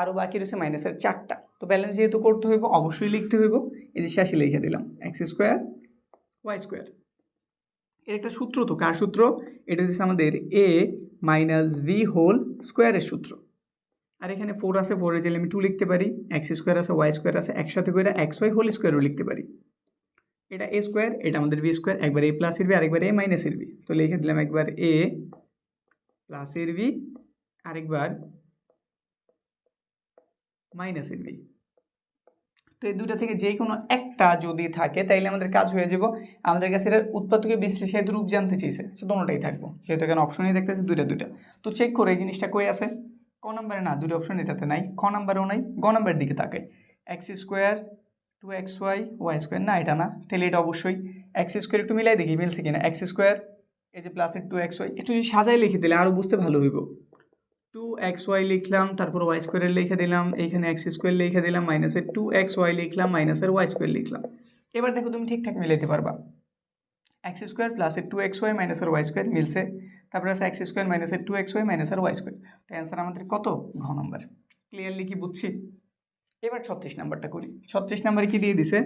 আরও বাকি রয়েছে মাইনাসের 4টা। তো ব্যালেন্স যেহেতু করতে হইব অবশ্যই লিখতে হইব, এই যে শেষে লিখে দিলাম এক্স স্কোয়ার ওয়াই স্কোয়ার। এর একটা সূত্র, তো কার সূত্র? এটা হচ্ছে আমাদের এ মাইনাস ভি হোল স্কোয়ারের সূত্র। আর এখানে 4 আছে, 4-এর জায়গায় আমি 2 লিখতে পারি, এক্স স্কোয়ার আছে ওয়াই স্কোয়ার আছে, একসাথে করে এক্স ওয়াই হোল স্কোয়ারও লিখতে পারি। এটা এ স্কোয়ার, এটা আমাদের বি স্কোয়ার, একবার এ প্লাস এর বি আরেকবার এ মাইনাস এর বি। তো লিখে দিলাম একবার এ প্লাস এর বি আরেকবার মাইনাস এর বি। তো এই দুটা থেকে যে কোনো একটা যদি থাকে তাইলে আমাদের কাজ হয়ে যাব। আমাদের কাছে এর উৎপাদকে বিশ্লেষিত রূপ জানতে চেয়েছে, দুটোটাই থাকবো, যেহেতু এখানে অপশনই দেখতেছে দুইটা। তো চেক করে এই জিনিসটা কই আছে, ক নাম্বারে না, দুটো অপশন এটাতে নাই, খ নাম্বারেও নাই, গ নাম্বারের দিকে তাকাই। X square 2xy Y square, না এটা না, তাহলে এটা অবশ্যই এক্স স্কোয়ার। একটু মিলাই দেখি মিলছে কিনা। এক্স স্কোয়ার এই যে প্লাসের 2xy, একটু যদি সাজাই লিখে দিলে আরও বুঝতে ভালো হইব। 2xy লিখলাম, তারপর ওয়াই স্কোয়ারের লিখে দিলাম, এইখানে এক্স স্কোয়ার লিখে দিলাম, মাইনাসের 2xy লিখলাম, মাইনাসের ওয়াই স্কোয়ার লিখলাম। এবার দেখো তুমি ঠিকঠাক মিলাইতে পারবা। এক্স স্কোয়ার প্লাসের 2xy মাইনাসের ওয়াই স্কোয়ার মিলছে, তারপরে আছে এক্স স্কোয়ার মাইনাসের 2xy মাইনাসের ওয়াই স্কোয়ার। তো অ্যান্সার আমাদের কত? ঘ নম্বর। ক্লিয়ারলি কি বুঝছি? এবার 36 নাম্বারটা করি। 36 নাম্বারে কি দিয়ে দিছে?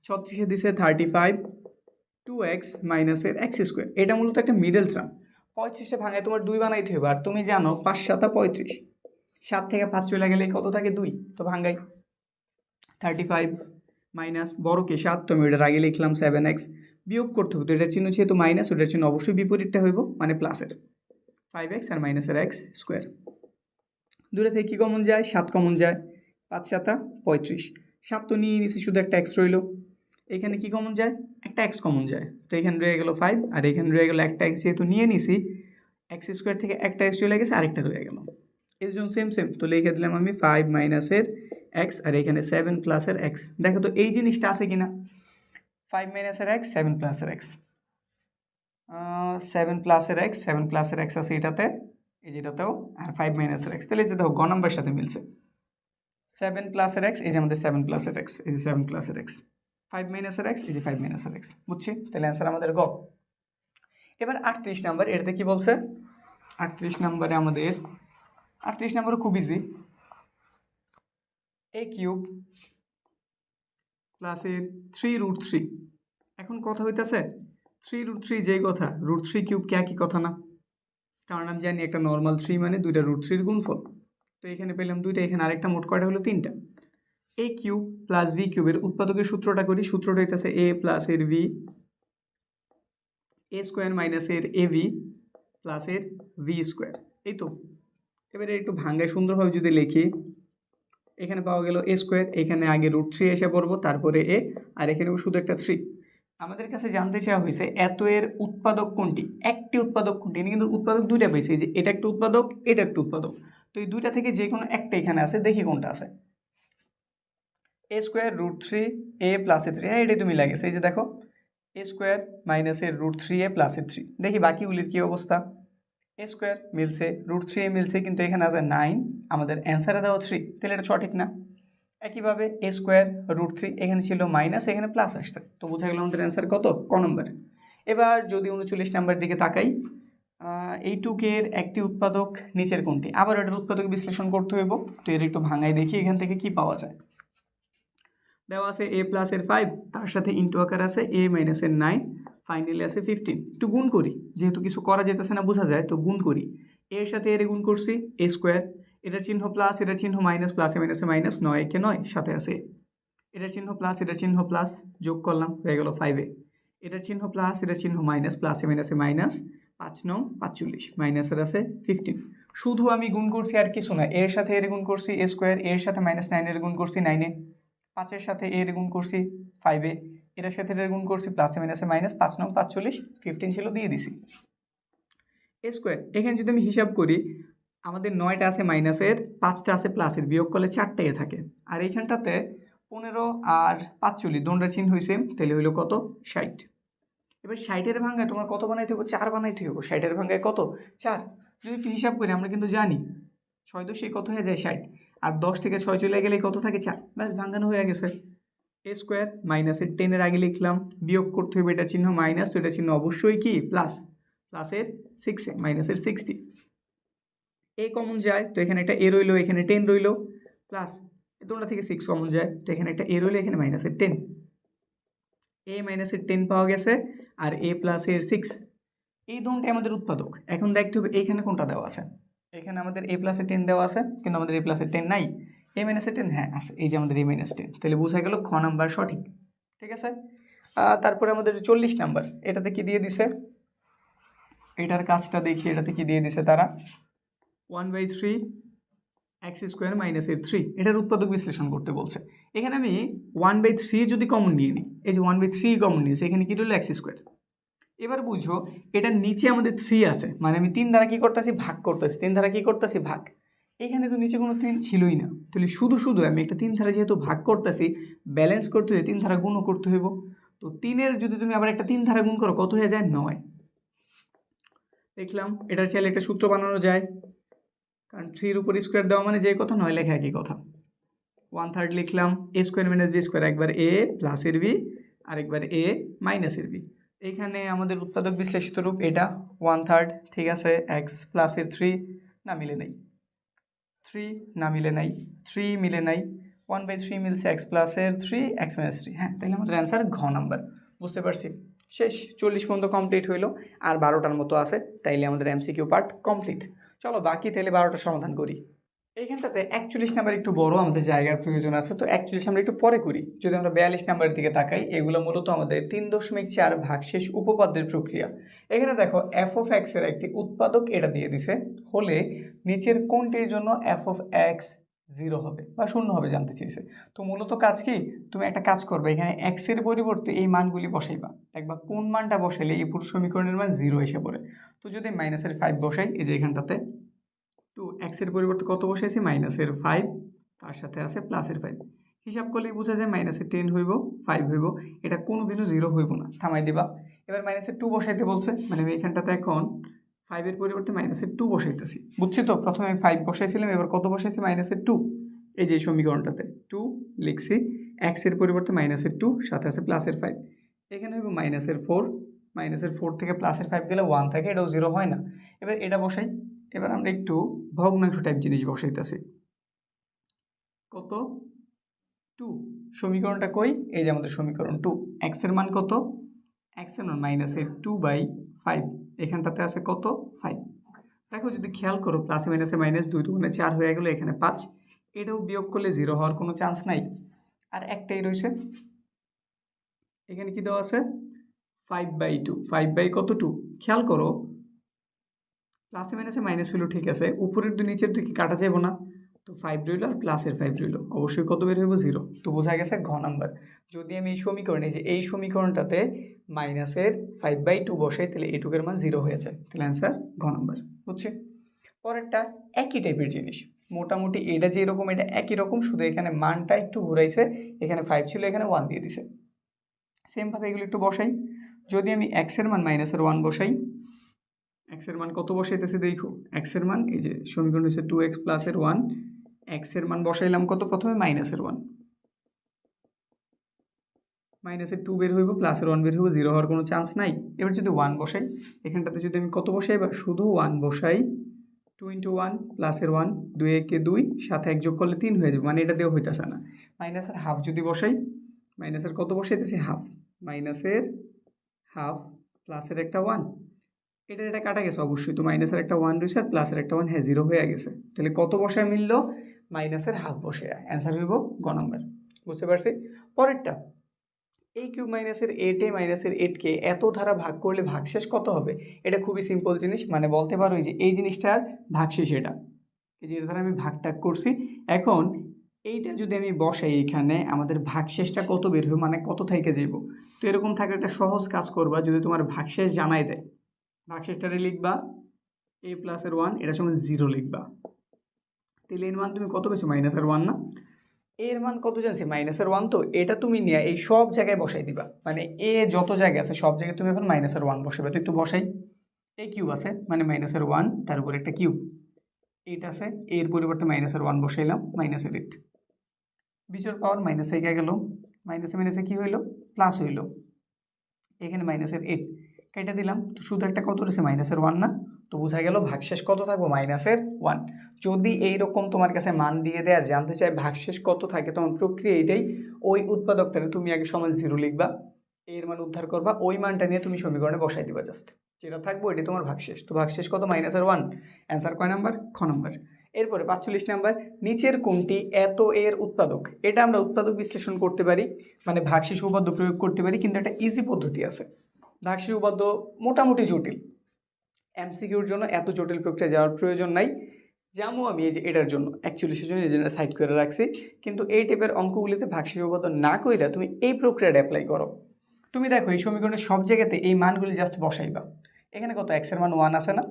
36-এ দিছে 35 2x মাইনাসের এক্স স্কোয়ার। এটা মূলত একটা মিডল টার্ম। 35-এ ভাঙায় তোমার 2 বানাইতে হবে, আর তুমি জানো 5 7 35, 7 থেকে 5 চলে গেলে কত থাকে? 2। তো ভাঙ্গাই 35 মাইনাস বড় কে 7, তো আমি ওইটার আগে লিখলাম 7x, বিয়োগ করতে হবে, তো এটার চিহ্ন যেহেতু মাইনাস, ওটার চিহ্ন অবশ্যই বিপরীতটা হইব, মানে প্লাসের 5x আর মাইনাসের এক্স স্কোয়ার। দূরে থেকে কী কমন যায়? 7 কমন যায়, 5 7 35, 7 তো নিয়ে নিছি, শুধু একটা এক্স রইল। এখানে কি কমন যায়? একটা এক্স কমন যায়, তো এখানে রয়ে গেল 5, আর এখানে রয়ে গেল একটা এক্স, যেহেতু নিয়ে নিছি এক্স স্কোয়ার থেকে একটা এক্স চলে গেছে, আরেকটা রয়ে গেল, এর জন্য সেম সেম। তো লিখে দিলাম আমি 5 মাইনাসের এক্স, আর এখানে 7 প্লাসের এক্স। দেখো তো এই জিনিসটা আছে কিনা, 5 মাইনাসের এক্স 7 প্লাসের এক্স, 7 প্লাসের এক্স, 7 প্লাসের এক্স আছে এটাতে, এই যেটাতেও, আর 5 মাইনাসের এক্স, তাহলে এই যে দেখো গ নাম্বারের সাথে মিলছে। 7 প্লাসের এক্স, এই যে আমাদের 7 প্লাসের এক্স, এই যে 7 প্লাসের এক্স, 5 মাইনাসের এক্স, এই যে 5 মাইনাসের এক্স, বুঝছি? তাহলে অ্যান্সার আমাদের গ। এবার 38 নাম্বার, এটাতে কি বলছে? 38 নাম্বারে আমাদের 38 নাম্বারও খুব ইজি। এ কিউব প্লাসের 3√3। এখন কথা হইতেছে 3√3 যেই কথা, √3 কিউব কে একই কথা না? কারণ আমি জানি একটা নর্মাল 3 মানে দুইটা √3 গুণফল। তো এখানে পেলাম দুইটা, এখানে আরেকটা, মোট কয়টা হলো? 3টা। এ কিউব প্লাস ভি কিউবের উৎপাদকের সূত্রটা করি। সূত্রটা হইতেছে এ প্লাস এর ভি, এ স্কোয়ার মাইনাসের এ ভি প্লাসের ভি স্কোয়ার। এই তো, এবারে একটু ভাঙ্গায় সুন্দরভাবে যদি লিখি, এখানে পাওয়া গেল এ স্কোয়ার, এখানে আগে √3 এসে পড়বো, তারপরে এ, আর এখানেও শুধু একটা 3। আমাদের কাছে জানতে চাওয়া হয়েছে এত এর উৎপাদক কোনটি, একটি উৎপাদক কোনটি, কিন্তু উৎপাদক দুইটা পেয়েছি, যে এটা একটা উৎপাদক, এটা একটা উৎপাদক। তো এই দুইটা থেকে যে কোনো একটা এখানে আছে, দেখি কোনটা আছে। এ স্কোয়ার √3 এ প্লাসের 3, হ্যাঁ এটাই তুমি লাগেছে, এই যে দেখো এ স্কোয়ার মাইনাসের √3 এ প্লাসের 3। দেখি বাকিগুলির কী অবস্থা। এ স্কোয়ার মিলছে, √3 এ মিলছে, কিন্তু এখানে আছে 9, আমাদের অ্যান্সারে দেওয়া 3, তাহলে এটা সঠিক না। একইভাবে এ স্কোয়ার √3, এখানে ছিল মাইনাস, এখানে প্লাস আসছে, তো বোঝা গেল আমাদের অ্যান্সার কত? ক নম্বর। এবার যদি 39 নাম্বার দিকে তাকাই, এই টুকের একটি উৎপাদক নিচের কোনটি? আবার এটার উৎপাদক বিশ্লেষণ করতে হইব, তো এর একটু ভাঙাই দেখি এখান থেকে কি পাওয়া যায়। দেওয়া আছে এ প্লাসের 5, তার সাথে ইন্টু আকার আছে এ মাইনাসের 9, ফাইনালি আছে 15। একটু গুণ করি, যেহেতু কিছু করা যেতেছে না বোঝা যায়, তো গুণ করি। এর সাথে এর গুণ করছি এ স্কোয়ার, এটার চিহ্ন প্লাস, এটার চিহ্ন মাইনাস, প্লাসে মাইনাসে মাইনাস, 9 একে 9, সাথে আছে এটার চিহ্ন প্লাস, এটার চিহ্ন প্লাস, যোগ করলাম হয়ে গেল 5a। এটার চিহ্ন প্লাস, এটার চিহ্ন মাইনাস, প্লাসে মাইনাসে মাইনাস, 5 9 45, মাইনাসের আছে 15। শুধু আমি গুণ করছি আর কিছু না, এর সাথে এর গুণ করছি এ স্কোয়ার, এর সাথে -9 এর গুণ করছি 9a, 5-এর সাথে এর গুণ করছি 5a, এটার সাথে এর গুণ করছি প্লাসে মাইনাসে মাইনাস, 5 9 45, 15 ছিল দিয়ে দিছি। এ স্কোয়ার, এখানে যদি আমি হিসাব করি, আমাদের 9টা আছে মাইনাসের, 5টা আছে প্লাসের, বিয়োগ করলে 4টা এ থাকে, আর এইখানটাতে 15 আর 45 দোনটার চিহ্ন হয়েছে, তাহলে হইলো কত? 60। এবার 60-এর ভাঙ্গায় তোমার কত বানাইতে হবে? 4 বানাইতে হবে। 60-এর ভাঙ্গায় কত? 4। যদি একটু হিসাব করি, আমরা কিন্তু জানি 6 10 কত হয়ে যায়? 60, আর 10 থেকে 6 চলে গেলে কত থাকে? 4। ব্যাস, ভাঙ্গানো হয়ে গেছে। এ স্কোয়ার মাইনাসের 10-এর আগে লিখলাম, বিয়োগ করতে হবে, এটা চিহ্ন মাইনাস, তো এটা চিহ্ন অবশ্যই কি? প্লাস, প্লাসের 6 মাইনাসের 60। এ কমন যায়, তো এখানে একটা এ রইলো, এখানে 10 রইলো, প্লাস তোমরা থেকে 6 কমন যায়, তো এখানে একটা এ রইলে এখানে মাইনাসের 10, এ মাইনাসের 10 পাওয়া গেছে আর এ প্লাসের 6, এই দুটোই আমাদের উৎপাদক। এখন দেখতে হবে এইখানে কোনটা দেওয়া আছে, এখানে আমাদের এ প্লাসের 10 দেওয়া আছে কিন্তু আমাদের এ প্লাসের 10 নাই, এ মাইনাসের 10 হ্যাঁ আছে, এই যে আমাদের এ মাইনাস 10, তাহলে বোঝা গেল খ নাম্বার সঠিক। ঠিক আছে, তারপরে আমাদের 40 নাম্বার, এটাতে কি দিয়ে দিছে, এটার কাজটা দেখি, এটাতে কি দিয়ে দিছে তারা, 1/3 এক্স স্কোয়ার মাইনাস এর 3, এটার উৎপাদক বিশ্লেষণ করতে বলছে। এখানে আমি 1/3 যদি কমন নিয়ে নিই, এই যে 1/3 কমন নিয়েছে, এখানে কি রইল এক্স স্কোয়ার। এবার বুঝো এটার নিচে আমাদের 3 আছে, মানে আমি 3 দ্বারা কি করতেছি, ভাগ করতেছি, 3 দ্বারা কি করতেছি, ভাগ। এখানে তো নিচে কোনো 3 ছিলই না, তাহলে শুধু শুধু আমি একটা 3 ধারা যেহেতু ভাগ করতেছি, ব্যালেন্স করতে হলে 3 ধারা গুণও করতে হইব। তো 3-এর যদি তুমি আবার একটা 3 ধারা গুণ করো কত হয়ে যায়, 9। দেখলাম এটার চাইলে একটা সূত্র বানানো যায়, কারণ 3-এর উপর স্কোয়ার দেওয়া মানে যে কথা, 9 লেখা একই কথা। 1/3 লিখলাম, এ স্কোয়ার মাইনাস বি স্কোয়ার, একবার এ প্লাসের বি আর একবার এ মাইনাসের বি। এখানে আমাদের উৎপাদক বিশ্লেষিত রূপ এটা 1/3, ঠিক আছে, এক্স প্লাসের 3 না মিলে নাই, 3 না মিলে নাই, 3 মিলে নাই, 1/3 মিলছে এক্স প্লাসের 3 এক্স মাইনাস 3, হ্যাঁ, তাহলে আমাদের অ্যান্সার ঘ নাম্বার। বুঝতে পারছি, শেষ, 40 পর্যন্ত কমপ্লিট হইলো, আর 12টার মতো আছে, তাইলে আমাদের এমসিকিউ পার্ট কমপ্লিট। চলো বাকি তাহলে 12টা সমাধান করি। এইখানটাতে 41 নাম্বার একটু বড়, আমাদের জায়গার প্রয়োজন আছে, তো 41 আমরা একটু পরে করি। যদি আমরা 42 নাম্বারের দিকে তাকাই, এগুলো মূলত আমাদের 3.4 ভাগশেষ উপপাদ্যের প্রক্রিয়া। এখানে দেখো এফ অফ এক্স এর একটি উৎপাদক এটা দিয়ে দিছে, হলে নিচের কোনটির জন্য এফ অফ এক্স 0 হবে বা 0 হবে জানতে চেয়েছে। তো মূলত কাজ কি, তুমি একটা কাজ করবে, এখানে এক্স এর পরিবর্তে এই মানগুলি বসাইবা, দেখবা কোন মানটা বসাইলে এই পুরো সমীকরণের মান 0 এসে পড়ে। তো যদি মাইনাসের 5 বসাই, এই যে এখানটাতে, তো এক্সের পরিবর্তে কত বসাইছি, মাইনাসের 5, তার সাথে আছে প্লাসের 5, হিসাব করলেই বোঝা যায় মাইনাসের 10 হইব, 5 হইব, এটা কোনোদিনও 0 হইব না, থামাই দিবা। এবার মাইনাসের 2 বসাইতে বলছে, মানে আমি এখানটাতে এখন 5-এর পরিবর্তে মাইনাসের 2 বসাইতেছি, বুঝছি তো, প্রথমে আমি 5 বসাইছিলাম, এবার কত বসাইছি, মাইনাসের 2, এই যে সমীকরণটাতে 2 লিখছি, এক্সের পরিবর্তে মাইনাসের 2, সাথে আছে প্লাসের 5, এখানে হইব মাইনাসের 4, মাইনাসের 4 থেকে প্লাসের 5 গেলে 1 থাকে, এটাও 0 হয় না। এবার এটা বসাই, এবার আমরা একটু ভগ্নাংশ টাইপ জিনিস বসাইতেছি, কত 2, সমীকরণটা কই, এই যে আমাদের সমীকরণ 2, এক্স এর মান কত, এক্স এর মান মাইনাসের 2/5, এখানটাতে আছে কত 5। দেখো যদি খেয়াল করো, প্লাসে মাইনাসে মাইনাস, 2 2 4 হয়ে গেল, এখানে 5, এটাও বিয়োগ করলে 0 হওয়ার কোনো চান্স নাই, আর একটাই রয়েছে, এখানে কি দেওয়া আছে 5/2, 5 কত 2, খেয়াল করো প্লাসে মাইনাসে মাইনাস হইলো, ঠিক আছে, উপরের দুই নিচের দুই কি কাটা যাবো না, তো 5 রইল আর প্লাসের 5 রইল, অবশ্যই কত বের হইব 0, তো বোঝা গেছে ঘ নাম্বার। যদি আমি এই সমীকরণে, যে এই সমীকরণটাতে মাইনাসের 5/2 বসাই, তাহলে এইটুকের মান 0 হয়ে যায়, তাহলে অ্যান্সার ঘ নাম্বার। বুঝছি, পরেরটা একই টাইপের জিনিস, মোটামুটি এটা যেরকম এটা একই রকম, শুধু এখানে মানটা একটু ঘুরাইছে, এখানে 5 ছিল, এখানে 1 দিয়ে দিছে, সেমভাবে এগুলো একটু বসাই। যদি আমি এক্সের মান মাইনাসের 1 বসাই, এক্সের মান কত বসাইতেছে দেখো, এক্সের মান এই যে সমীকরণ হচ্ছে 2x প্লাসের 1, এক্সের মান বসাইলাম কত, প্রথমে মাইনাসের 1, মাইনাসের 2 বের হইব, প্লাসের 1 বের হইব, 0 হওয়ার কোনো চান্স নাই। এবার যদি 1 বসাই, এখানটাতে যদি আমি কত বসাই, বা শুধু 1 বসাই, 2 × 1 প্লাসের 1, 2 একে 2, সাথে 1 যোগ করলে 3 হয়ে যাবে, মানে এটা দিয়েও হইতেছে না। মাইনাসের হাফ যদি বসাই, মাইনাসের কত বসাইতেছি, হাফ, মাইনাসের হাফ প্লাসের একটা 1, এটা কাটা গেছে অবশ্যই, তো মাইনাসের একটা 1 রয়েছে আর প্লাসের একটা 1, হ্যাঁ 0 হয়ে গেছে, তাহলে কত বসায় মিললো, মাইনাসের হাফ বসে, অ্যান্সার হইব গ নাম্বার। বুঝতে পারছি, পরেরটা এই কিউব মাইনাসের 8 মাইনাসের 8কে এত ধারা ভাগ করলে ভাগশেষ কত হবে, এটা খুবই সিম্পল জিনিস, মানে বলতে পারো যে এই জিনিসটার ভাগশেষ এটা, এই যে ধারা আমি ভাগ করছি, এখন এইটা যদি আমি বসাই, এখানে আমাদের ভাগশেষটা কত বের হবে, মানে কত থেকে যাব। তো এরকম থাকলে একটা সহজ কাজ করবা, যদি তোমার ভাগশেষ জানাই দেয়, ভাগশেষটারে লিখবা a প্লাসের 1, এটার সঙ্গে 0 লিখবা, তাহলে এর মান তুমি কত পেয়েছো, মাইনাসের 1 না, এর মান কত জানছি, মাইনাসের 1, তো এটা তুমি নিয়ে এই সব জায়গায় বসাই দিবা, মানে এ যত জায়গায় আছে সব জায়গায় তুমি এখন মাইনাসের 1 বসাবে। তো একটু বসাই, এ কিউব আছে মানে মাইনাসের 1, তার উপর একটা কিউব, এইটা আছে, এর পরিবর্তে মাইনাসের 1 বসাইলাম, মাইনাসের 8, বিজোড় পাওয়ার মাইনাসে গেল, মাইনাসে মাইনাসে কি হইলো, প্লাস হইলো, এখানে মাইনাসের 8, কেটে দিলাম, তো শুধু একটা কত রয়েছে -1 না, তো বোঝা গেল ভাগশেষ কত থাকবো -1। যদি এইরকম তোমার কাছে মান দিয়ে দেয় আর জানতে চাই ভাগশেষ কত থাকে, তখন প্রক্রিয়া এইটাই, ওই উৎপাদকটারে তুমি আগে সমান 0 লিখবা, এর মান উদ্ধার করবা, ওই মানটা নিয়ে তুমি সমীকরণে বসাই দিবা, জাস্ট যেটা থাকবো এটি তোমার ভাগশেষ। তো ভাগশেষ কত -1, অ্যান্সার কয় নাম্বার? খ নম্বর। এরপরে 45 নাম্বার, নিচের কোনটি এত এর উৎপাদক? এটা আমরা উৎপাদক বিশ্লেষণ করতে পারি, মানে ভাগশেষ উপপাদ্য প্রয়োগ করতে পারি, কিন্তু একটা ইজি পদ্ধতি আছে। ভাগশেষ উপপাদ্য মোটামুটি জটিল, এমসিকিউর জন্য এত জটিল প্রক্রিয়া যাওয়ার প্রয়োজন নাই। যেমন আমি এই যে এটার জন্য 41-এর জন্য এই জন্য সাইড করে রাখছি, কিন্তু এই টাইপের অঙ্কগুলিতে ভাগশেষ উপপাদ্য না কইরা তুমি এই প্রক্রিয়াটা অ্যাপ্লাই করো। তুমি দেখো এই সমীকরণের সব জায়গাতে এই মানগুলি জাস্ট বসাইবা। এখানে কত এক্সের মান 1 আছে না,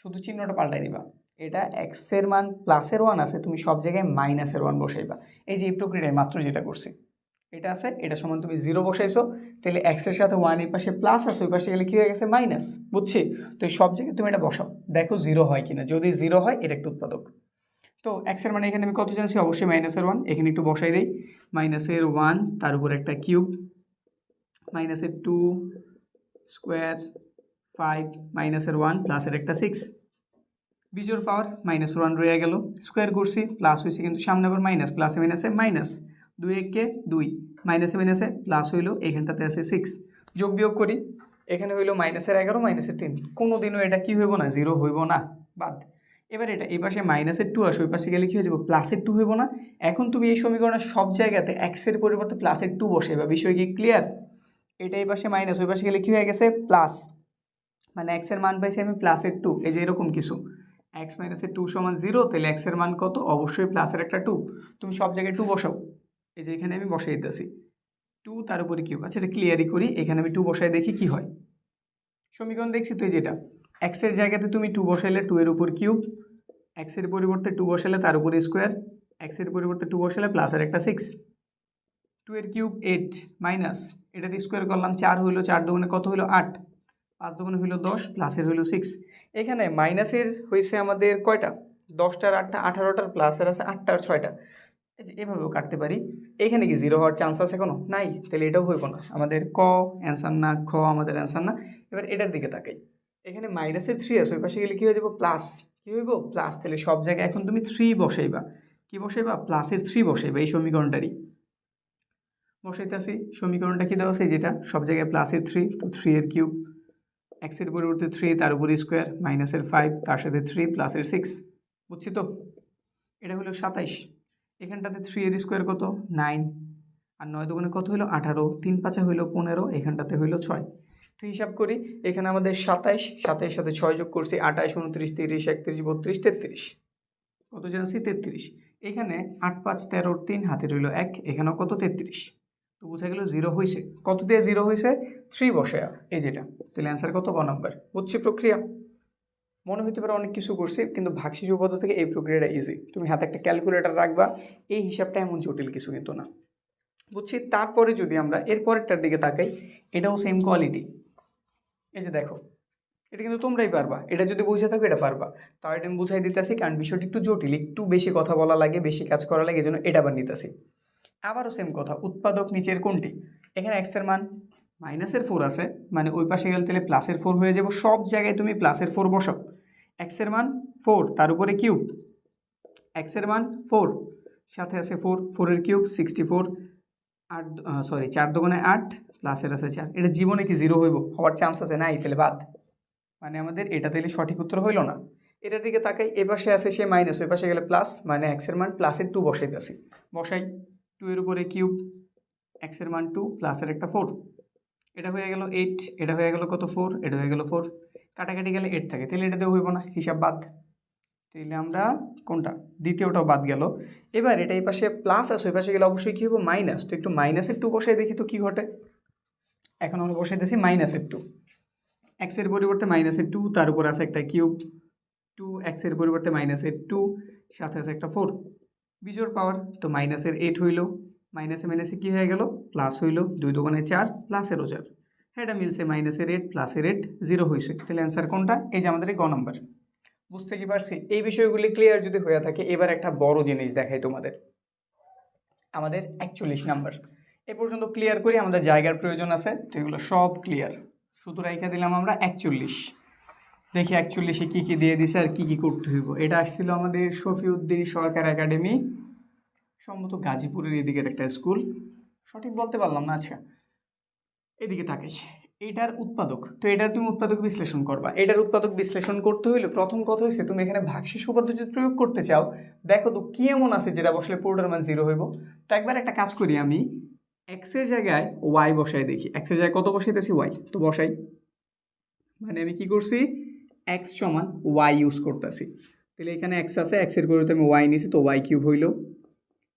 শুধু চিহ্নটা পাল্টাই দিবা, এটা এক্সের মান প্লাসের 1 আছে, তুমি সব জায়গায় -1 বসাইবা। এই যে এই প্রক্রিয়ায় মাত্র যেটা করছি, এটা আছে, এটা সমান তুমি 0 বসাইছো, তাহলে এক্সের সাথে 1 এই পাশে প্লাস আছে, ওই পাশে গেলে কি হয়ে গেছে মাইনাস, বুঝছি? তো এই সব জায়গায় তুমি এটা বসাও, দেখো 0 হয় কিনা, যদি 0 হয় এর একটা উৎপাদক। তো এক্সের মানে এখানে আমি কত জানছি, অবশ্যই -1, এখানে একটু বসাই দিই, -1 তার উপর একটা কিউব, -2 স্কোয়ার 5 -1 প্লাসের একটা 6, বিজোড় পাওয়ার -1 রয়ে গেল, স্কোয়ার করছি প্লাস হয়েছে, কিন্তু সামনে আবার মাইনাস, প্লাসে মাইনাসে মাইনাস, 2 একে 2, মাইনাসে মাইনাসে প্লাস হইলো, এখানটাতে আছে 6, যোগ বিয়োগ করি, এখানে হইলো -11 -3, কোনোদিনও এটা কি হইব না, 0 হইব না, বাদ। এবার এটা এই পাশে -2 আসে, ওই পাশে গেলে কি হয়ে যাবো, +2 হইব না। এখন তুমি এই সমীকরণের সব জায়গাতে এক্সের পরিবর্তে +2 বসাইবা, বিষয় কি ক্লিয়ার? এটা এই পাশে মাইনাস, ওই পাশে গেলে কি হয়ে গেছে প্লাস, মানে এক্সের মান পাইছি আমি +2, এই যে এরকম কিছু, x - 2 = 0, তাহলে x এর মান কত, অবশ্যই প্লাসের একটা 2, তুমি সব জায়গায় 2 বসাও, এই যে এখানে আমি বসাই দিতেছি 2 তার উপরে কিউব। আচ্ছা এটা ক্লিয়ারই করি, এখানে আমি 2 বসাই দেখি কি হয়। সমীকরণ দেখছি তো, যেটা x এর জায়গাতে তুমি 2 বসাইলে 2 এর উপর কিউব, x এর পরিবর্তে 2 বসাইলে তার উপরে স্কোয়ার, x এর পরিবর্তে 2 বসাইলে প্লাসের একটা 6, 2 এর কিউব 8 মাইনাস, এটা দিয়ে স্কোয়ার করলাম 4 হইলো, 4 দুগুণে কত হইলো 8, 5 দুগুণে হইলো 10, প্লাসের হইলো 6। এখানে মাইনাসের হয়েছে আমাদের কয়টা, 10টার 8টা, 18টার, প্লাসের আছে 8টার 6টা, এই যে এভাবেও কাটতে পারি। এখানে কি 0 হওয়ার চান্স আছে কোনো? নাই, তাহলে এটাও হইব না, আমাদের ক অ্যান্সার না, খ আমাদের অ্যান্সার না। এবার এটার দিকে তাকাই, এখানে -3 আছে, ওই পাশে গেলে কী হয়ে যাবো প্লাস, কী হইব প্লাস, তাহলে সব জায়গায় এখন তুমি 3 বসাইবা, কি বসাইবা, +3 বসাইবা, এই সমীকরণটারই বসাইতেছি। সমীকরণটা কি দেওয়া আছে, যেটা সব জায়গায় +3, তো 3 এর কিউব, এক্সের পরিবর্তে 3 তার উপরে স্কোয়ার, -5 তার সাথে 3 প্লাসের 6, বুঝছি তো? এটা হলো 27, এখানটাতে 3 এর স্কোয়ার কত 9, আর 9 দুগুণে কত হলো 18, 3 5 হইলো 15, এখানটাতে হইলো 6। তো হিসাব করি, এখানে আমাদের 27, 27 সাথে 6 যোগ করছি 28, 29, 30, 31, 32, 33, কত জানছি 33, এখানে 8 5 13, 3 হাতে রইল 1, এখানেও কত 33, তো বোঝা গেল 0 হয়েছে, কত দিয়ে 0 হয়েছে 3 বসে, এই যেটা, তাহলে অ্যান্সার কত, ক নম্বর। বুঝছি প্রক্রিয়া? মনে হতে পারে অনেক কিছু করছি, কিন্তু ভাগশেষ উপপাদ্য থেকে এই প্রক্রিয়াটা ইজি, তুমি হাতে একটা ক্যালকুলেটর রাখবা, এই হিসাবটা এমন জটিল কিছু কিন্তু না, বুঝছি। তারপরে যদি আমরা এর পরেরটার দিকে তাকাই, এটাও সেম কোয়ালিটি, এই যে দেখো, এটা কিন্তু তোমরাই পারবা, এটা যদি বুঝে থাকো এটা পারবা, তাও এটা আমি বুঝাই দিতেছি, কারণ বিষয়টি একটু জটিল, একটু বেশি কথা বলা লাগে, বেশি কাজ করা লাগে, এই জন্য এটা আবার নিতেছি। আবারও সেম কথা, উৎপাদক নিচের কোনটি? এখানে x এর মান -4 আছে, মানে ওই পাশে গেলে তাহলে +4 হয়ে যাব, সব জায়গায় তুমি +4 বসাও, x এর মান 4 তার উপরে কিউব, x এর মান 4 সাথে আছে 4, 4 এর কিউব 64, 4 দুগুণে 8 প্লাসের আছে 4, এটা জীবনে কি 0 হইব, হওয়ার চান্স আছে নাই, তাহলে বাদ, মানে আমাদের এটা তাহলে সঠিক উত্তর হইল না। এটার দিকে তাকাই, এ পাশে আছে সে মাইনাস, ওই পাশে গেলে প্লাস, মানে x এর মান +2 বসাইতেছি, বসাই 2 এর উপরে কিউব, x এর মান 2 প্লাসের একটা 4, এটা হয়ে গেল 8, এটা হয়ে গেল কত 4, এটা হয়ে গেল 4, কাটাকাটি গেলে 8 থাকে, তাহলে এটা দেওয়া হইব না, হিসাব বাদ। তাহলে আমরা কোনটা, দ্বিতীয়টাও বাদ গেল। এবার এটা এই পাশে প্লাস আছে, ওই পাশে গেলে অবশ্যই কী হবো মাইনাস, তো একটু -2 বসাই দেখি তো কী ঘটে। এখন আমরা বসাইতেছি -2, x এর পরিবর্তে -2, তার উপর আছে একটা কিউব, 2 x এর পরিবর্তে -2, সাথে আছে একটা 4, বিজোড় পাওয়ার, তো -8 হইল, মাইনাসে মাইনাসে কী হয়ে গেল প্লাস হইল, 2 দুগুণে 4 প্লাসেরও 4, হ্যাঁ এটা মিলছে, -8 প্লাসের 8 0 হয়েছে, তাহলে অ্যান্সার কোনটা, এই যে আমাদের এই গ নম্বর। বুঝতে কি পারছি? এই বিষয়গুলি ক্লিয়ার যদি হয়ে থাকে, এবার একটা বড় জিনিস দেখাই তোমাদের, আমাদের 41 নাম্বার। এ পর্যন্ত ক্লিয়ার করি, আমাদের জায়গার প্রয়োজন আছে, তো এগুলো সব ক্লিয়ার, শুধু রাইখা দিলাম আমরা 41। দেখি 41-এ কী কী দিয়ে দিছে আর কী কী করতে হইব। এটা আসছিল আমাদের শফিউদ্দিন সরকার একাডেমি, সম্ভবত গাজীপুরের এদিকের একটা স্কুল, সঠিক বলতে পারলাম না। আচ্ছা, এদিকে তাকাই। এটার উৎপাদক, তো এটার তুমি উৎপাদক বিশ্লেষণ করবা। এটার উৎপাদক বিশ্লেষণ করতে হইলে প্রথম কথা হয়েছে তুমি এখানে ভাগশেষ উপপাদ্য যদি প্রয়োগ করতে চাও, দেখো তো কি এমন আছে যেটা বসলে পুরোটার মান 0 হইব। তো একবার একটা কাজ করি, আমি এক্সের জায়গায় ওয়াই বসাই দেখি। এক্সের জায়গায় কত বসাইতেছি? ওয়াই। তো বসাই, মানে আমি কি করছি, এক্স সমান ওয়াই ইউজ করতেছি। তাহলে এখানে এক্স আছে, এক্সের পরিবর্তে আমি ওয়াই নিছি, তো ওয়াই কিউব হইল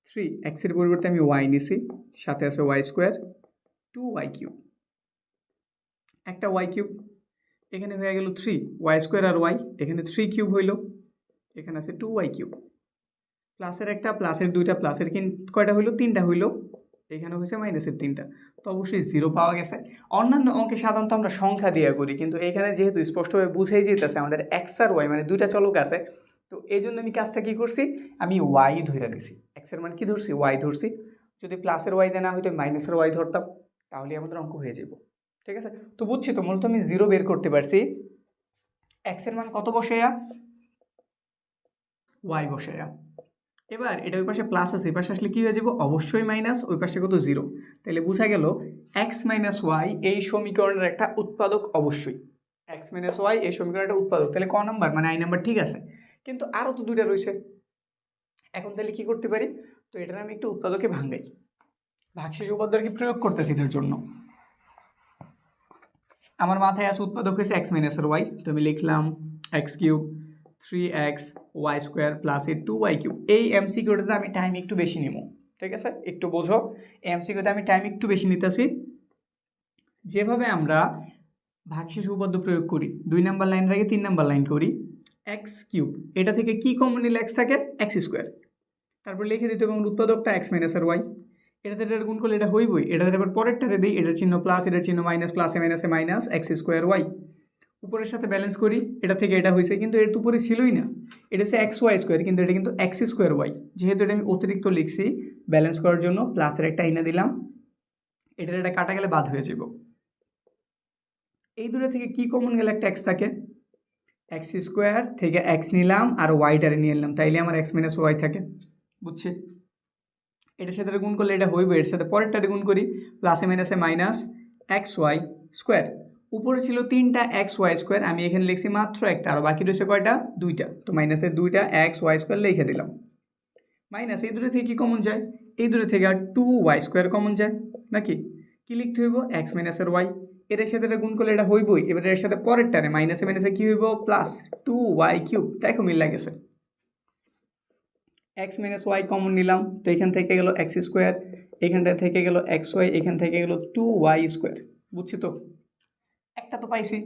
3। এক্সের পরিবর্তে আমি ওয়াই নিছি, সাথে আছে ওয়াই স্কোয়ার, 2y কিউব, একটা ওয়াই কিউব, এখানে হয়ে গেল 3 ওয়াই স্কোয়ার আর ওয়াই, এখানে 3 কিউব হইল, এখানে আছে 2y কিউব, প্লাসের একটা প্লাসের দুইটা, প্লাসের কয়টা হইলো? 3টা হইলো, এখানে হয়েছে মাইনাসের 3টা। তো অবশ্যই 0 পাওয়া গেছে। অন্যান্য অঙ্কে সাধারণত আমরা সংখ্যা দিয়ে করি, কিন্তু এখানে যেহেতু স্পষ্টভাবে বুঝেই যেতেছে আমাদের এক্স আর ওয়াই মানে দুইটা চলক আছে, তো এই জন্য আমি কাজটা কি করছি, আমি ওয়াই ধরে দিছি। এক্সের মান কি ধরছি? ওয়াই ধরছি। যদি প্লাসের ওয়াই দিয়ে না হইতো মাইনাসের ওয়াই ধরতাম, তাহলে আমাদের অঙ্ক হয়ে যাব। ঠিক আছে, তো বুঝছি তো, মূলত আমি 0 বের করতে পারছি। এক্সের মান কত বসাইয়া? ওয়াই বসাইয়া। এবার এটা ওই পাশে প্লাস আছে, এই পাশে আসলে কী হয়ে যাব? অবশ্যই মাইনাস, ওই পাশে কত? 0। তাহলে বোঝা গেল এক্স মাইনাস ওয়াই এই সমীকরণের একটা উৎপাদক অবশ্যই। এক্স মাইনাস ওয়াই এই সমীকরণের একটা উৎপাদক। তাহলে ক নাম্বার? মানে আই নাম্বার ঠিক আছে, কিন্তু আরও তো দুইটা রয়েছে। এখন তাহলে কী করতে পারি? তো এটার আমি একটু উৎপাদকে ভাঙাই, ভাগশেষ উপাদ্য আর কি প্রয়োগ করতেছি এটার জন্য। আমার মাথায় আছে উৎপাদক হয়েছে এক্স মাইনাসের ওয়াই, তো আমি লিখলাম X cube 3x Y square plus 2y cube. এই এমসিকিউটাতে আমি টাইম একটু বেশি নিব, ঠিক আছে, একটু বোঝো। এমসিকিউতে আমি টাইম একটু বেশি নিতেছি। যেভাবে আমরা ভাগশেষ উপপাদ্য প্রয়োগ করি, 2 নাম্বার লাইনের আগে 3 নাম্বার লাইন করি, এক্স কিউব, এটা থেকে কি কমন নিলে এক্স থাকে? এক্স স্কোয়ার, তারপর লিখে দিতে এবং উৎপাদকটা এক্স মাইনাসের ওয়াই। এটাতে এটা গুণ করলে এটা হইবই, এটাতে এবার পরেরটারে দিই, এটার চিহ্ন প্লাস, এটার চিহ্ন মাইনাস, প্লাসে মাইনাসে মাইনাস এক্স স্কোয়ার ওয়াই। উপরের সাথে ব্যালেন্স করি, এটা থেকে এটা হয়েছে, কিন্তু এর তো উপরে ছিলই না, এটা হচ্ছে এক্স ওয়াই স্কোয়ার, কিন্তু এটা কিন্তু এক্স স্কোয়ার ওয়াই। যেহেতু এটা আমি অতিরিক্ত লিখছি, ব্যালেন্স করার জন্য প্লাসের একটা আইনা দিলাম, এটার এটা কাটা গেলে বাদ হয়ে যাব। এই দুটো থেকে কি কমন গেলে একটা এক্স থাকে? এক্স স্কোয়ার থেকে এক্স নিলাম আর ওয়াইটারে নিয়ে নিলাম, তাইলে আমার এক্স মাইনাস ওয়াই থাকে। বুঝছি? এটার সাথে গুণ করলে এটা হইবে, এর সাথে পরেরটারে গুণ করি, প্লাসে মাইনাসে মাইনাস এক্স ওয়াই স্কোয়ার। উপরে ছিল 3টা এক্স ওয়াই স্কোয়ার, আমি এখানে লিখছি মাত্র একটা, আর বাকি রয়েছে কয়টা? 2টা। তো মাইনাসের 2টা এক্স ওয়াই স্কোয়ার লিখে দিলাম। মাইনাস এই দুটো থেকে কি কমন যায়? এই দুটো থেকে আর 2y স্কোয়ার কমন যায় নাকি? কি লিখতে হইব? এক্স মাইনাসের ওয়াই। এর সাথে এটা গুণ করলে এটা হইবই, এবার এর সাথে পরেরটারে মাইনাসে মাইনাসে কি হইব? Plus 2y cube. দেখো মিল লাগেছে। এক্স মাইনাস ওয়াই কমন নিলাম, তো এখান থেকে গেল এক্স স্কোয়ার, এখানটা থেকে গেল এক্স ওয়াই, এখান থেকে গেল 2y স্কোয়ার। বুঝছি তো? একটা তো পাইছি।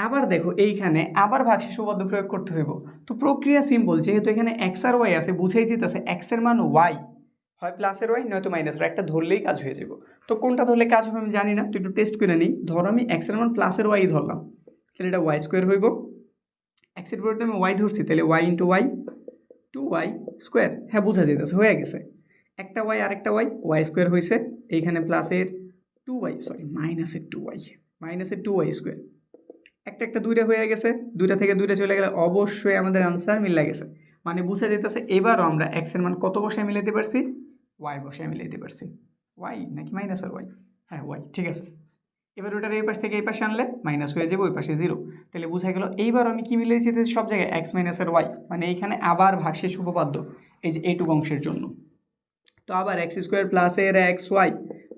আবার দেখো এইখানে আবার ভাগশেষ উপপাদ্য প্রয়োগ করতে হইব। তো প্রক্রিয়া সিম্পল, যেহেতু এখানে এক্স আর ওয়াই আছে, বুঝেই যেতেছে এক্সের মান ওয়াই, হয় প্লাসের ওয়াই নয়তো মাইনাস ওয়াই, একটা ধরলেই কাজ হয়ে যাব। তো কোনটা ধরলে কাজ হবে আমি জানি না, তো একটু টেস্ট করে নিই। ধরো আমি এক্সের মান প্লাসের ওয়াই ধরলাম, তাহলে এটা ওয়াই স্কোয়ার হইব। এক্সের পরিবর্তে আমি ওয়াই ধরছি, তাহলে Y into Y 2y square. হ্যাঁ, বোঝা যেতেছে, হয়ে গেছে। একটা ওয়াই আরেকটা ওয়াই স্কোয়ার হয়েছে, এইখানে প্লাসের 2y, সরি মাইনাসের 2y স্কোয়ার। একটা একটা দুইটা হয়ে গেছে, দুইটা থেকে দুইটা চলে গেলে অবশ্যই আমাদের আনসার মিলে গেছে। মানে বোঝা যেতেছে এবারও আমরা এক্সের মান কত বসায় মিলাইতে পারছি? ওয়াই বসায় মিলাইতে পারছি। ওয়াই নাকি মাইনাস আর ওয়াই? হ্যাঁ ওয়াই, ঠিক আছে। এবার ওটার এই পাশ থেকে এই পাশে আনলে মাইনাস হয়ে যাবে, ওই পাশে 0। তাহলে বোঝা গেল এইবার আমি কি মিলিয়ে যেতে সব জায়গায় এক্স মাইনাসের ওয়াই, মানে এইখানে আবার ভাগশেষ উপপাদ্য এই যে এইটুকু অংশের জন্য। তো আবার এক্স স্কোয়ার প্লাসের এক্স ওয়াই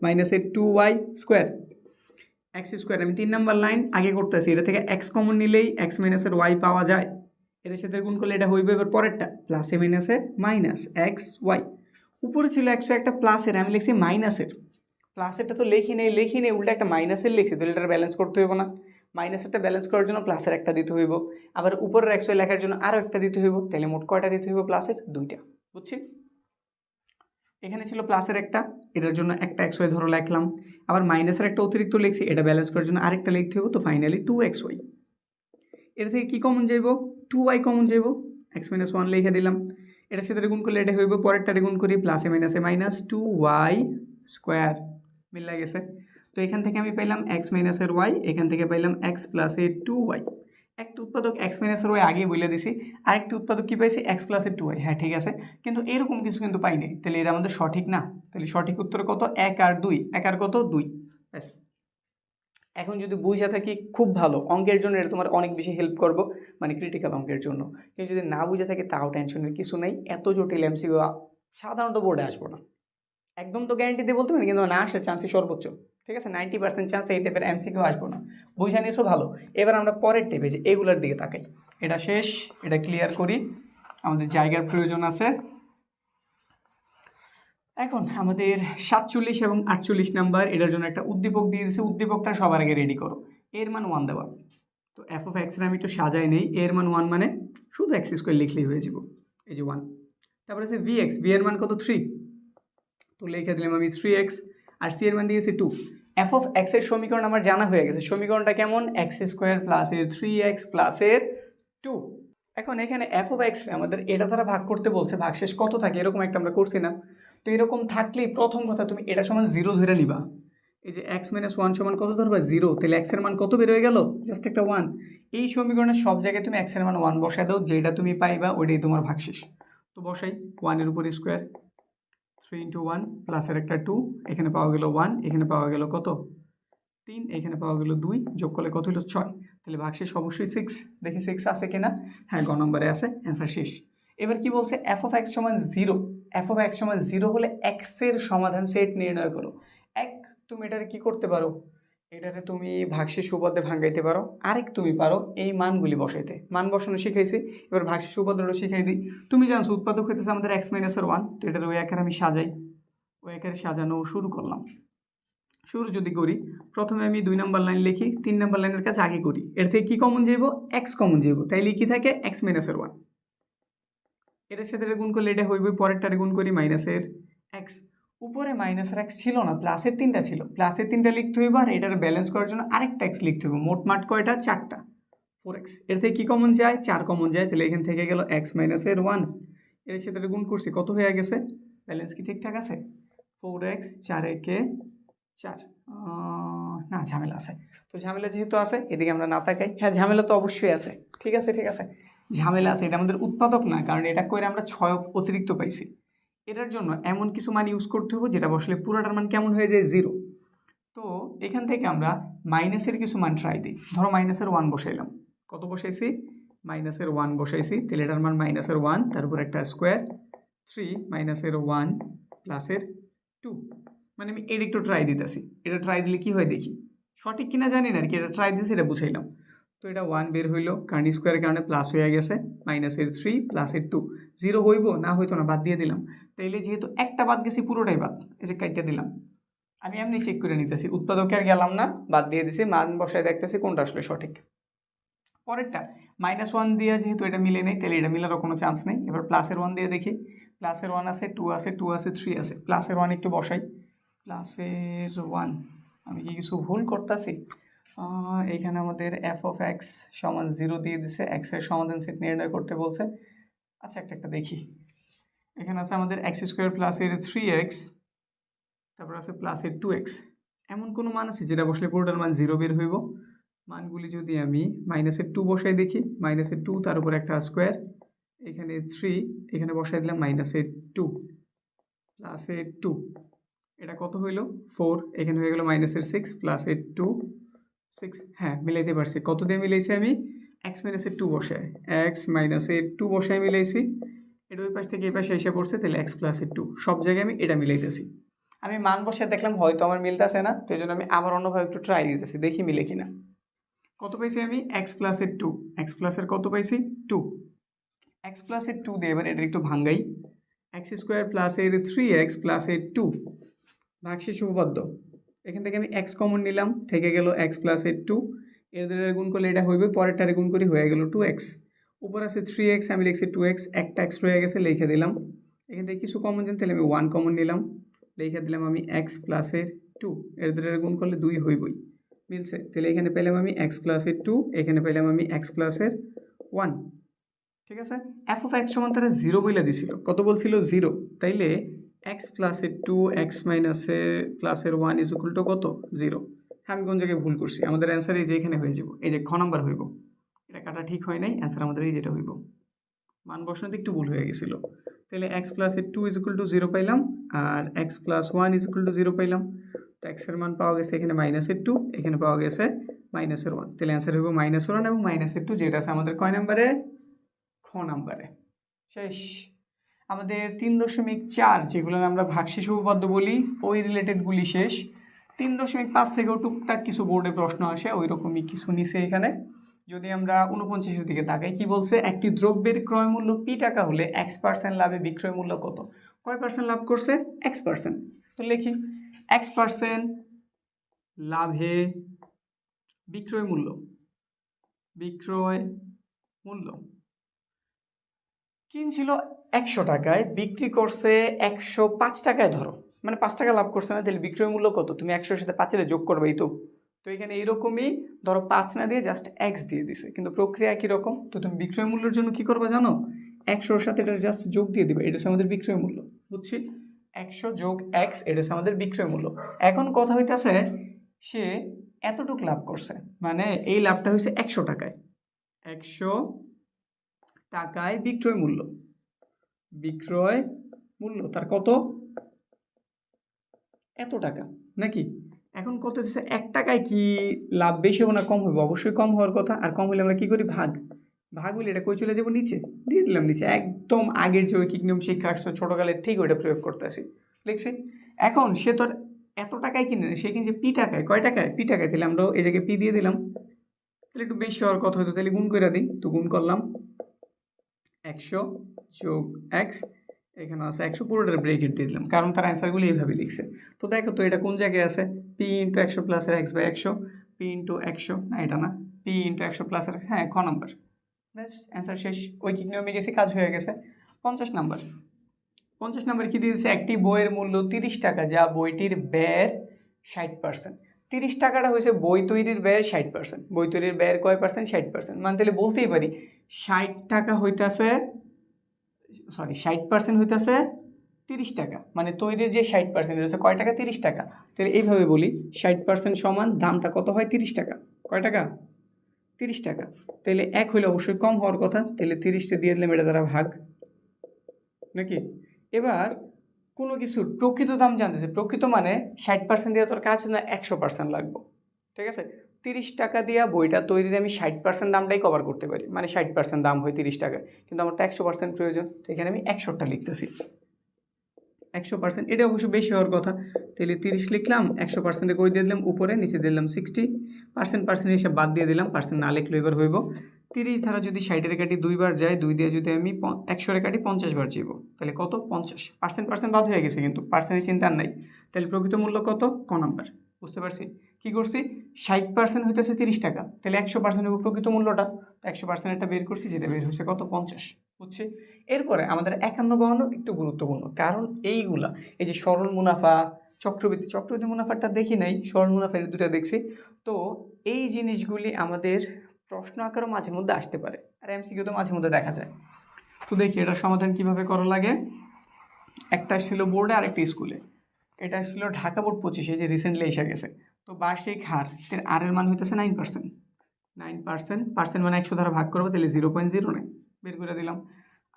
মাইনাসের 2y স্কোয়ার এক্স স্কোয়ার। আমি 3 নাম্বার লাইন আগে করতেছি, এটা থেকে এক্স কমন নিলেই এক্স মাইনাসের ওয়াই পাওয়া যায়, এটার সাথে গুণ করলে এটা হইবে। এবার পরেরটা প্লাসে মাইনাসে মাইনাস এক্স ওয়াই। উপরে ছিল একশো একটা প্লাসের, আমি লিখছি মাইনাসের। প্লাসেরটা তো লিখি নেই উল্টা একটা মাইনাসের লিখছি, তাহলে এটা ব্যালেন্স করতে হইব না? মাইনাসেরটা ব্যালেন্স করার জন্য প্লাসের একটা দিতে হইব, আবার উপরের এক্স ওয়াই লেখার জন্য আরও একটা দিতে হইব, তাহলে মোট কয়টা দিতে হইব? প্লাসের 2টা। বুঝছি? এখানে ছিল প্লাসের একটা, এটার জন্য একটা এক্স ওয়াই ধরো লিখলাম, আবার মাইনাসের একটা অতিরিক্ত লিখছি, এটা ব্যালেন্স করার জন্য আরেকটা লিখতে হবে, তো ফাইনালি 2xy। এর থেকে কি কমন যাইব? 2y কমন যাইব, এক্স মাইনাস 1 লিখে দিলাম। এটার সাথে গুণ করলে এটা হইব, পরেরটা গুণ করি, প্লাসে মাইনাসে মাইনাস 2y স্কোয়ার। মিল গেছে। তো এখান থেকে আমি পাইলাম এক্স মাইনাসের ওয়াই, এখান থেকে পাইলাম এক্স প্লাসের 2y। একটা উৎপাদক এক্স মাইনাসের ওয়াই আগে বলে দিছি, আরেকটি উৎপাদক কি পাইছি এক্স প্লাসের 2y। হ্যাঁ ঠিক আছে, কিন্তু এরকম কিছু কিন্তু পাইনি, তাহলে এটা আমাদের সঠিক না। তাহলে সঠিক উত্তর কত? 1 আর 2, 1 আর কত 2। ব্যাস। এখন যদি বুঝা থাকি খুব ভালো, অঙ্কের জন্য এটা তোমার অনেক বেশি হেল্প করবো, মানে ক্রিটিক্যাল অঙ্কের জন্য। কিন্তু যদি না বুঝে থাকে তাও টেনশনের কিছু নেই, এত জটিল এমসিকিউ সাধারণত বোর্ডে আসবো না। একদম তো গ্যারান্টি দিয়ে বলতে পারি, কিন্তু না আসার চান্সই সর্বোচ্চ। ঠিক আছে, 90% চান্স এই টাইপের এমসিকিউ আসবো না। বুঝা নিয়েছো ভালো। এবার আমরা পরের টেপে যে এগুলোর দিকে তাকাই। এটা শেষ, এটা ক্লিয়ার করি, আমাদের জায়গার প্রয়োজন আছে। এখন আমাদের 47 এবং 48 নাম্বার, এটার জন্য একটা উদ্দীপক দিয়ে দিয়েছে। উদ্দীপকটা সবার আগে রেডি করো। এর মান 1 দেওয়া, তো এফ অফ এক্সের আমি একটু সাজাই নেই। এর মান 1 মানে শুধু এক্স স্কোয়ার লিখলেই হয়ে যাব, এই যে 1। তারপরে আছে ভি এক্স, বি এর মান কত 3, তো লিখে দিলাম আমি 3x, আর সি এর মান দিয়েছি 2। এফ অফ এক্সের সমীকরণ আমার জানা হয়ে গেছে। সমীকরণটা কেমন? এক্স স্কোয়ার প্লাস এর 3x প্লাস এর 2। এখন এখানে এফ অফ এক্স আমাদের এটা দ্বারা ভাগ করতে বলছে, ভাগশেষ কত থাকে এরকম একটা আমরা করছি না। তো এরকম থাকলেই প্রথম কথা তুমি এটা সমান 0 ধরে নিবা। এই যে x মাইনাস 1 সমান কত ধরবা? 0। তাহলে x এর মান কত বের হয়ে গেল? জাস্ট একটা 1। এই সমীকরণের সব জায়গায় তুমি x এর মান 1 বসায় দাও, যেটা তুমি পাইবা ওইটাই তোমার ভাগশেষ। তো বসাই 1 এর উপর স্কোয়ার, 3 ইন্টু 1 প্লাসের একটা 2, এখানে পাওয়া গেল 1, এখানে পাওয়া গেল কত 3, এখানে পাওয়া গেল 2, যোগ করলে কত হলো 6। তাহলে ভাগশেষ অবশ্যই 6। দেখি 6 আছে কিনা, হ্যাঁ গ নম্বরে আছে, অ্যান্সার শেষ। এবার কি বলছে? এফ অফ এক্স সমান 0। এফ অফ এক্স সমান 0 হলে এক্সের সমাধান সেট নির্ণয় করো। এক, তুমি এটারে কি করতে পারো, এটারে তুমি ভাগশেষ উপাদ্যে ভাঙাইতে পারো। আরেক তুমি পারো এই মানগুলি বসাইতে, মান বসানো শিখাইছি, এবার ভাগশেষ উপাদ্যটা শিখাই দিই। তুমি জানো উৎপাদক হইতেছে আমাদের এক্স মাইনাসের 1, তো এটার ওই আকারে আমি সাজাই, ওই আকারে সাজানো শুরু করলাম। শুরু যদি করি, প্রথমে আমি 2 নম্বর লাইন লিখি, 3 নম্বর লাইনের কাছে আগে করি। এর থেকে কি কমন যাইব? এক্স কমন যাইব, তাইলে কি থাকে এক্স মাইনাসের 1। এটার সাথে গুণ করলে এটা হইবে, পরেরটারে গুণ করি মাইনাসের এক্স। উপরে মাইনাসের এক্স ছিল না, প্লাসের 3টা ছিল, প্লাসের 3টা লিখতে হইব, আর এটার ব্যালেন্স করার জন্য আরেকটা এক্স লিখতে হইব। মোটমাট কয়টা? 4টা, 4x। এর থেকে কি কমন যায়? 4 কমন যায়, তাহলে এখান থেকে গেল এক্স মাইনাসের 1। এর সাথে গুণ করছি, কত হয়ে গেছে? ব্যালেন্স কি ঠিকঠাক আছে? 4x, 4 একে 4। না ঝামেলা আছে, তো ঝামেলা যেহেতু আছে এদিকে আমরা না তাকাই। হ্যাঁ ঝামেলা তো অবশ্যই আছে, ঠিক আছে ঠিক আছে, ঝামেলা আছে। এটা আমাদের উৎপাদক না, কারণ এটা করে আমরা 6 অতিরিক্ত পাইছি। এটার জন্য এমন কিছু মান ইউজ করতে হবে যেটা বসলে পুরোটার মান কেমন হয়ে যায়? 0। তো এখান থেকে আমরা মাইনাসের কিছু মান ট্রাই দিই। ধরো মাইনাসের 1 বসাইলাম, কত বসাইছি? মাইনাসের 1 বসাইছি, তাহলে এটার মান মাইনাসের 1, তারপর একটা স্কোয়ার 3 মাইনাসের 1 প্লাসের 2। মানে আমি এটা একটু ট্রাই দিতেছি, এটা ট্রাই দিলে কি হয় দেখি, সঠিক কিনা জানি না আর কি, এটা ট্রাই দিয়েছি, এটা বুঝাইলাম। তো এটা 1 বের হইলো, কারণ স্কোয়ারের কারণে প্লাস হয়ে গেছে, মাইনাসের 3 প্লাসের 2। 0 হইব না, হইতো না, বাদ দিয়ে দিলাম। তাইলে যেহেতু একটা বাদ গেছি পুরোটাই বাদ, এই যে কাটতে দিলাম। আমি এমনি চেক করে নিতেছি, উৎপাদকে আর গেলাম না, বাদ দিয়ে দিছি, মান বসায় দেখতেছি কোনটা আসলে সঠিক। পরেরটা -1 দিয়ে যেহেতু এটা মিলে নেই, তাহলে এটা মিলারও কোনো চান্স নেই। এবার প্লাসের 1 দিয়ে দেখি, প্লাসের 1 আছে, 2 আছে, 2 আছে, 3 আছে, প্লাসের 1 একটু বসাই, প্লাসের 1। আমি কি কিছু ভুল করতেছি? এইখানে আমাদের এফ অফ এক্স সমান 0 দিয়ে দিছে, এক্সের সমাধান সেট নির্ণয় করতে বলছে। আচ্ছা একটা দেখি, এখানে আছে আমাদের এক্স স্কোয়ার প্লাসের 3x, তারপর আছে প্লাসের 2x। এমন কোনো মান আছে যেটা বসলে পুরোটার মান 0 বের হইব? মানগুলি যদি আমি মাইনাসের 2 বসাই দেখি, মাইনাসের 2, তার উপর একটা স্কোয়ার, এখানে 3, এখানে বসাই দিলাম মাইনাসের 2 প্লাসের 2। এটা কত হইল? 4। এখানে হয়ে গেল মাইনাসের 6 প্লাসের 2 6। হ্যাঁ মিলাইতে পারছি। কত দিয়ে মিলাইছি আমি? এক্স মাইনাসের 2 বসায়, এক্স মাইনাসের 2 বসায় মিলাইছি। এটা ওই পাশ থেকে এই পাশে এসে পড়ছে, তাহলে এক্স প্লাসের 2। সব জায়গায় আমি এটা মিলাইতেছি। আমি মান বসে দেখলাম হয়তো আমার মিলতেছে না, তো এই জন্য আমি আবার অন্যভাবে একটু ট্রাই দিতেছি, দেখি মিলে কিনা। কত পাইছি আমি? এক্স প্লাসের 2, এক্স প্লাসের কত পাইছি? 2। এক্স প্লাসের 2 দিয়ে এবার এটা একটু ভাঙ্গাই, এক্স স্কোয়ার প্লাসের 3x প্লাসের 2 ভাগশেষ উপপাদ্য। এখান থেকে আমি এক্স কমন নিলাম, থেকে গেল এক্স প্লাসের 2। এদের গুণ করলে এটা হইবে, পরেরটারে গুণ করি, হয়ে গেল 2x। উপর আছে 3x, আমি লিখছি 2x, একটা এক্স রয়ে গেছে, লিখে দিলাম। এখান থেকে কিছু কমন দেন, তাহলে আমি 1 কমন নিলাম, লিখে দিলাম আমি এক্স প্লাসের 2। এদের গুণ করলে 2 হইবই, মিলছে। তাহলে এখানে পেলাম আমি এক্স প্লাসের 2, এখানে পেলাম আমি এক্স প্লাসের 1। ঠিক আছে, এফ অফ এক্স সমান তারা 0 বলে দিছিল। কত বলছিল? 0। তাইলে এক্স প্লাসের 2 এক্স মাইনাসের প্লাসের 1 ইজ ইকুয়াল টু কত 0। হ্যাঁ, আমি কোন জায়গায় ভুল করছি, আমাদের অ্যান্সার এই যে এখানে হয়ে যাব, এই যে খ নাম্বার হইব, এটা কাটা ঠিক হয় নাই, অ্যান্সার আমাদের এই যেটা হইব, মান বসানোতে একটু ভুল হয়ে গেছিলো। তাহলে এক্স প্লাসের 2 ইজ ইকুয়াল টু 0 পাইলাম, আর x plus 1 is equal to 0 পাইলাম। তো এক্সের মান পাওয়া গেছে এখানে -2, এখানে পাওয়া গেছে -1, তাহলে অ্যান্সার হইব -1 এবং -2, যেটা আছে আমাদের কয় নাম্বারে, খ নাম্বারে। শেষ। আমাদের 3.4 যেগুলো আমরা ভাগশেষ উপপাদ্য বলি ওই রিলেটেডগুলি শেষ। 3.5 থেকেও টুকটাক কিছু বোর্ডে প্রশ্ন আসে, ওই রকমই কিছু নিচে এখানে। যদি আমরা 49-এর দিকে তাকাই, কি বলছে, একটি দ্রব্যের ক্রয় মূল্য p টাকা হলে x% লাভে বিক্রয় মূল্য কত। কয় পার্সেন্ট লাভ করছে, x%। তো লিখি x% লাভে বিক্রয় মূল্য, কিনছিল 100 টাকায়, বিক্রি করছে 105 টাকায়, ধরো মানে 5 টাকা লাভ করছে না, তাহলে বিক্রয় মূল্য কত, তুমি 100-এর সাথে 5-এর যোগ করবে, এই তো। তো এখানে এইরকমই ধরো 5 না দিয়ে জাস্ট x দিয়ে দিছে, কিন্তু প্রক্রিয়া একই রকম। তো তুমি বিক্রয় মূল্যের জন্য কি করবা জানো, 100-এর সাথে এটা জাস্ট যোগ দিয়ে দিবে, এটা হচ্ছে আমাদের বিক্রয় মূল্য, বুঝছি। 100 যোগ x, এটা হচ্ছে আমাদের বিক্রয় মূল্য। এখন কথা হইতাছে সে এতটুক লাভ করছে, মানে এই লাভটা হয়েছে 100 টাকায়, 100 টাকায় বিক্রয় মূল্য তার কত, এত টাকা নাকি। এখন কত দিচ্ছে, 1 টাকায় কি লাভ বেশি হবে না কম হবে, অবশ্যই কম হওয়ার কথা। আর কম হলে আমরা কি করি, ভাগ হইলে এটা কই চলে যাবো, নিচে দিয়ে দিলাম, নিচে একদম আগের যে ঐকিক নিয়ম শিক্ষা আসছো ছোটকালের, ঠিক ওইটা প্রয়োগ করতে আসি, লিখছি। এখন সে তোর এত টাকায় কিনে সে কিনছে পি টাকায়, কয় টাকায়, পি টাকায়, তাহলে আমরা এই জায়গায় পি দিয়ে দিলাম, তাহলে একটু বেশি হওয়ার কথা হতো, তাহলে গুণ করে দিই, তো গুণ করলাম 100 যোগ এক্স, এখানে আছে 100, পুরোটার ব্রেকেট দিয়ে দিলাম, কারণ তার অ্যান্সারগুলো এইভাবে লিখছে। তো দেখো তো এটা কোন জায়গায় আছে, পি ইন্টু 100 প্লাসের এক্স বাই 100, পি ইন্টু 100, না এটা না, পি ইন্টু 100 প্লাসের, হ্যাঁ খ নাম্বার, ব্যাস অ্যান্সার শেষ। ঐকিক নিয়মে গেছে, কাজ হয়ে গেছে। 50 নাম্বার কি দিয়েছে, একটি বইয়ের মূল্য 30 টাকা, যা বইটির ব্যয়ের 60%। 30 টাকাটা হয়েছে বই তৈরির ব্যয়ের 60%, বই তৈরির ব্যয়ের কয় পার্সেন্ট, 60%, মানে তাহলে বলতেই পারি 60 টাকা হইতাছে, 60% হইতেছে 30 টাকা, মানে তৈরির যে 60% হচ্ছে কয় টাকা, 30 টাকা। তাহলে এইভাবে বলি 60% সমান দামটা কত হয়, 30 টাকা, কয় টাকা, 30 টাকা। তাহলে 1 হইলে অবশ্যই কম হওয়ার কথা, তাহলে 30টা দিয়ে দিলাম, এটা দ্বারা ভাগ নাকি। এবার কোনো কিছুর প্রকৃত দাম জানতেছে, প্রকৃত মানে 60% দিয়ে তোর কাজ না 100% লাগবে, ঠিক আছে। 30 টাকা দিয়া বইটা তৈরির আমি 60% দামটাই কভার করতে পারি, মানে 60% দাম হয় 30 টাকা, কিন্তু আমার তো 100% প্রয়োজন, তো এখানে আমি 100টা লিখতেছি, 100%, এটা অবশ্য বেশি হওয়ার কথা, তাহলে 30 লিখলাম, 100%-এ কই দিয়ে দিলাম উপরে, নিচে দিলাম 60%, হিসাব বাদ দিয়ে দিলাম, পার্সেন্ট না লিখলে এবার হইব 30 ধারা যদি 60-এর কাটি 2 বার যায়, 2 দিয়ে যদি আমি 100-এর কাটি 50 বার যাইব, তাহলে কত, 50%, বাদ হয়ে গেছে, কিন্তু পার্সেন্টের চিন্তা নাই। তাহলে প্রকৃত মূল্য কত, ক নাম্বার, বুঝতে পারছি। কি করছি, 60% হইতেছে 30 টাকা, তাহলে 100% হইব প্রকৃত মূল্যটা, তো 100% এটা বের করছি, যেটা বের হয়েছে কত, 50, বুঝছি। এরপরে আমাদের 51 একটু গুরুত্বপূর্ণ, কারণ এইগুলা, এই যে সরল মুনাফা, চক্রবৃদ্ধি মুনাফাটা দেখি নাই, সরল মুনাফা এই দুটো দেখছি। তো এই জিনিসগুলি আমাদের প্রশ্ন আকারও মাঝে মধ্যে আসতে পারে, আর এমসিকিউ তো মাঝে মধ্যে দেখা যায়। তো দেখি এটার সমাধান কিভাবে করা লাগে। একটা ছিল বোর্ডে, আরেকটা স্কুলে। এটা ছিল ঢাকা বোর্ড 25, যে রিসেন্টলি এসে গেছে। তো বার্ষিক হার আর এর মান হইতেছে 9%, 9%, মানে 100 দ্বারা ভাগ করবো, তাহলে 0.09 বের করে দিলাম।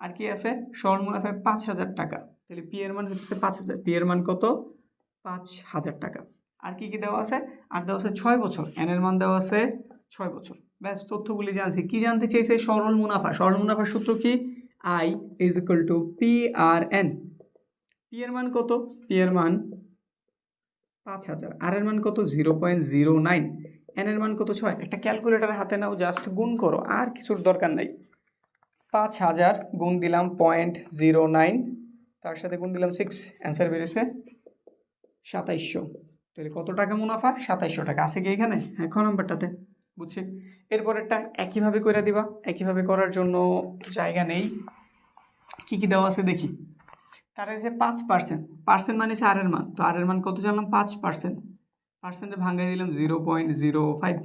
আর কি আছে, সরল মুনাফায় 5,000 টাকা, তাহলে পি এর মান হচ্ছে 5,000, পি এর মান কত, 5,000 টাকা। আর কি কি দেওয়া আছে, আর দেওয়া আছে 6 বছর, এন এর মান দেওয়া আছে 6 বছর, ব্যাস তথ্যগুলি জানছি। কি জানতে চাইছে, সরল মুনাফার সূত্র কি, I is equal to P R N. P এর মান কত, পি এর মান 5,000, আর এর মান কত, 0.09, এন এর মান কত, 6। একটা ক্যালকুলেটার হাতে নাও, জাস্ট গুণ করো, আর কিছুর দরকার নাই। 5,000 গুণ দিলাম 0.09, তার সাথে গুণ দিলাম 6, অ্যান্সার বেরিয়েছে 2700। তাহলে কত টাকা মুনাফা, 2700 টাকা। আছে কি এখানে, এখন নাম্বারটাতে, বুঝছি। এরপরেরটা একইভাবে করে দিবা, একইভাবে করার জন্য জায়গা নেই, কি কি দেওয়া আছে দেখি। তার যে 5%, মানে হচ্ছে আর এর মান, তো আর এর মান কত জানলাম, 5%, পার্সেন্টে ভাঙাই দিলাম 0.05,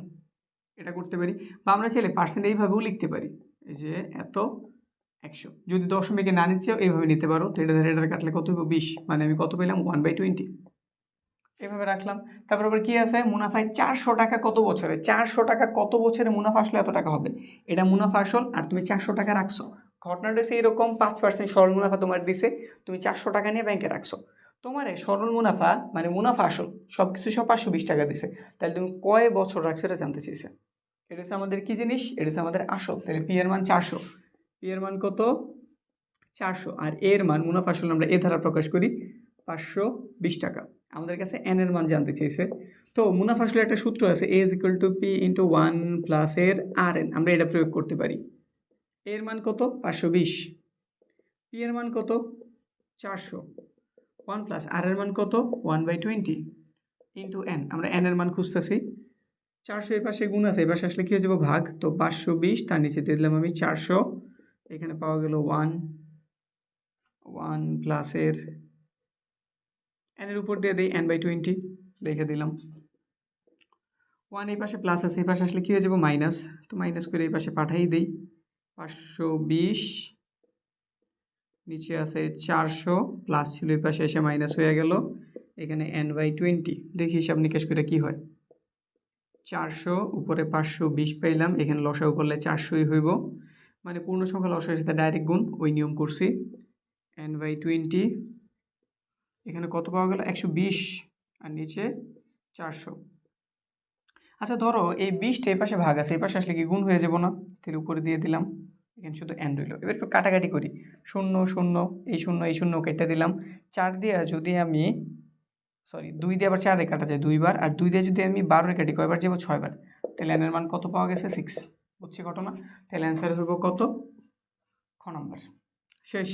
এটা করতে পারি। বা আমরা চাইলে পার্সেন্ট এইভাবেও লিখতে পারি, এই যে এত 100। যদি দশমিকে না নিতে চাও এইভাবে নিতে পারো, তো এটা ধরে কাটলে কত হইব 20, মানে আমি কত পেলাম 1/20। এভাবে রাখলাম। তারপর আবার কি আছে, মুনাফায় 400 টাকা কত বছরে, 400 টাকা কত বছরে মুনাফা আসলে এত টাকা হবে, এটা মুনাফা আসল আর তুমি 400 টাকা রাখছো। ঘটনাটা হচ্ছে এরকম, 5% সরল মুনাফা তোমার দিছে, তুমি 400 টাকা নিয়ে ব্যাংকে রাখছো। তোমার সরল মুনাফা মানে মুনাফা আসল সব কিছু সব 520 টাকা দিছে, তাহলে তুমি কয় বছর রাখছো এটা জানতে চাইছে। এটা হচ্ছে আমাদের কি জিনিস, এটা হচ্ছে আমাদের আসল। তাহলে পি এর মান 400, পি এর মান কত 400, আর এর মান মুনাফা আসল আমরা এ দ্বারা প্রকাশ করি 520 টাকা। আমাদের কাছে এন এর মান জানতে চেয়েছে। তো মুনাফা আসলে একটা সূত্র আছে, a is equal to p into 1 plus r আর এন, আমরা এটা প্রয়োগ করতে পারি। এর মান কত 520, পি এর মান কত 400, 1 প্লাস আর এর মান কত 1/20 ইন্টু এন, আমরা এন এর মান খুঁজতেছি। 400 এই পাশে গুণ আছে, এই পাশে আসলে কী হয়ে যাবো ভাগ, তো 520 তার নিচে দিয়ে দিলাম আমি 400, এখানে পাওয়া গেল 1 প্লাস এর এনের উপর দিয়ে দিই n/20 লিখে দিলাম। 1 এই পাশে প্লাস আছে, এই পাশে আসলে কী হয়ে যাবো মাইনাস, তো মাইনাস করে এই পাশে পাঠাই দিই। 520 নিচে আছে 400 প্লাস ছিল, এই পাশে এসে মাইনাস হয়ে গেল, এখানে n/20। দেখি হিসাব নিকাশ করে কি হয়। 400 উপরে 520 পাইলাম, এখানে লসাগু করলে 400ই হইব, মানে পূর্ণ সংখ্যা লসাগুর সাথে ডাইরেক্ট গুণ, ওই নিয়ম করছি। n/20 এখানে কত পাওয়া গেল 120 আর নিচে 400। আচ্ছা ধরো এই 20টা এই পাশে ভাগ আছে, এই পাশে আসলে কি গুণ হয়ে যাব না, তাহলে উপরে দিয়ে দিলাম, এখানে শুধু এন রইল। এবার একটু কাটাকাটি করি, 0 0 এই 0 এই 0 কেটে দিলাম। 4 দিয়ে যদি আমি 2 দিয়ে আবার 4 কাটা যায় 2 বার, আর 2 দিয়ে যদি আমি 12 কাটি কয়বার যাব 6 বার, তাহলে এনের মান কত পাওয়া গেছে 6। বুঝছি ঘটনা, তাহলে অ্যান্সার হইব কত, খ নম্বর। শেষ।